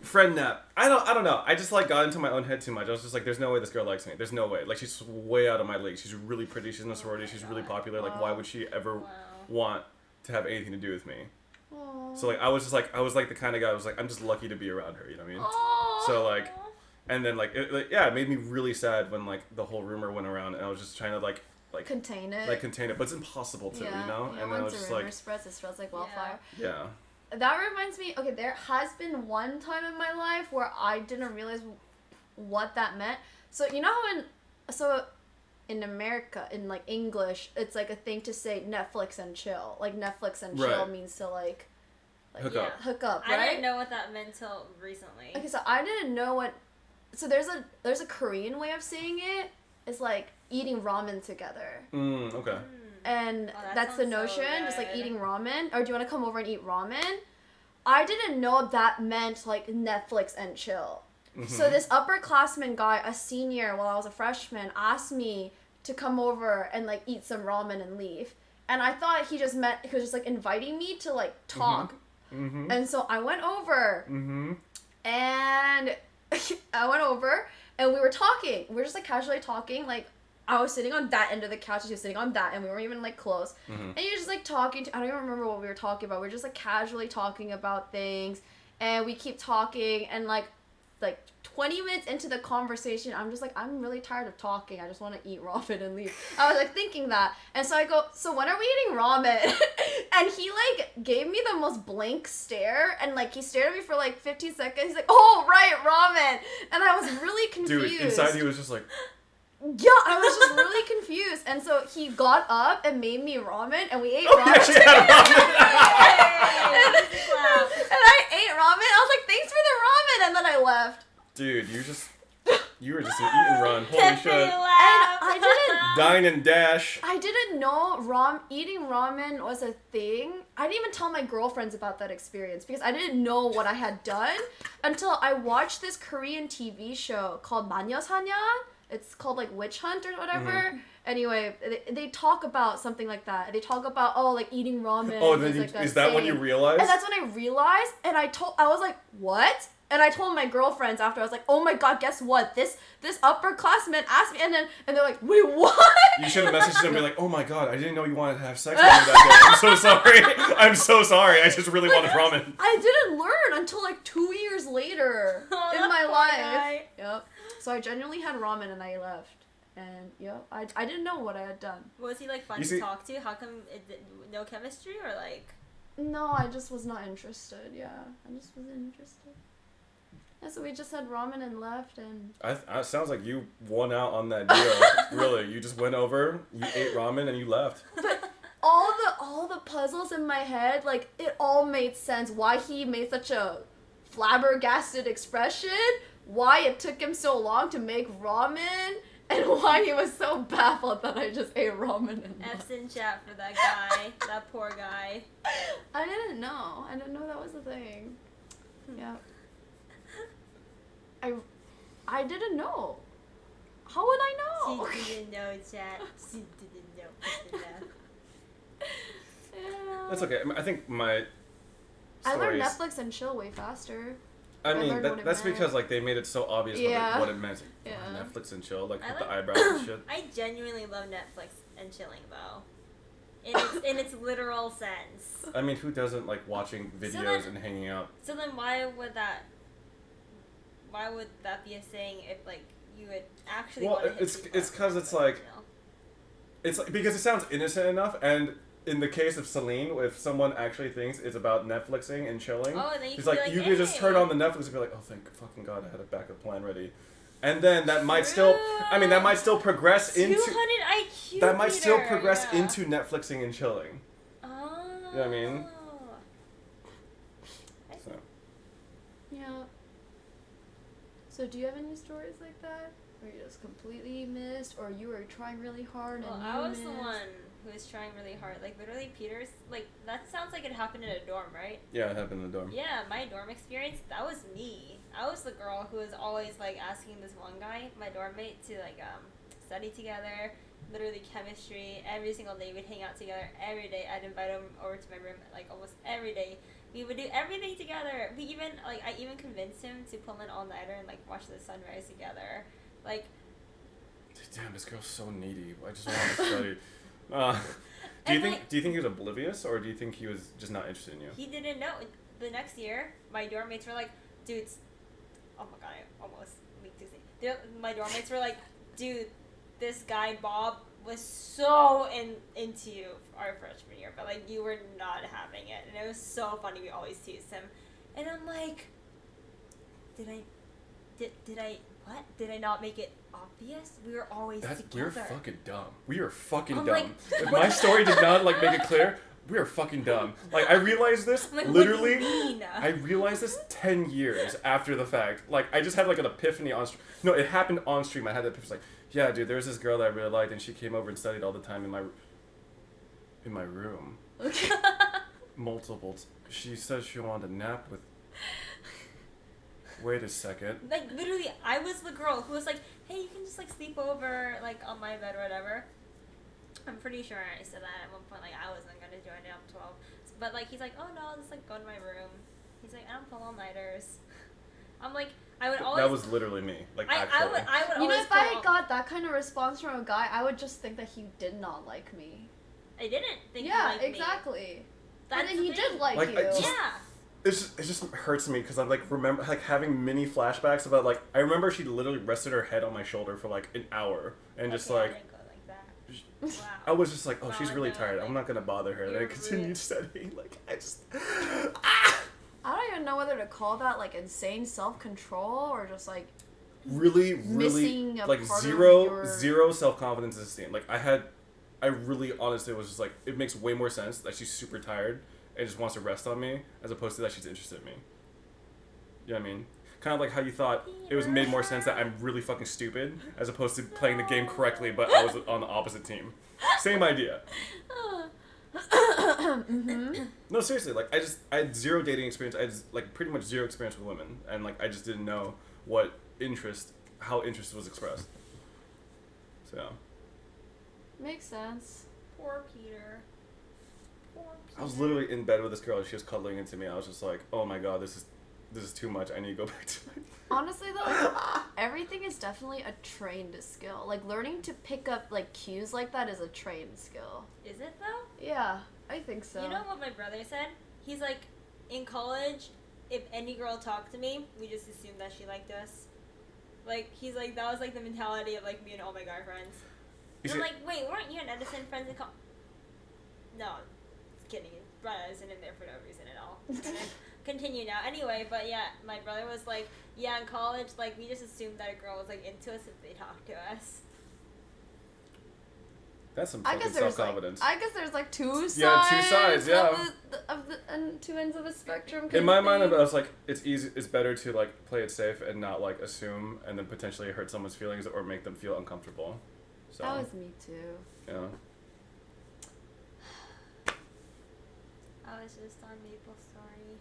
Friend nap. I don't know. I just like got into my own head too much. I was just like, there's no way this girl likes me. There's no way. Like she's way out of my league. She's really pretty. She's in a sorority. She's really popular. Like why would she ever Wow. want to have anything to do with me? Aww. So like I was the kind of guy who was like, I'm just lucky to be around her. You know what I mean? Aww. So like, and then like, it made me really sad when like the whole rumor went around, and I was just trying to like contain it. but it's impossible to, yeah. you know. And then I was once just a rumor like, spreads, it spreads like wildfire. yeah. That reminds me. Okay, there has been one time in my life where I didn't realize what that meant. So you know how in America, in like English, it's like a thing to say Netflix and chill. Like Netflix and chill means to like hook up, right? I didn't know what that meant till recently. Okay, so I didn't know what. So there's a Korean way of saying it. It's like eating ramen together. Okay. And that that's the sounds so notion, just like good. eating ramen. Or do you want to come over and eat ramen? I didn't know that meant like Netflix and chill. So this upperclassman guy, a senior while I was a freshman, asked me to come over and like eat some ramen and leave. And I thought he was just like inviting me to like talk. And so I went over and I went over and we were talking. We were just like casually talking. Like I was sitting on that end of the couch, he was sitting on that, and we weren't even like close. And he was just like talking I don't even remember what we were talking about. We were just like casually talking about things, and we keep talking, and like 20 minutes into the conversation, I'm just like, I'm really tired of talking. I just want to eat ramen and leave. I was like thinking that. And so I go, so when are we eating ramen? And he like gave me the most blank stare, and like he stared at me for like 15 seconds. He's like, oh right, ramen. And I was really confused. Dude, inside he was just like, yeah, I was just really confused. And so he got up and made me ramen, and we ate oh, ramen. you actually had ramen. And I ate ramen. I was like, thanks for the ramen. And then I left. Dude, you were just an eat and run. Holy shit. And I didn't Dine and dash. I didn't know eating ramen was a thing. I didn't even tell my girlfriends about that experience because I didn't know what I had done until I watched this Korean TV show called 만녀사냥. It's called like Witch Hunt or whatever. Anyway, they talk about something like that. They talk about like eating ramen. Oh, then is that when you realized? And that's when I realized, and I was like, what? And I told my girlfriends after. I was like, oh my god, guess what? This upperclassman asked me, and they're like, wait, what? You should have messaged them and be like, oh my god, I didn't know you wanted to have sex with me that day. I'm so sorry. I'm so sorry. I just really wanted ramen. I didn't learn until like 2 years later in my life. Yep. So I genuinely had ramen and I left. And yep, I didn't know what I had done. Was he like fun to talk to? How come no chemistry or like? No, I just was not interested. Yeah, I just wasn't interested. Yeah, so we just had ramen and left, and... It sounds like you won out on that deal. Really, you just went over, you ate ramen, and you left. But all the puzzles in my head, like, it all made sense. Why he made such a flabbergasted expression, why it took him so long to make ramen, and why he was so baffled that I just ate ramen and left. F's in chat for that guy, that poor guy. I didn't know. I didn't know that was a thing. Yeah. I didn't know. How would I know? She didn't know, chat. She didn't know. Yeah. That's okay. I think my I learned stories... Netflix and chill way faster. I mean, learned what it that's meant. because like they made it so obvious what it meant. Yeah. Netflix and chill, like I with the like- eyebrows and shit. I genuinely love Netflix and chilling though. In its literal sense. I mean, who doesn't like watching videos and hanging out? So then why would that be a thing if like you would actually Well, want to hit it's people because up, it's like you know? it's like, because it sounds innocent enough, and in the case of Celine, if someone actually thinks it's about Netflixing and chilling, Oh, and then you he's can be like, like, you could just "Hey." turn on the Netflix and be like, oh, thank fucking god, I had a backup plan ready, and then that might still, I mean, that might still progress 200 into IQ. that might still Peter, progress yeah. into Netflixing and chilling. Oh. You know what I mean? So. Yeah. So do you have any stories like that? Where you just completely missed, or you were trying really hard Well, and you I was missed? the one who was trying really hard. Like literally, Peter's like that sounds like it happened in a dorm, right? Yeah, it happened in the dorm. Yeah, my dorm experience. That was me. I was the girl who was always like asking this one guy, my dorm mate, to like study together. Literally chemistry every single day. We'd hang out together every day. I'd invite him over to my room like almost every day. We would do everything together. We even I even convinced him to pull an all-nighter and like watch the sunrise together. Like, damn, this girl's so needy. I just want to study. Do you think he was oblivious, or do you think he was just not interested in you? he didn't know. The next year, my dorm mates were like, dude, oh my god, I almost leaked his name. My dorm mates were like, dude, this guy Bob was so into you our freshman year, but like you were not having it, and it was so funny. We always teased him, and I'm like, did I not make it obvious? We were always together. We're fucking dumb. We are fucking I'm dumb. like, If my story did not like make it clear, we are fucking dumb. Like I realized this I'm like, literally. what do you mean? I realized this 10 years after the fact. Like I just had like an epiphany on stream. No, it happened on stream. I had that epiphany. Like, yeah, dude, there was this girl that I really liked, and she came over and studied all the time in my room. Multiple. She said she wanted to nap with. Wait a second. Like literally, I was the girl who was like, hey, you can just like sleep over like on my bed or whatever. I'm pretty sure I said that at one point. Like I wasn't gonna join it. I'm 12, but like he's like, oh no, I'll just like go to my room. He's like, I don't pull all nighters. I'm like, I would always. That was literally me. Like I actually. would You know, always. if I got that kind of response from a guy, I would just think that he did not like me. I didn't think. Yeah, he liked exactly. Me. But That's then the he thing. did like Like, you. I just- Yeah. It just hurts me because I'm like remember like having mini flashbacks about like I remember she literally rested her head on my shoulder for like an hour and just Okay, I like didn't go like that. Wow. I was just like, oh, Wow, she's really no, tired. like, I'm not gonna bother her. And I you're continued rude. studying. Like I just. I don't even know whether to call that like insane self-control or just like Really, missing a like part of zero your- self-confidence in esteem. Like I really honestly was just like, it makes way more sense that she's super tired and just wants to rest on me as opposed to that she's interested in me. You know what I mean? Kind of like how you thought it was made more sense that I'm really fucking stupid as opposed to playing the game correctly, but I was on the opposite team. Same idea. No, seriously, like I had zero dating experience. I had like pretty much zero experience with women, and like I just didn't know how interest was expressed. So makes sense. Poor Peter. Poor Peter. I was literally in bed with this girl, and she was cuddling into me. I was just like, oh my god, this is too much. I need to go back to my. Honestly though, everything is definitely a trained skill. Like learning to pick up like cues like that is a trained skill. Is it though? Yeah, I think so. You know what my brother said? He's like, in college, if any girl talked to me, we just assumed that she liked us. Like, he's like, that was like the mentality of like me and all my guy friends. And I'm like, wait, weren't you and Edison friends in college? No, just kidding. Brother isn't in there for no reason at all. Continue now. Anyway, but yeah, my brother was like, yeah, in college, like, we just assumed that a girl was like into us if they talked to us. That's some I fucking guess there's self-confidence. like two sides. Yeah, two sides, yeah. Of the and two ends of the spectrum. In my mind, I was like, it's easy. It's better to like play it safe and not like assume, and then potentially hurt someone's feelings or make them feel uncomfortable. So That was me too. yeah. I was just on Maple Story.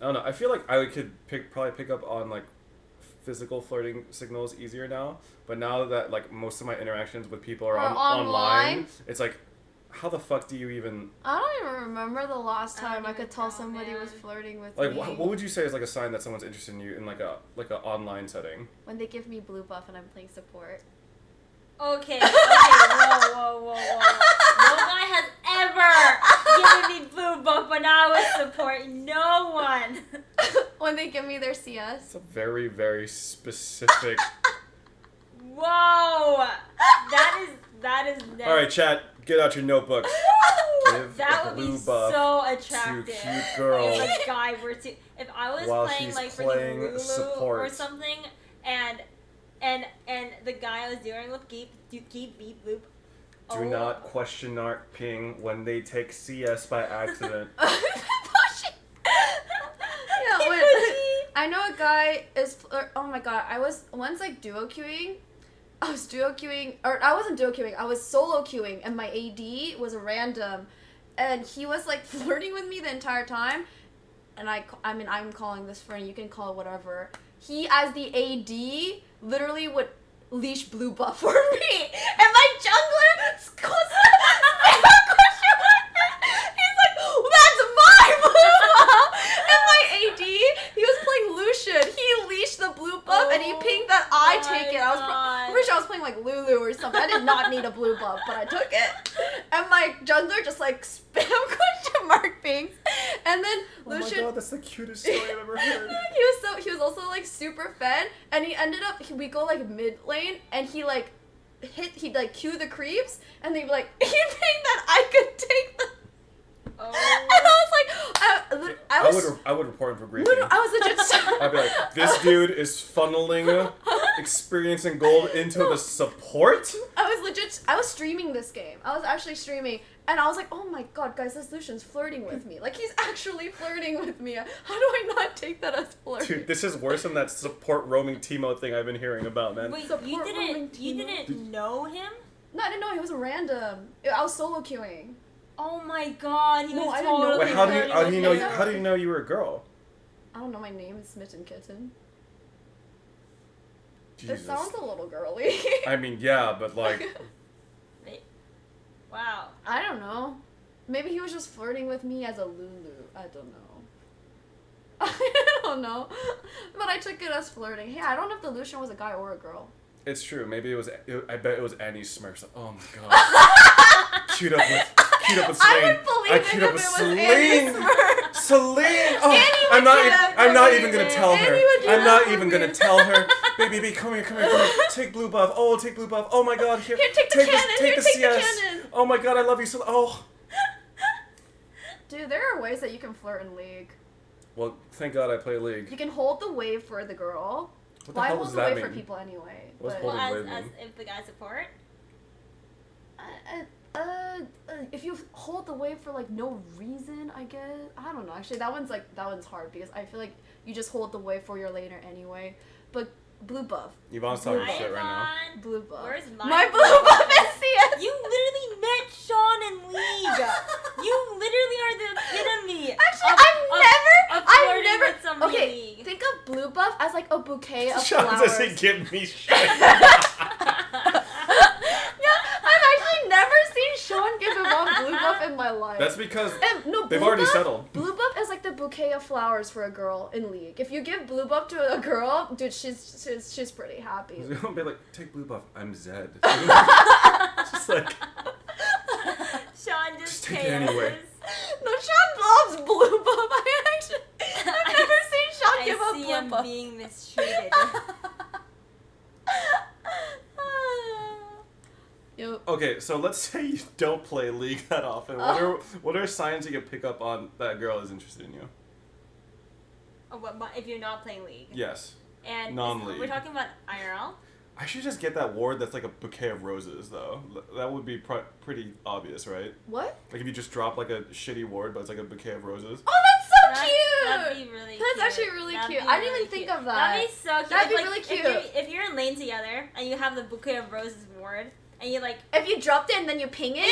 I don't know. I feel like I could probably pick up on like physical flirting signals easier now. But now that like most of my interactions with people are online, it's like, how the fuck do you even? I don't even remember the last I don't time I even could tell know, somebody man. was flirting with Like, me. what would you say is like a sign that someone's interested in you in like a online setting? When they give me blue buff and I'm playing support. Okay, whoa. No guy has ever given me blue buff when I was supporting no one. When they give me their It's CS. a very, very specific. Whoa, that is never. All right, chat, get out your notebooks. Give That a would blue be buff so to attractive. cute girl. If a guy were to, if I was While playing she's like playing freaking Lulu support. or something, and the guy I was dealing with gave me blue. Do not question mark ping when they take CS by accident. Yeah, when, I know a guy is. Oh my god, I was once like duo queuing. I was duo queuing, or I wasn't duo queuing. I was solo queuing, and my AD was a random, and he was like flirting with me the entire time. And I mean, I'm calling this friend. You can call it whatever. He, as the AD, literally would leash blue buff for me, and my jungler he's like, that's my blue buff. And my AD, he was playing Lucian. He leashed the blue buff, and he pinged that I take it. I'm pretty sure I was playing like Lulu or something. I did not need a blue buff, but I took it. And my like jungler just like spam question mark things, and then Lucian. Oh my god, that's the cutest story I've ever heard. He was also like super fed, and he ended up we go like mid lane, and he'd like cue the creeps, and they'd be like, "You think that I could take them?" Oh. And I was like, I would report him for griefing. I was legit. I'd be like, this dude is funneling experience and gold into the support? I was streaming this game. I was actually streaming, and I was like, oh my god, guys, this Lucian's flirting with me. Like, he's actually flirting with me. How do I not take that as flirting? Dude, this is worse than that support roaming Teemo thing I've been hearing about, man. Wait, Support you roaming didn't know him? No, I didn't know. He was random. I was solo queuing. Oh my god, he No, was I didn't know. totally Wait, flirting how do you know? with him. How do you know you were a girl? I don't know. My name is Smitten Kitten. Jesus. It sounds a little girly. I mean, yeah, but like, Wait. Wow. I don't know. Maybe he was just flirting with me as a Lulu. I don't know. I don't know. But I took it as flirting. Hey, I don't know if the Lucian was a guy or a girl. it's true. Maybe I bet it was Annie's Smurfs. Oh my god. queued up with Celine. I would believe I it queued if up with it was Celine. Annie's Smurf. Celine. Oh, Annie would I'm not do even that gonna for tell me. her. Annie would do I'm that not for even me. gonna tell her. Baby, come here. Take blue buff. Oh, take blue buff. Oh my god, here. Here, take the cannon. Take the Take the CS. cannon. Oh my god, I love you so. Oh. Dude, there are ways that you can flirt in League. Well, thank God I play League. You can hold the wave for the girl. What the Well, I hell hold does the that wave for mean? people anyway. What's But holding Well, wave as mean? if the guy support? if you hold the wave for like no reason, I guess. I don't know. Actually, that one's hard because I feel like you just hold the wave for your laner anyway. But blue buff, Yvonne's talking Hi, shit right now. Yvonne. blue buff. Where's my blue buff is CS? You literally met Sean in League. You literally are the epitome. Actually, of I've flirting never. with somebody in Okay, League. think of blue buff as like a bouquet of Sean flowers. doesn't give me shit. Yeah, I've actually never seen Sean give Yvonne blue buff in my life. That's because No, they've blue already buff, settled. Blue buff is like the bouquet of flowers for a girl in League. If you give blue buff to a girl, dude, she's pretty happy. He'll be like, take blue buff. I'm Zed. Just like, Sean Just just take it cares. anyway. No, Sean loves blue buff. I've never seen Sean give I up see blue him buff. being mistreated. Yo, okay, so let's say you don't play League that often. What are signs you can pick up on that girl is interested in you? Oh, but if you're not playing League. Yes. And Non-League. we're talking about IRL. I should just get that ward that's like a bouquet of roses, though. That would be pretty obvious, right? what? Like if you just drop like a shitty ward, but it's like a bouquet of roses. Oh, that's so That'd cute. be really That's cute. actually really That'd cute. be I didn't really even think cute. of that. That'd be so cute. That'd be Like, really if cute. if you're in lane together and you have the bouquet of roses ward and you like. If you dropped it and then you ping it. Yeah.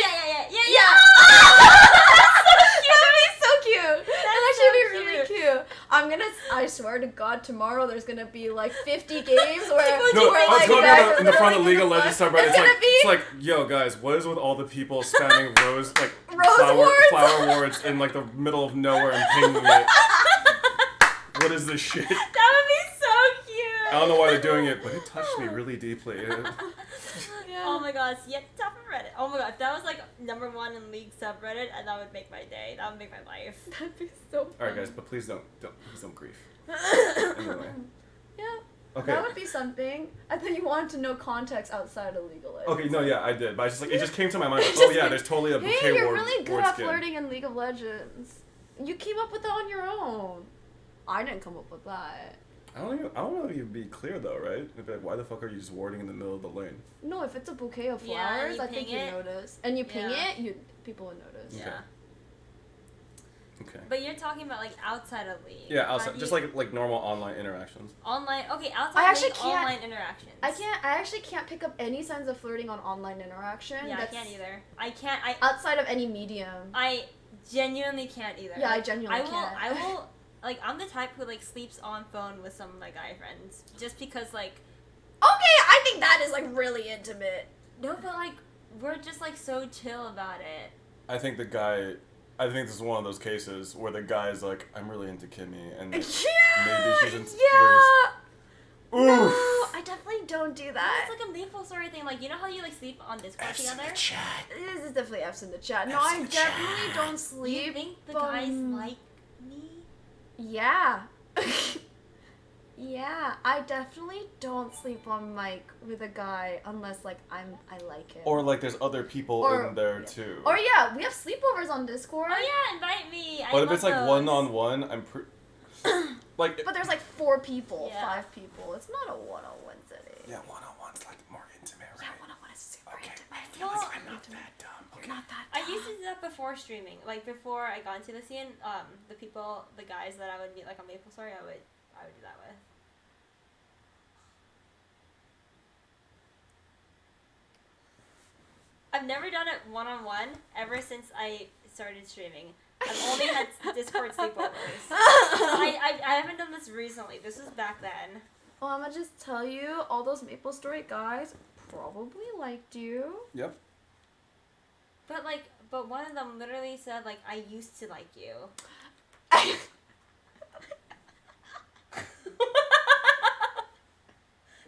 That would be so cute. That'd actually be so really cute. I swear to God, tomorrow there's gonna be like 50 games where No, where, I was like, going guys in the are front of throwing League of in the Legends fun. subreddit. It's gonna be Yo guys, what is with all the people spamming rose Rose flower wards in like the middle of nowhere and pinging it? What is this shit? That would be so cute. I don't know why they're doing it, but it touched me really deeply. Oh my gosh, yet top of Reddit. Oh my god, if that was like #1 in League subreddit, that would make my day. That would make my life. That'd be so fun. All right, guys, but please don't grief. Anyway. Yeah. Okay. That would be something. I think you wanted to know context outside of League of Legends. Okay, no, yeah, I did, but I just like it just came to my mind. Like, Just oh yeah, like, there's totally a bouquet Hey, you're ward, really good ward at skin. flirting in League of Legends. You came up with it on your own. I didn't come up with that. I don't know if you'd be clear though, right? It'd be like, why the fuck are you just warding in the middle of the lane? No, if it's a bouquet of Yeah, and flowers, you I think ping you it. notice. And you ping Yeah. it, people would notice. Okay. Yeah. Okay. But you're talking about like outside of League. Yeah, How outside, do just you- like normal online interactions. online. Okay, outside I of actually League, can't- online interactions. I actually can't pick up any signs of flirting on online interaction. Yeah, That's I can't either. I can't. outside of any medium. I genuinely can't either. Yeah, I genuinely can't. I will. Like, I'm the type who like sleeps on phone with some of my guy friends just because like. Okay, I think that is like really intimate. No, but like we're just like so chill about it. I think this is one of those cases where the guy's like, I'm really into Kimi, and Yeah. maybe she's into. Yeah. Oof. No, I definitely don't do It's that. like a Maple Story thing. Like, you know how you like sleep on Discord F's in together? the chat. This is definitely F's in the chat. No, F's I in the definitely chat. don't Do you sleep. think the guys like me? Yeah. Yeah, I definitely don't sleep on mic with a guy unless like I like him. Or like there's other people Or- in there yeah. too. Or yeah, we have sleepovers on Discord. Oh yeah, invite me. I But if love it's like those. one-on-one, I'm like But there's like 4 people, Yeah. 5 people. It's not a one-on-one setting. yeah, one-on-one's like more intimate, right? Yeah, one-on-one is super Okay, intimate. I feel like I'm not that dumb. You're Okay. not that I dumb. used to do that before streaming. Like before I got into the scene, the guys that I would meet like on Maple Story, I would do that with. I've never done it one-on-one ever since I started streaming. I've only had Discord sleepovers. I haven't done this recently. This was back then. Well, I'm gonna just tell you, all those Maple Story guys probably liked you. Yep. But one of them literally said like, I used to like you.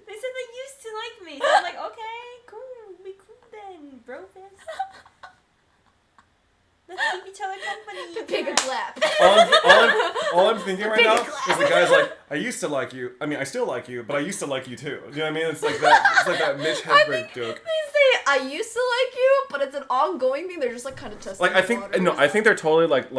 They said they used to like me. So I'm like, okay, cool, we cool then, bro fist. Let's keep each other company. Big clap. All I'm thinking right Big now clap. is the guy's like, I used to like you. I mean, I still like you, but I used to like you too. Do you know what I mean? It's like that. It's like that Mitch I Hedberg think joke. they say I used to like you, but it's an ongoing thing. They're just like kind of testing. Like I the think waters. no, I think they're totally like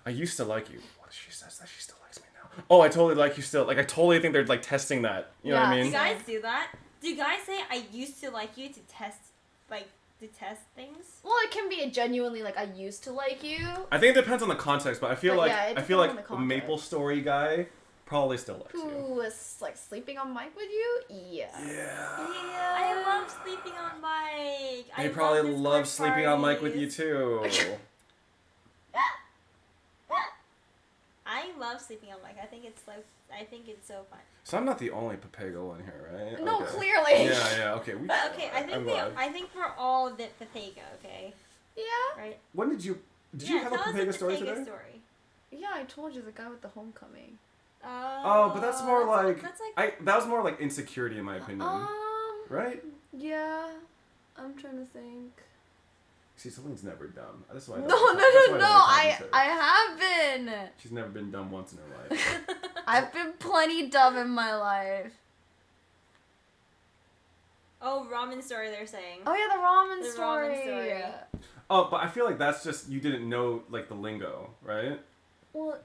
I used to like you. What if she says that she still likes me now? Oh, I totally like you still. Like I totally think they're like testing that. You know what I Yeah. Do mean? guys do that? Do guys say I used to like you to test things? Well, it can be a genuinely like I used to like you. I think it depends on the context, but I feel But like yeah, it I feel depends on like the a context. Maple Story guy probably still likes you. Who was like sleeping on mic with you? Yeah. Yeah. I love sleeping on mic. They probably love sleeping on mic with you parties. too. I love sleeping on mic. I think it's so fun. So I'm not the only Papego one here, right? No, Okay. clearly. Yeah, okay. But okay, I think we're all the Papega, okay? Yeah. Right? When did you have a tell us Papega the story Papega today? story. Yeah, I told you the guy with the homecoming. Oh, but that's more like that's like that was more like insecurity in my opinion, right? Yeah. I'm trying to think. See, Celine's never dumb. That's why. No, I no, don't- that's why no, no. I don't like I her. have been. She's never been dumb once in her life. I've been plenty dumb in my life. Oh, ramen story they're saying. Oh yeah, the ramen The story. ramen story. Oh, but I feel like that's just you didn't know like the lingo, right? Well,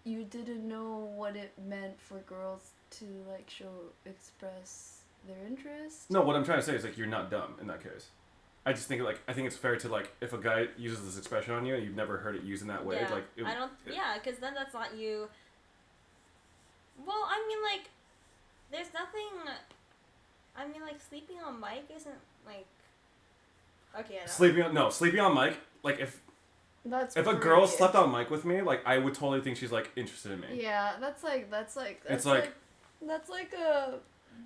you didn't know what it meant for girls to like express their interest. No, what I'm trying to say is like you're not dumb in that case. I just think I think it's fair to like if a guy uses this expression on you and you've never heard it used in that way, Yeah, like it, I don't. Yeah, because then that's not you. Well, I mean, like, there's nothing. I mean, like, sleeping on mic isn't like. Okay, I know. sleeping on mic. Like if That's a girl slept on mic with me, like I would totally think she's like interested in me. Yeah, that's like It's like- that's like a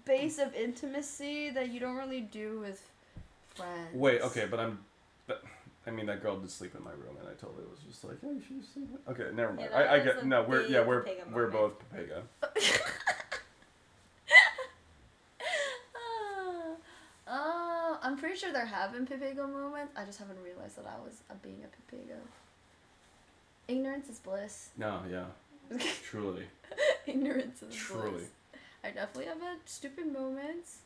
base of intimacy that you don't really do with friends. Wait, okay, but I mean that girl did sleep in my room, and I totally was just like, hey, she's sleeping. Okay, never mind. Yeah, that I was get a no. We're big we're Papega we're moment. both Papega. I'm pretty sure there have been Papega moments. I just haven't realized that I was being a Papega. Ignorance is bliss. No, yeah, truly, Ignorance is truly. bliss. I definitely have had stupid moments.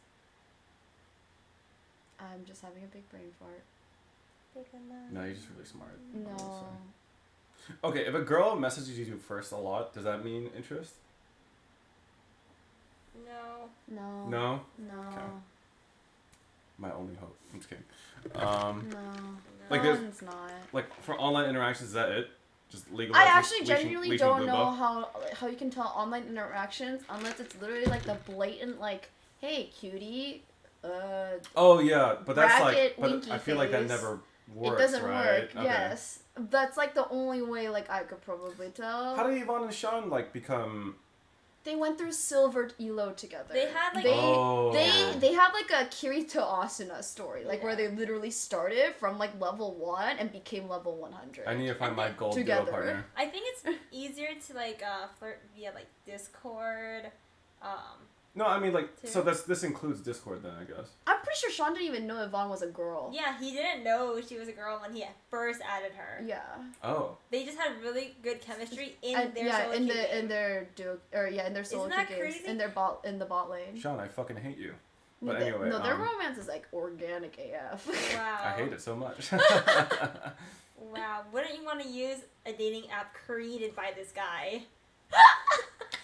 I'm just having a big brain fart. No, you're just really smart. I would No. say. Okay, if a girl messages you first a lot, does that mean interest? No. No. No. No. Okay. My only hope. I'm just kidding. No. Like that there's- one's not. Like for online interactions, is that it? Just legal. I actually genuinely don't know how you can tell online interactions unless it's literally like the blatant like, hey cutie, Oh yeah, but that's bracket, like, but winky I feel like that face. never works. it doesn't right? work. Okay. Yes, that's like the only way like I could probably tell. How did Yvonne and Sean like become? They went through silver elo together. They had, like- they have like a Kirito Asuna story, like where Yeah. they literally started from like level 1 and became level 100. I need to find my gold duo Together. partner. I think it's easier to like flirt via like Discord, No, I mean like Too. so this includes Discord then I guess. I'm pretty sure Sean didn't even know Yvonne was a girl. Yeah, he didn't know she was a girl when he first added her. Yeah. Oh. They just had really good chemistry in And, their yeah, solo in queue the game. in their duo in their solo Isn't that queue games crazy? in the bot lane. Sean, I fucking hate you. No, But they- anyway, no, their romance is like organic AF. Wow. I hate it so much. Wow. Wouldn't you want to use a dating app created by this guy?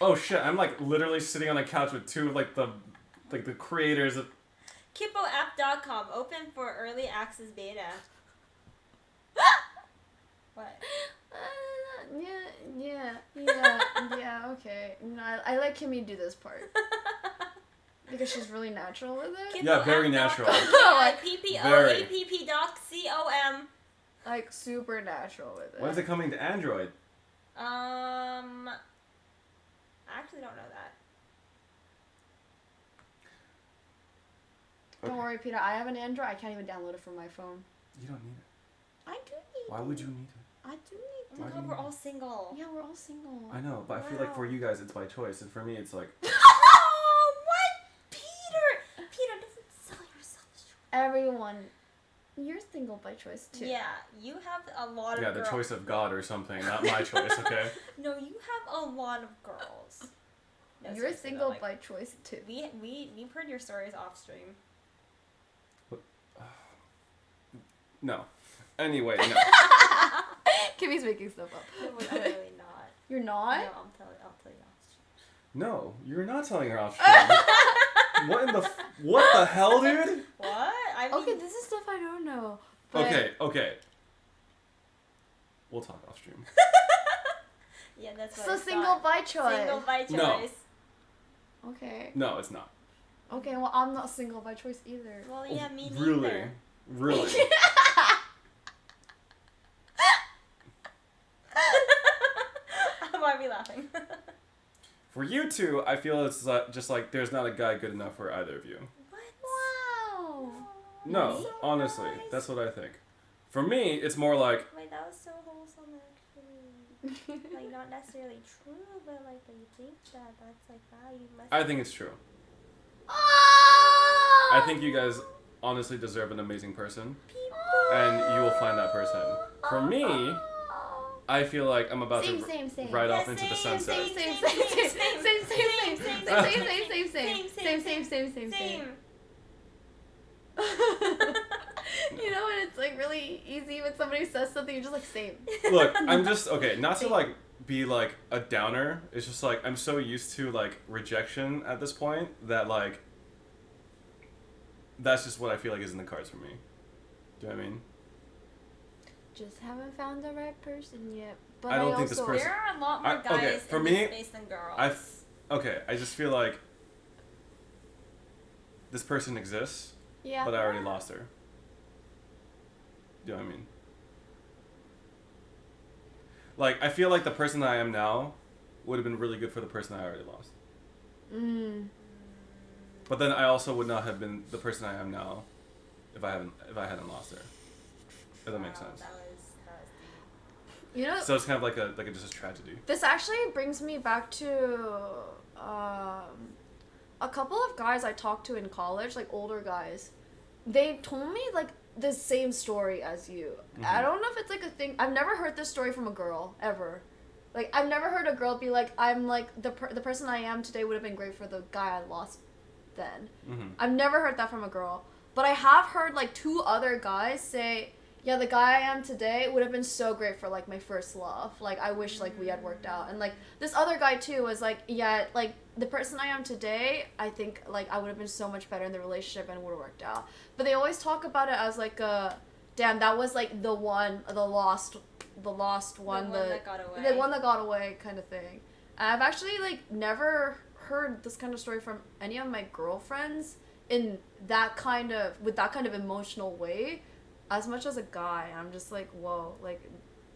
Oh shit! I'm like literally sitting on a couch with two of like the creators of. KippoApp.com open for early access beta. What? Yeah, okay. No, I let Kimi do this part. Because she's really natural with it. Yeah, very natural. Like, PPOAPP.com. like, super natural with it. When's it coming to Android? I actually don't know that. Don't worry, Peter. I have an Android. I can't even download it from my phone. You don't need it. I do need Why would you need it? I do need Oh my Why do god, you we're need all single. Yeah, we're all single. I know, but I feel like for Wow. you guys it's by choice, and for me it's like. Oh, what? Peter! Peter doesn't sell yourself short. Everyone, you're single by choice too. Yeah, you have a lot of Yeah, the girls. choice of God or something, not my choice, okay? No, you have a lot of girls. No, You're seriously, single though, like, by choice too. we've heard your stories off stream. No. Anyway, no. Kimmy's making stuff up. I'm really not. You're No, not? I'll tell you off stream. No, you're not telling her off stream. What the hell, dude? What? I mean, Okay, this is stuff I don't know. But Okay. We'll talk off stream. yeah, that's what So I single thought. by choice. Single by choice. No. Okay. No, it's not. Okay, well I'm not single by choice either. Well, yeah, me neither. Really? Really? Why are we laughing? For you two, I feel it's just like there's not a guy good enough for either of you. What? Wow. No, So honestly, nice. that's what I think. For me, it's more like Wait, that was so wholesome, actually. Like, not necessarily true, but like, that you think that's like that, you must. I think it's true. Oh! I think you guys honestly deserve an amazing person, and you will find that person. For me, I feel like I'm about to Same. ride Yeah, off into the same, sunset. Same. You know when it's like really easy when somebody says something, you're just like same. Look, I'm just okay. Not to like be like a downer. It's just like I'm so used to like rejection at this point that like that's just what I feel like is in the cards for me. Do you know what I mean? Just haven't found the right person yet. But I don't think this also, person- There are a lot more I- guys okay, for in me, this space than girls. I just feel like this person exists, Yeah. but I already lost her. Do you know what I mean? Like, I feel like the person that I am now would have been really good for the person I already lost. But then I also would not have been the person I am now if I hadn't lost her. If that makes sense. That was deep. You know, So it's kind of like a just a tragedy. this actually brings me back to a couple of guys I talked to in college, like older guys. They told me like the same story as you. I don't know if it's like a thing. I've never heard this story from a girl ever. Like I've never heard a girl be like, "I'm like the person I am today would have been great for the guy I lost then." I've never heard that from a girl, but I have heard like two other guys say, "Yeah, the guy I am today would have been so great for like my first love. Like I wish like we had worked out." And like this other guy too was like, "Yeah, like the person I am today, I think like I would have been so much better in the relationship and it would have worked out." But they always talk about it as like damn, that was like the lost one, that got away. the one that got away kind of thing. And I've actually like never heard this kind of story from any of my girlfriends in that kind of emotional way as much as a guy. I'm just like, whoa, like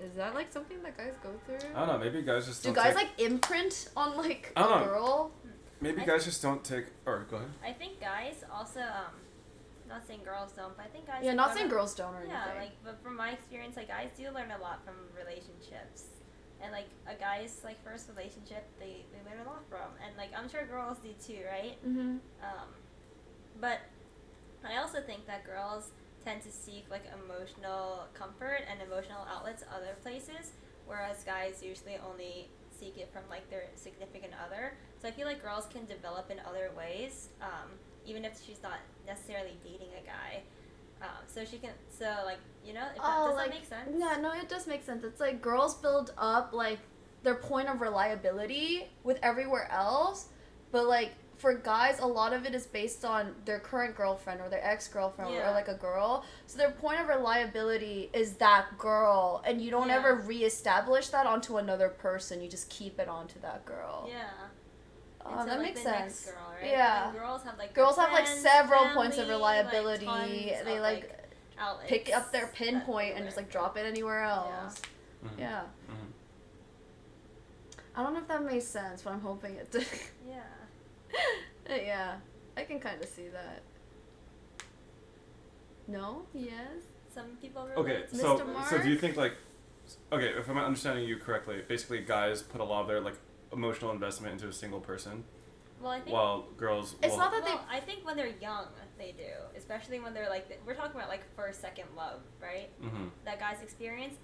is that like something that guys go through? I don't know. Maybe guys just Do don't guys take, like imprint on like I don't a know. girl? Maybe guys just don't take. Or go ahead. I think guys also, not saying girls don't, but I think guys. Yeah, like, not learn saying a- girls don't or anything. Yeah, like, but from my experience, like, guys do learn a lot from relationships. and like a guy's like first relationship, they learn a lot from, and like I'm sure girls do too, right? Mm-hmm. But I also think that girls tend to seek like emotional comfort and emotional outlets other places, whereas guys usually only seek it from like their significant other. So I feel like girls can develop in other ways, even if she's not necessarily dating a guy. So she can, so like, you know, if that, does that make sense? Yeah, no, it does make sense. It's like girls build up like their point of reliability with everywhere else, but like for guys, a lot of it is based on their current girlfriend or their ex-girlfriend or like a girl. So their point of reliability is that girl, and you don't ever reestablish that onto another person. You just keep it onto that girl. Yeah. Oh, that makes sense. Girl, right? Yeah. Girls have like Friends, several family, points of reliability. Like, they like outlets pick up their pinpoint and just like drop it anywhere else. Yeah. Mm-hmm. I don't know if that makes sense, but I'm hoping it did. Yeah. Yeah, I can kind of see that. No? Yes? Some people relate. Okay, to so Mr. Mark? so do you think like, okay, if I'm understanding you correctly, basically guys put a lot of their like emotional investment into a single person, Well, I think. while girls. It's not that Well, I think when they're young, they do. Especially when they're like, we're talking about like first, second love, right? Mm-hmm. That guys experience.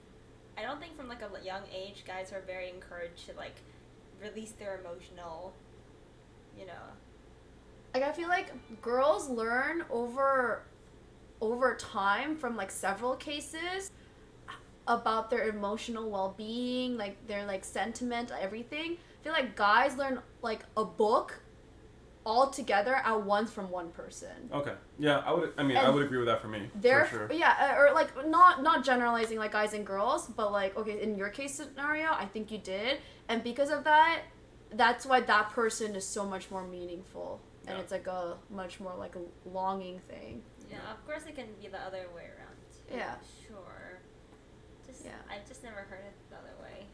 I don't think from like a young age, guys are very encouraged to like release their emotional, you know. Like, I feel like girls learn over time from like several cases about their emotional well-being, like their like sentiment, everything. I feel like guys learn like a book all together at once from one person. Okay. Yeah, I would agree with that for me. For sure. Yeah, or like not generalizing like guys and girls, but like, okay, in your case scenario, I think you did, and because of that, that's why that person is so much more meaningful, and it's like a much more like a longing thing. Yeah, of course it can be the other way around too. Yeah. Sure. Just I've just never heard it the other way.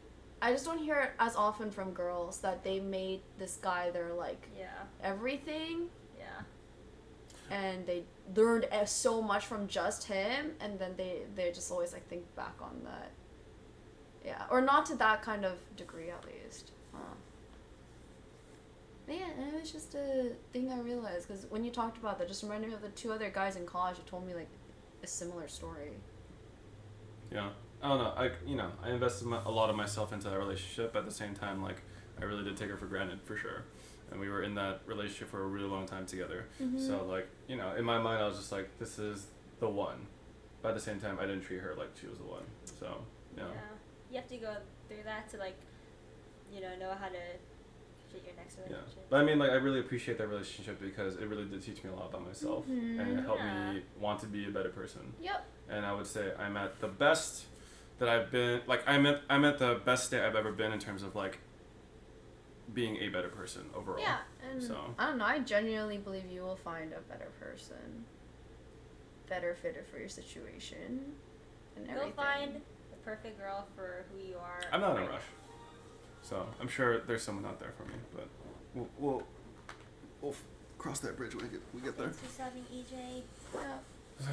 I just don't hear it as often from girls that they made this guy their like everything. Yeah. And they learned so much from just him, and then they just always like think back on that. Yeah, or not to that kind of degree at least. But yeah, it was just a thing I realized, because when you talked about that, just reminded me of the two other guys in college who told me like a similar story. Yeah. I don't know. I invested a lot of myself into that relationship. At the same time, like, I really did take her for granted, for sure. And we were in that relationship for a really long time together. Mm-hmm. So, like, you know, in my mind, I was just like, this is the one. But at the same time, I didn't treat her like she was the one. So, you know. Yeah. You have to go through that to, like, you know how to treat your next relationship. Yeah. But I mean, like, I really appreciate that relationship because it really did teach me a lot about myself. Mm-hmm. And it helped me want to be a better person. Yep. And I would say I'm at the best that I've been, like, I'm at the best state I've ever been in terms of, like, being a better person overall. Yeah, and so. I don't know, I genuinely believe you will find a better person, better fitted for your situation, and everything. You'll find the perfect girl for who you are. I'm not in a rush, so I'm sure there's someone out there for me, but we'll cross that bridge when we get there. Thanks for subbing, EJ. Yeah. So.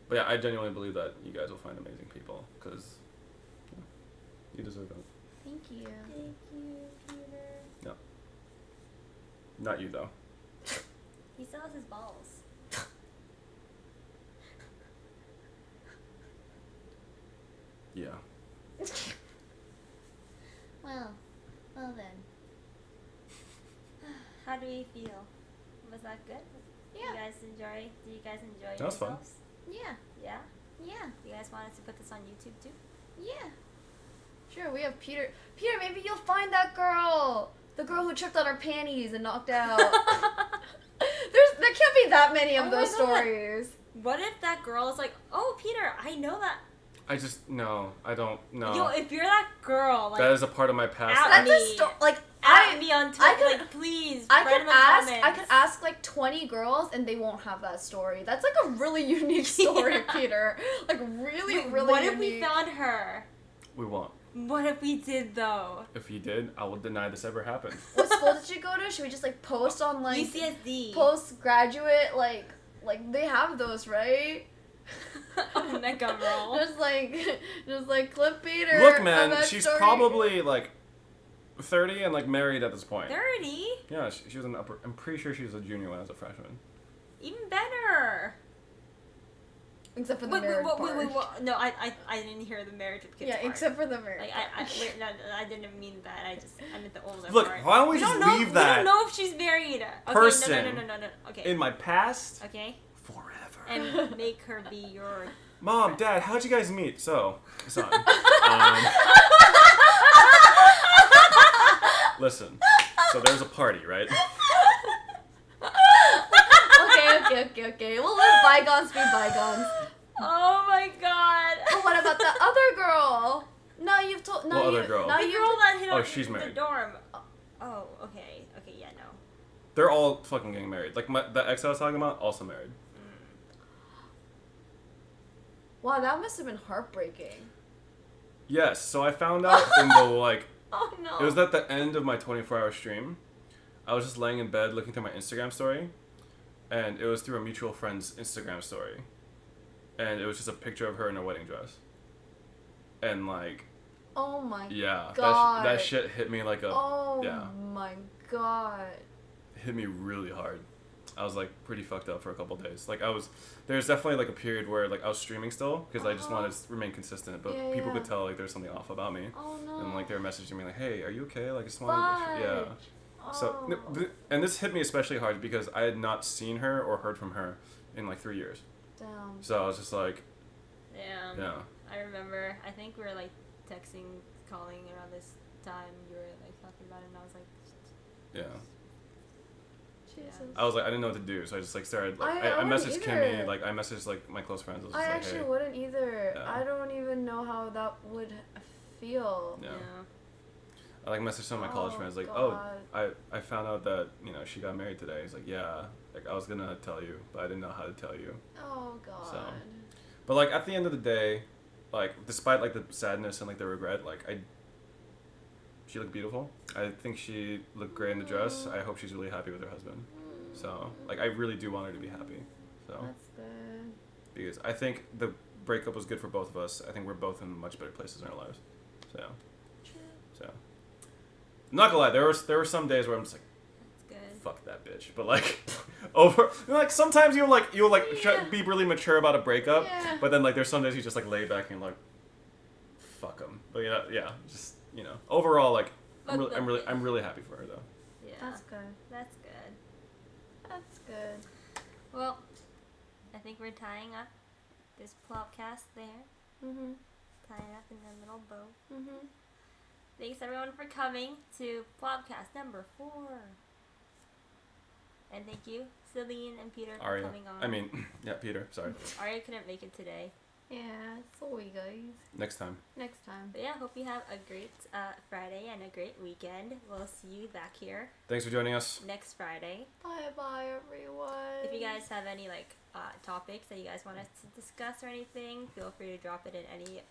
But yeah, I genuinely believe that you guys will find amazing people, because you deserve it. Thank you. Thank you, Peter. No. Not you, though. He still has his balls. Yeah. Well then. How do we feel? Was that good? Yeah. Do you guys enjoy That was fun. yourselves? Yeah. Yeah? Yeah. You guys want us to put this on YouTube too? Yeah. Sure, we have Peter. Peter, maybe you'll find that girl. The girl who tripped on her panties and knocked out. There can't be that many of those stories. What if that girl is like, oh, Peter, I know that. I don't know. Yo, if you're that girl, like, that is a part of my past. At That's a story. Like, at me on Twitter, I could, like, please, I write could in the ask. comments. I could ask like 20 girls, and they won't have that story. That's like a really unique story, Peter. Like really, Wait, really. what unique. if we found her? We won't. What if we did though? If you did, I will deny this ever happened. What school did you go to? Should we just like post on like UCSD. postgraduate like they have those, right? Omega roll. just like clip Peter. Look, a man, bad she's story. probably like 30 and like married at this point. 30? Yeah, she was an upper. I'm pretty sure she was a junior when I was a freshman. Even better. Except for the Wait, marriage part. No, I didn't hear the marriage with kids Yeah, part. except for the marriage. Like, wait, no, I didn't mean that. I meant the older Look, part. why don't we just leave that We don't know if she's married. Okay, person No. Okay. in my past Okay. forever. And make her be your... Mom, Dad, how'd you guys meet? So, son. Listen. So there's a party, right? Okay. We'll let bygones be bygones. Oh my god. But what about the other girl? No, you've told. No, What you, other girl? No, The you. girl that hit Oh, on she's the married. dorm. Oh, okay. Okay, yeah, no. They're all fucking getting married. Like the ex I was talking about, also married. Wow, that must have been heartbreaking. Yes. So I found out in the like. Oh no. It was at the end of my 24-hour stream. I was just laying in bed looking through my Instagram story, and it was through a mutual friend's Instagram story, and it was just a picture of her in a wedding dress. And like, Oh my yeah, god. that shit hit me like a Oh yeah. my god. hit me really hard. I was like pretty fucked up for a couple days. Like there's definitely like a period where like I was streaming still because I just wanted to remain consistent, but Yeah, people yeah. could tell like there's something off about me, Oh no. and like they were messaging me like, "Hey, are you okay? Like I just wanted, yeah." So Oh. and this hit me especially hard because I had not seen her or heard from her in like 3 years. Damn. So I was just like, Yeah. yeah, I remember, I think we were like texting, calling around this time. You were like talking about it, and I was like, yeah. Jesus. I was like, I didn't know what to do, so I just like started. Like, I I wouldn't messaged either. Kimi, like I messaged like my close friends. I was I just like, actually hey, wouldn't either. Yeah. I don't even know how that would feel. yeah. yeah. I like messaged some of my college Oh, friends like, God. I found out that she got married today. He's like, yeah, like I was gonna tell you, but I didn't know how to tell you. Oh god. So. But like at the end of the day, like despite like the sadness and like the regret, like she looked beautiful. I think she looked great in the dress. I hope she's really happy with her husband. So like I really do want her to be happy. So That's good. because I think the breakup was good for both of us. I think we're both in much better places in our lives. So not gonna lie, there were some days where I'm just like, That's good. fuck that bitch. But like like sometimes you'll Yeah. be really mature about a breakup, Yeah. but then like there's some days you just like lay back and like fuck them. But yeah, just overall like I'm Fuck really, them. I'm really happy for her though. Yeah. That's good. That's good. That's good. Well, I think we're tying up this Plobcast there. Mhm. Tying up in a little bow. Mhm. Thanks everyone for coming to Plobcast number 4. And thank you, Celine and Peter, for Arya. coming on. I mean, yeah, Peter. Sorry. Arya couldn't make it today. Yeah, sorry guys. Next time. Next time. But yeah, hope you have a great Friday and a great weekend. We'll see you back here Thanks for joining us. next Friday. Bye bye everyone. If you guys have any topics that you guys want us to discuss or anything, feel free to drop it in any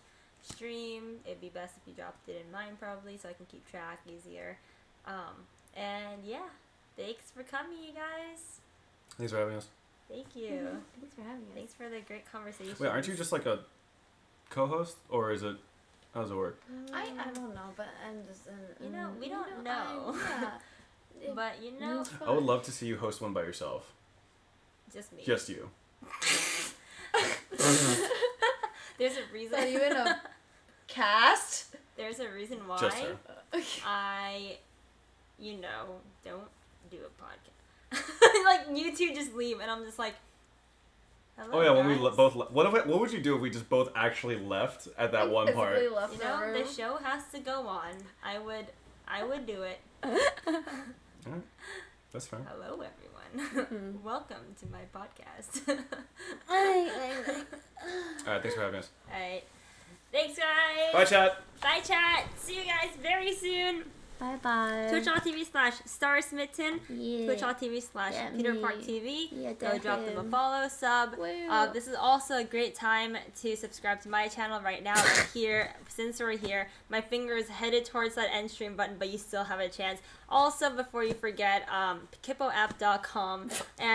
stream. It'd be best if you dropped it in mine probably, so I can keep track easier. And yeah, thanks for coming, you guys. Thanks for having us. Thank you. Thanks for having us. Thanks for the great conversation. Wait, aren't you just like a co-host, or is it? How does it work? I don't know, but I'm just You know, we don't know. Yeah. But you know, It's I would fun. love to see you host one by yourself. just me. Just you. There's a reason. So you in a cast? There's a reason why Just her. I, don't do a podcast. Like you two just leave, and I'm just like, hello. Oh yeah, when we guys. both. What would you do if we just both actually left at that one part? Physically left You the know, room. the show has to go on. I would do it. Alright, that's fine. Hello, everyone. Welcome to my podcast. Alright, thanks for having us. Alright. Thanks, guys. Bye, chat. Bye, chat. See you guys very soon. Bye bye. Twitch.tv/StarSmitten. Yeah. Twitch.tv/ Peter Park TV. Yeah, Go drop them a him. follow, sub. Woo. This is also a great time to subscribe to my channel right now. Right here, since we're here, my finger is headed towards that end stream button, but you still have a chance. Also, before you forget, kippoapp.com and